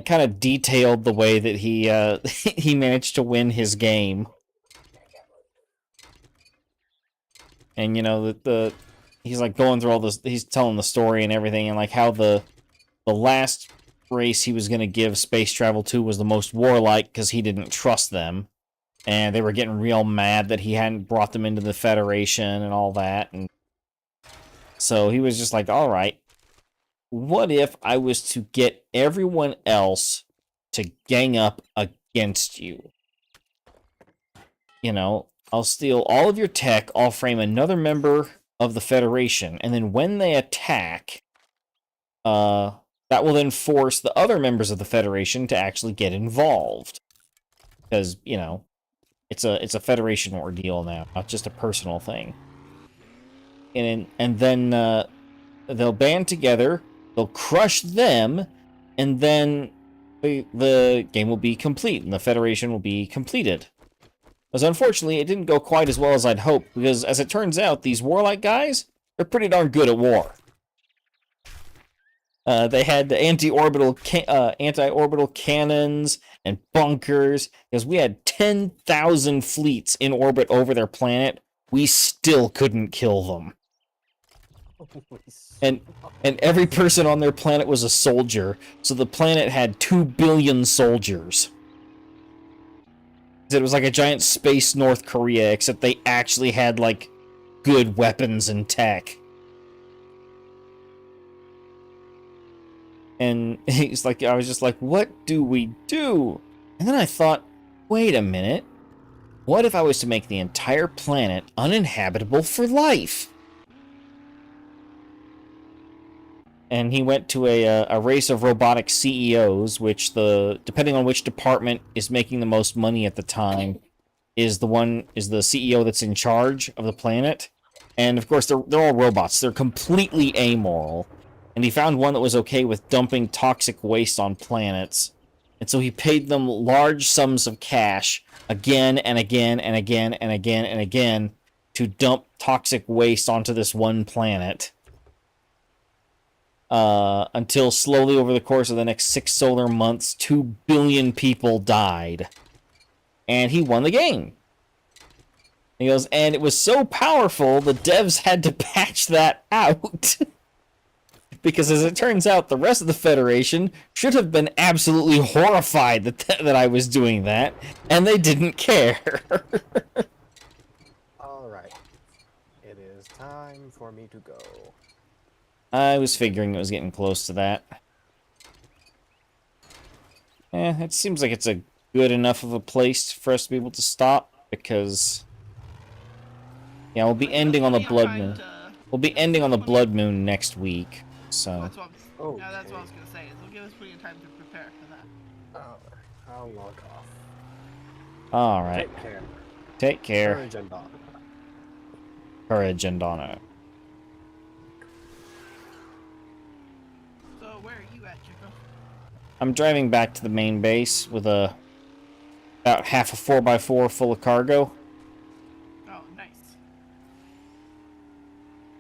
kind of detailed the way that he, he managed to win his game. And, you know, he's, like, going through all this, he's telling the story and everything, and, like, how the last race he was going to give space travel to was the most warlike because he didn't trust them. And they were getting real mad that he hadn't brought them into the Federation and all that. And so he was just like, all right, what if I was to get everyone else to gang up against you? You know, I'll steal all of your tech, I'll frame another member of the Federation, and then when they attack, that will then force the other members of the Federation to actually get involved. Because, you know, it's a Federation ordeal now, not just a personal thing. And then they'll band together, they'll crush them, and then the game will be complete, and the Federation will be completed. Because unfortunately, it didn't go quite as well as I'd hoped, because as it turns out, these warlike guys, they're pretty darn good at war. They had anti-orbital cannons and bunkers, because we had 10,000 fleets in orbit over their planet. We still couldn't kill them. And every person on their planet was a soldier, so the planet had 2 billion soldiers. It was like a giant space North Korea, except they actually had, like, good weapons and tech. And he's like, I was just like, what do we do? And then I thought, wait a minute. What if I was to make the entire planet uninhabitable for life? And he went to a race of robotic CEOs, which depending on which department is making the most money at the time, is the CEO that's in charge of the planet. And of course, they're all robots. They're completely amoral. And he found one that was okay with dumping toxic waste on planets. And so he paid them large sums of cash again and again and again and again and again to dump toxic waste onto this one planet. Until slowly over the course of the next 6 solar months, 2 billion people died. And he won the game. He goes, and it was so powerful, the devs had to patch that out. Because as it turns out, the rest of the Federation should have been absolutely horrified that I was doing that, and they didn't care. Alright. It is time for me to go. I was figuring it was getting close to that. It seems like it's a good enough of a place for us to be able to stop, because... yeah, we'll be ending on the Blood Moon. We'll be ending on the Blood Moon next week, so... That's what that's what I was gonna say. It'll give us plenty of time to prepare for that. I'll log off. Alright. Take care. Take care. Courage and honor. Courage and honor. So where are you at, Chico? I'm driving back to the main base with about half a 4x4 full of cargo. Oh, nice.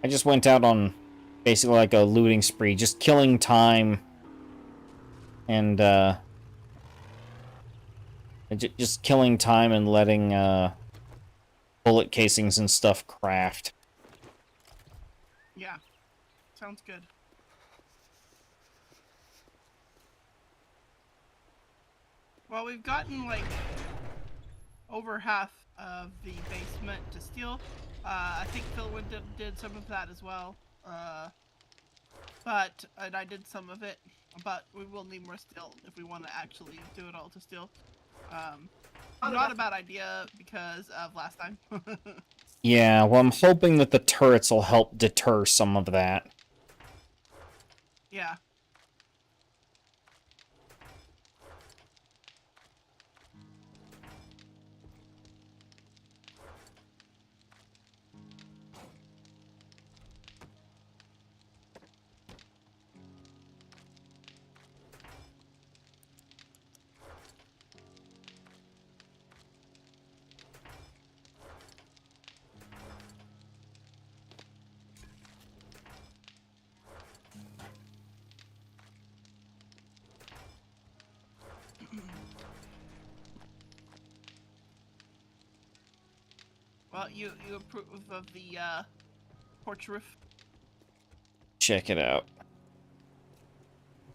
I just went out on basically like a looting spree, just killing time and just killing time and letting bullet casings and stuff craft. Yeah. Sounds good. Well, we've gotten like over half of the basement to steel. I think Philwood did some of that as well. And I did some of it, but we will need more steel if we want to actually do it all to steel. Not a bad idea because of last time. Yeah, well, I'm hoping that the turrets will help deter some of that. Yeah. Well, you approve of the porch roof? Check it out.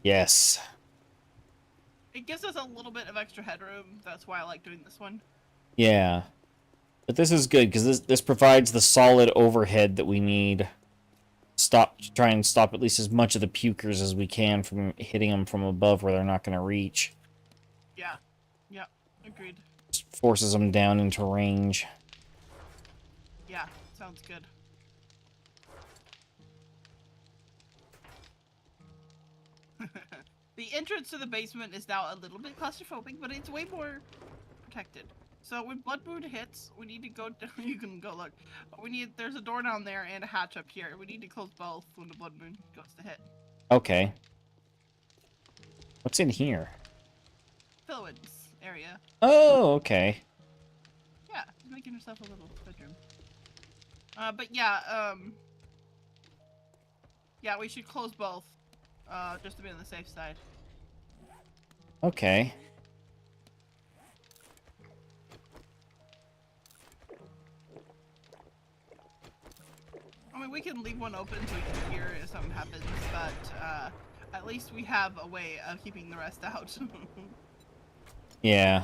Yes. It gives us a little bit of extra headroom. That's why I like doing this one. Yeah. But this is good, because this provides the solid overhead that we need. Try and stop at least as much of the pukers as we can from hitting them from above where they're not going to reach. Yeah. Yeah. Agreed. Just forces them down into range. Yeah. Sounds good. The entrance to the basement is now a little bit claustrophobic, but it's way more protected. So when Blood Moon hits, we need to go down. You can go look. There's a door down there and a hatch up here. We need to close both when the Blood Moon goes to hit. Okay. What's in here? Philwin's area. Oh, okay. Yeah, she's making herself a little bedroom. But yeah, yeah, we should close both. Just to be on the safe side. Okay. I mean, we can leave one open so we can hear if something happens, but at least we have a way of keeping the rest out. Yeah.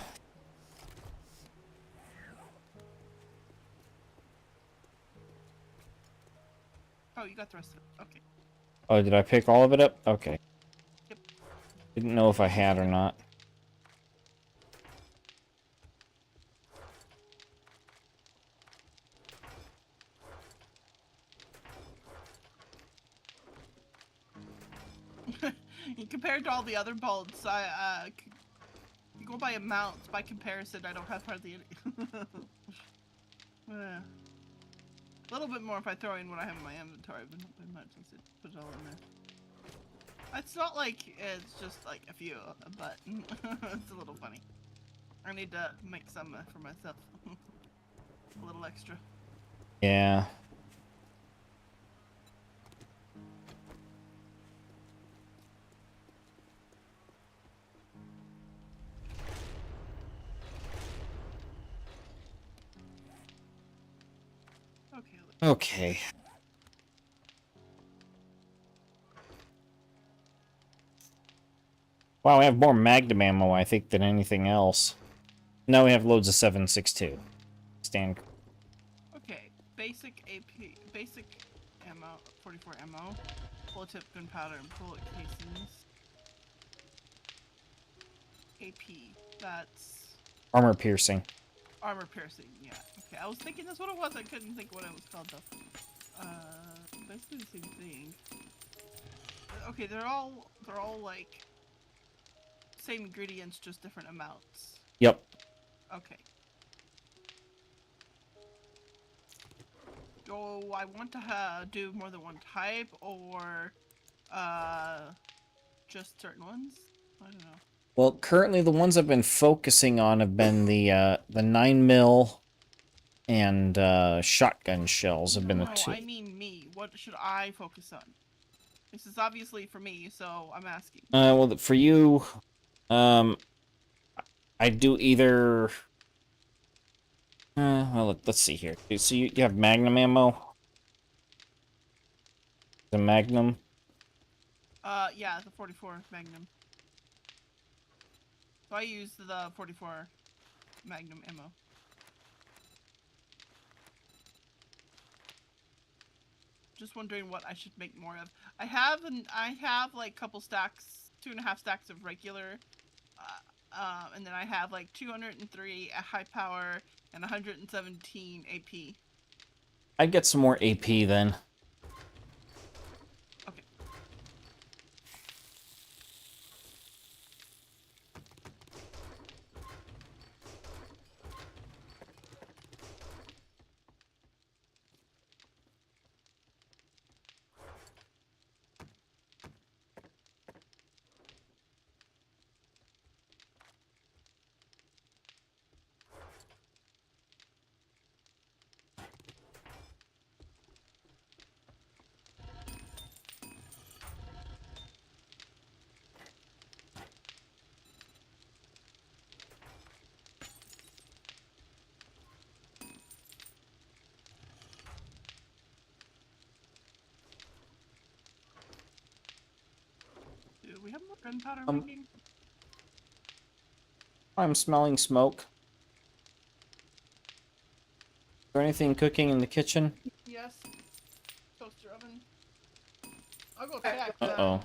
Oh, you got the rest of it. Okay. Oh, did I pick all of it up? Okay. Yep. Didn't know if I had or not. Compared to all the other bolts, you go by amounts. By comparison, I don't have hardly any. A little bit more if I throw in what I have in my inventory, but not very much since it put it all in there. It's not like it's just like a few, but it's a little funny. I need to make some for myself. A little extra. Yeah. Okay. Okay. Wow, we have more Magnum ammo, I think, than anything else. Now we have loads of 7.62. Stand. Okay. Basic AP, basic ammo, 44 ammo, bullet tip gunpowder, and bullet casings. AP. That's Armor piercing. armor piercing. Yeah. Okay. I was thinking that's what it was. I couldn't think what it was called though. Basically the same thing. Okay, they're all like same ingredients, just different amounts. Yep. Okay. Do I want to do more than one type, or just certain ones? I don't know. Well, currently the ones I've been focusing on have been the 9mm and shotgun shells have been the No, two. I mean me. What should I focus on? This is obviously for me, so I'm asking. Well, for you, I do either. Well, let's see here. So you have Magnum ammo. The Magnum. Yeah, the 44 Magnum. So I use the 44 Magnum ammo. Just wondering what I should make more of. I have like a couple stacks, 2.5 stacks of regular, and then I have like 203 at high power and 117 AP. I'd get some more AP then. Okay. gunpowder Um, making? I'm smelling smoke. Is there anything cooking in the kitchen? Yes. Toaster oven. I'll go check. Uh-oh.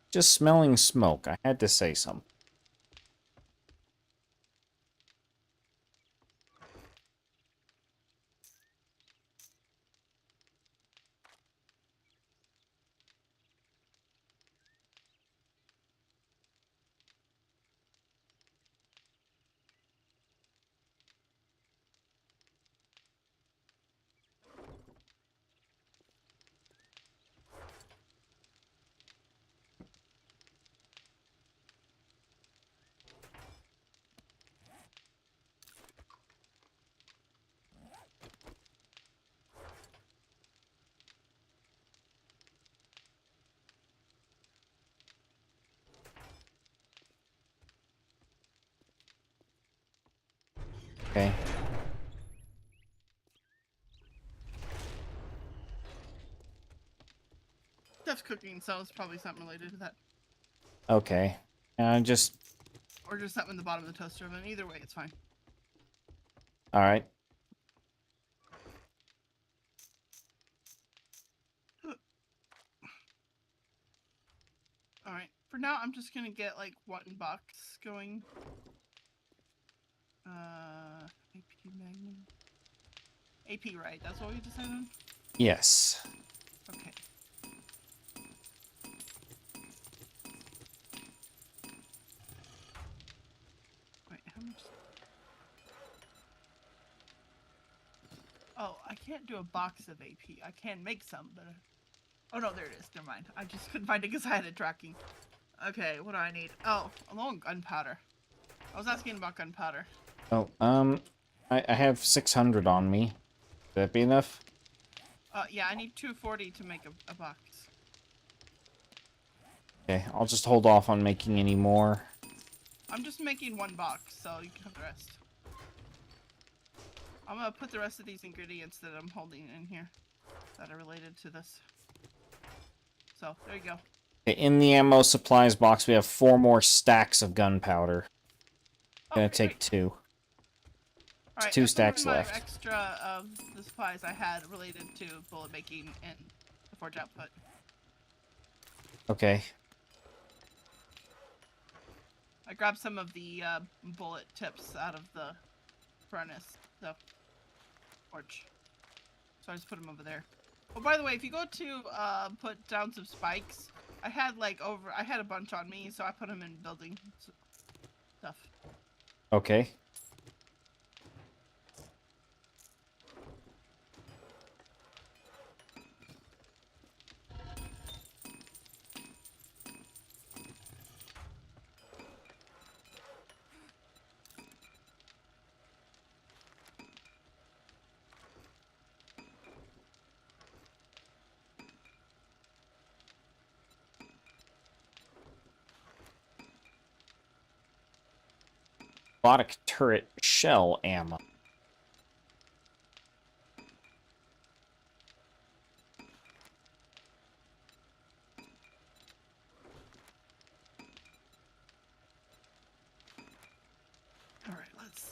Just smelling smoke. I had to say something. Okay. Stuff's cooking, so it's probably something related to that. Okay. Just... Or just something in the bottom of the toaster oven. Either way, it's fine. Alright. Alright. For now, I'm just gonna get, like, one box going. AP Magnum. AP, right? That's what we decided on? Yes. Okay. Wait, how much? Oh, I can't do a box of AP. I can make some, but... Oh, no, there it is. Never mind. I just couldn't find it because I had it tracking. Okay, what do I need? Oh, along gunpowder. I was asking about gunpowder. Oh, I have 600 on me. Would that be enough? Yeah, I need 240 to make a box. Okay, I'll just hold off on making any more. I'm just making one box, so you can have the rest. I'm gonna put the rest of these ingredients that I'm holding in here that are related to this. So, there you go. Okay, in the ammo supplies box, we have 4 more stacks of gunpowder. Gonna Okay, take great. 2. Alright, 2 that's some of stacks my left. extra of the supplies I had related to bullet making and the forge output. Okay. I grabbed some of the bullet tips out of the furnace, the forge. So I just put them over there. Oh, by the way, if you go to put down some spikes, I had a bunch on me, so I put them in building stuff. Okay. Robotic turret shell ammo. Alright, let's...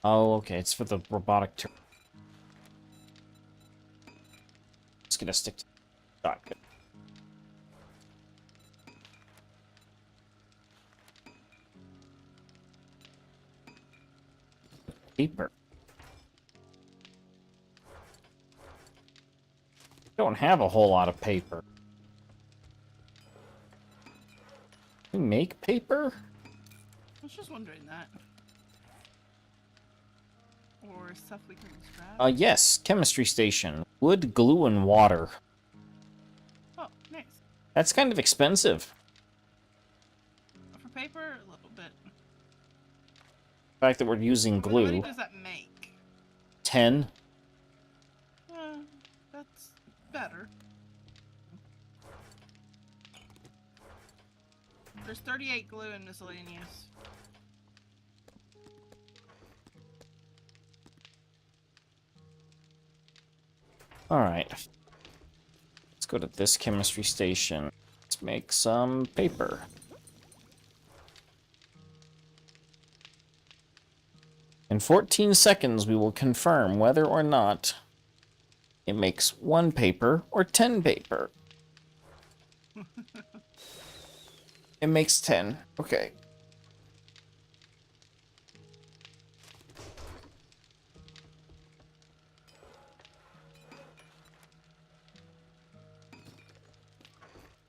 Oh, okay, it's for the robotic turret. Just gonna stick to shotgun. Paper. Don't have a whole lot of paper. We make paper? I was just wondering that. Or stuff we can scrap. Yes, chemistry station. Wood, glue, and water. Oh, nice. That's kind of expensive. For paper, a little bit. The fact that we're using How much money glue. does that make? 10. That's better. There's 38 glue and miscellaneous. Alright. Let's go to this chemistry station. Let's make some paper. In 14 seconds, we will confirm whether or not it makes 1 paper or 10 paper. It makes 10. Okay.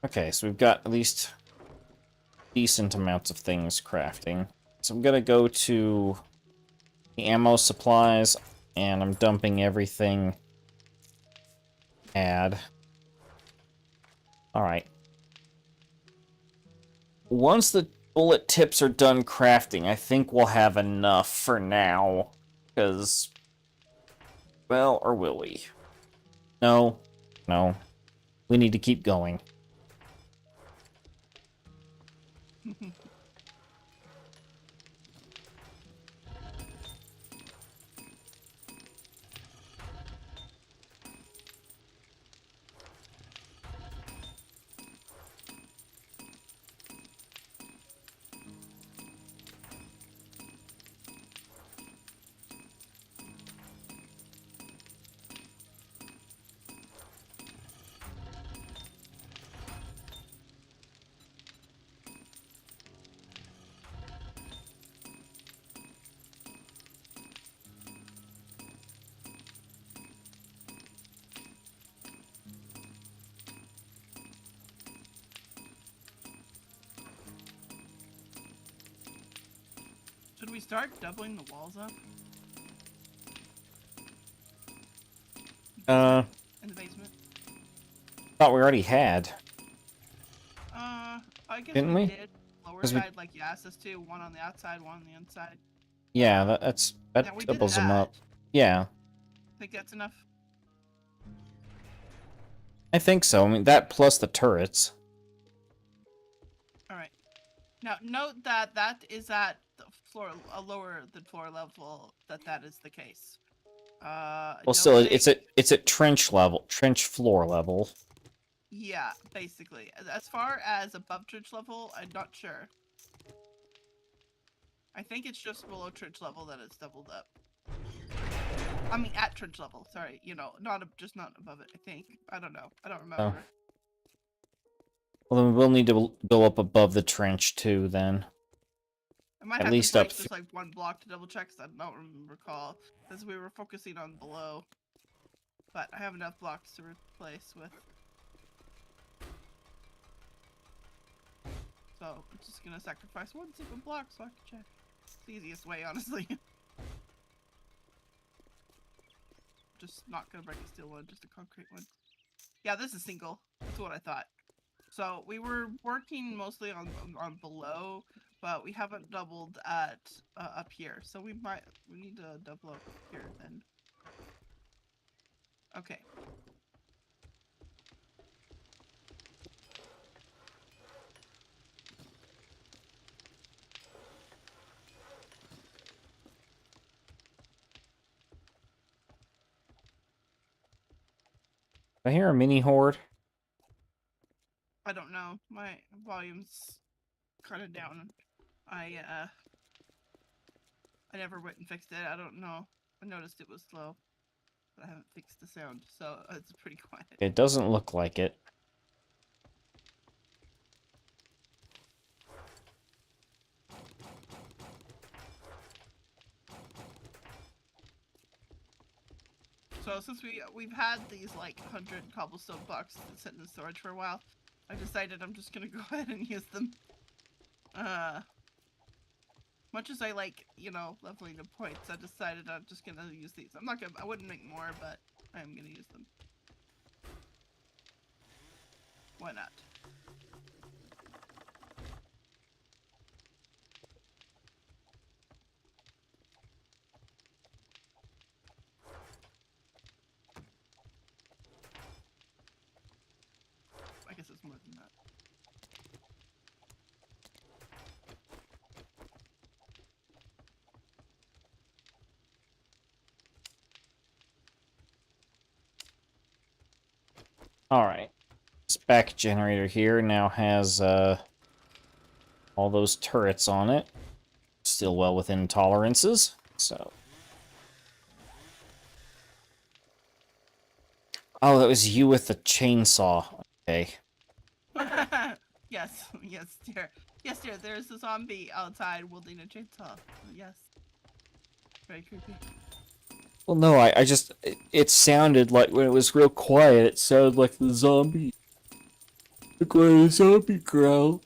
Okay, so we've got at least decent amounts of things crafting. So I'm gonna go to the ammo supplies, and I'm dumping everything. Add. Alright. Once the bullet tips are done crafting, I think we'll have enough for now. Because, well, or will we? No. No. We need to keep going. Should we start doubling the walls up? In the basement? Thought we already had. I guess Didn't we? did. Lower 'Cause we- side, like you asked us to. One on the outside, one on the inside. Yeah, that Yeah, we did doubles them that. up. Yeah, Think that's enough? I think so. I mean, that plus the turrets. Alright. Now, note that that is at the floor, a lower than floor level, that is the case. I Well, don't still, think- it's at trench level, trench floor level. Yeah, basically. As far as above trench level, I'm not sure. I think it's just below trench level that it's doubled up. I mean, at trench level, sorry. You know, just not above it, I think. I don't know. I don't remember. Well, then we'll need to go up above the trench too. Then I might at have least to up break just like one block to double check, because I don't recall. Because we were focusing on below. But I have enough blocks to replace with. So I'm just gonna sacrifice one single block so I can check. It's the easiest way, honestly. Just not gonna break a steel one, just a concrete one. Yeah, this is single. That's what I thought. So we were working mostly on below, but we haven't doubled at up here. So we need to double up here then. Okay. I hear a mini horde. I don't know. My volume's kind of down. I never went and fixed it. I don't know. I noticed it was slow, but I haven't fixed the sound, so it's pretty quiet. It doesn't look like it. So since we've had these like 100 cobblestone blocks sitting in storage for a while, I decided I'm just gonna go ahead and use them. Much as I like, you know, leveling the points, I decided I'm just gonna use these. I wouldn't make more, but I am gonna use them. Why not? Alright. This back generator here now has all those turrets on it. Still well within tolerances, so. Oh, that was you with the chainsaw. Okay. Yes, yes, dear. Yes, dear, there's a zombie outside wielding a chainsaw. Yes. Very creepy. Well, no, I just... It sounded like, when it was real quiet, it sounded like the zombie. Like when a zombie growl.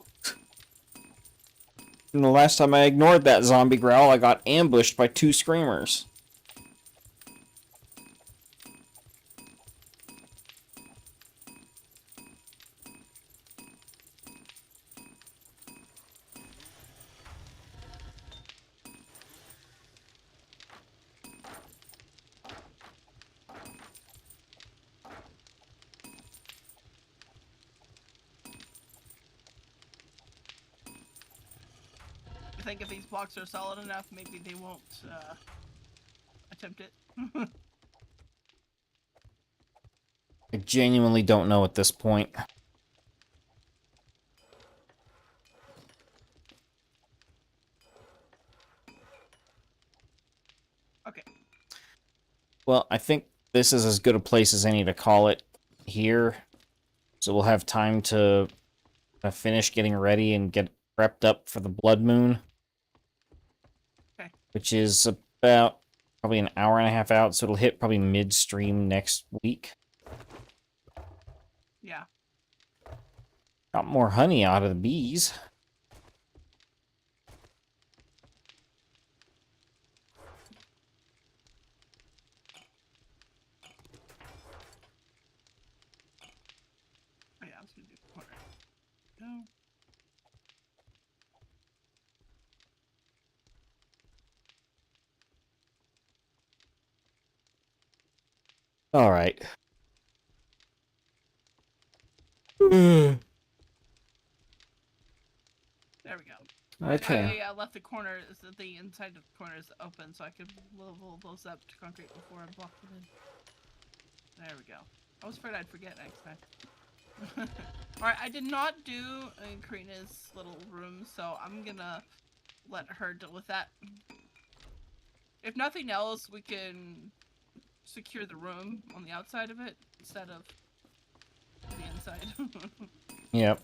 And the last time I ignored that zombie growl, I got ambushed by 2 screamers. I think if these blocks are solid enough, maybe they won't attempt it. I genuinely don't know at this point. Okay. Well, I think this is as good a place as any to call it here. So we'll have time to finish getting ready and get prepped up for the blood moon. Okay. Which is about probably an hour and a half out, so it'll hit probably midstream next week. Yeah. Got more honey out of the bees. Oh, yeah, I was gonna do the corner. Go. All right. There we go. Okay. I left the corner, the inside of the corner is open, so I could level those up to concrete before I block it in. There we go. I was afraid I'd forget next time. Alright, I did not do Karina's little room, so I'm gonna let her deal with that. If nothing else, we can secure the room on the outside of it instead of the inside. Yep.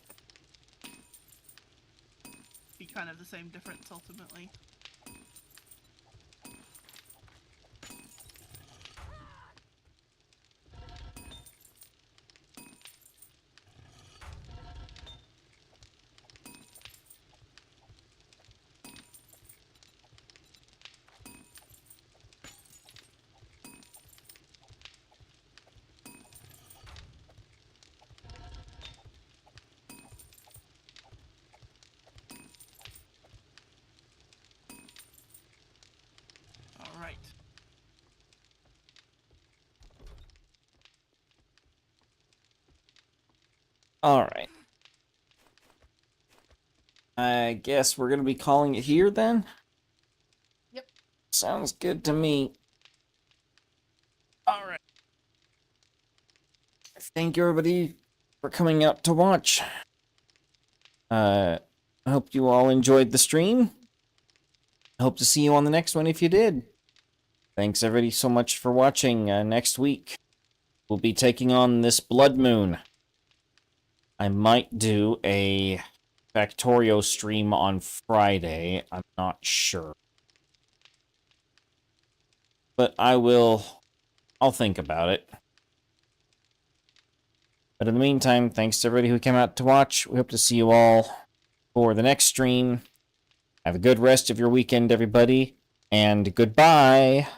Be kind of the same difference ultimately. Alright. All right. I guess we're going to be calling it here then? Yep. Sounds good to me. All right. Thank you, everybody, for coming out to watch. I hope you all enjoyed the stream. I hope to see you on the next one if you did. Thanks, everybody, so much for watching. Next week, we'll be taking on this blood moon. I might do a Factorio stream on Friday. I'm not sure. But I'll think about it. But in the meantime, thanks to everybody who came out to watch. We hope to see you all for the next stream. Have a good rest of your weekend, everybody. And goodbye!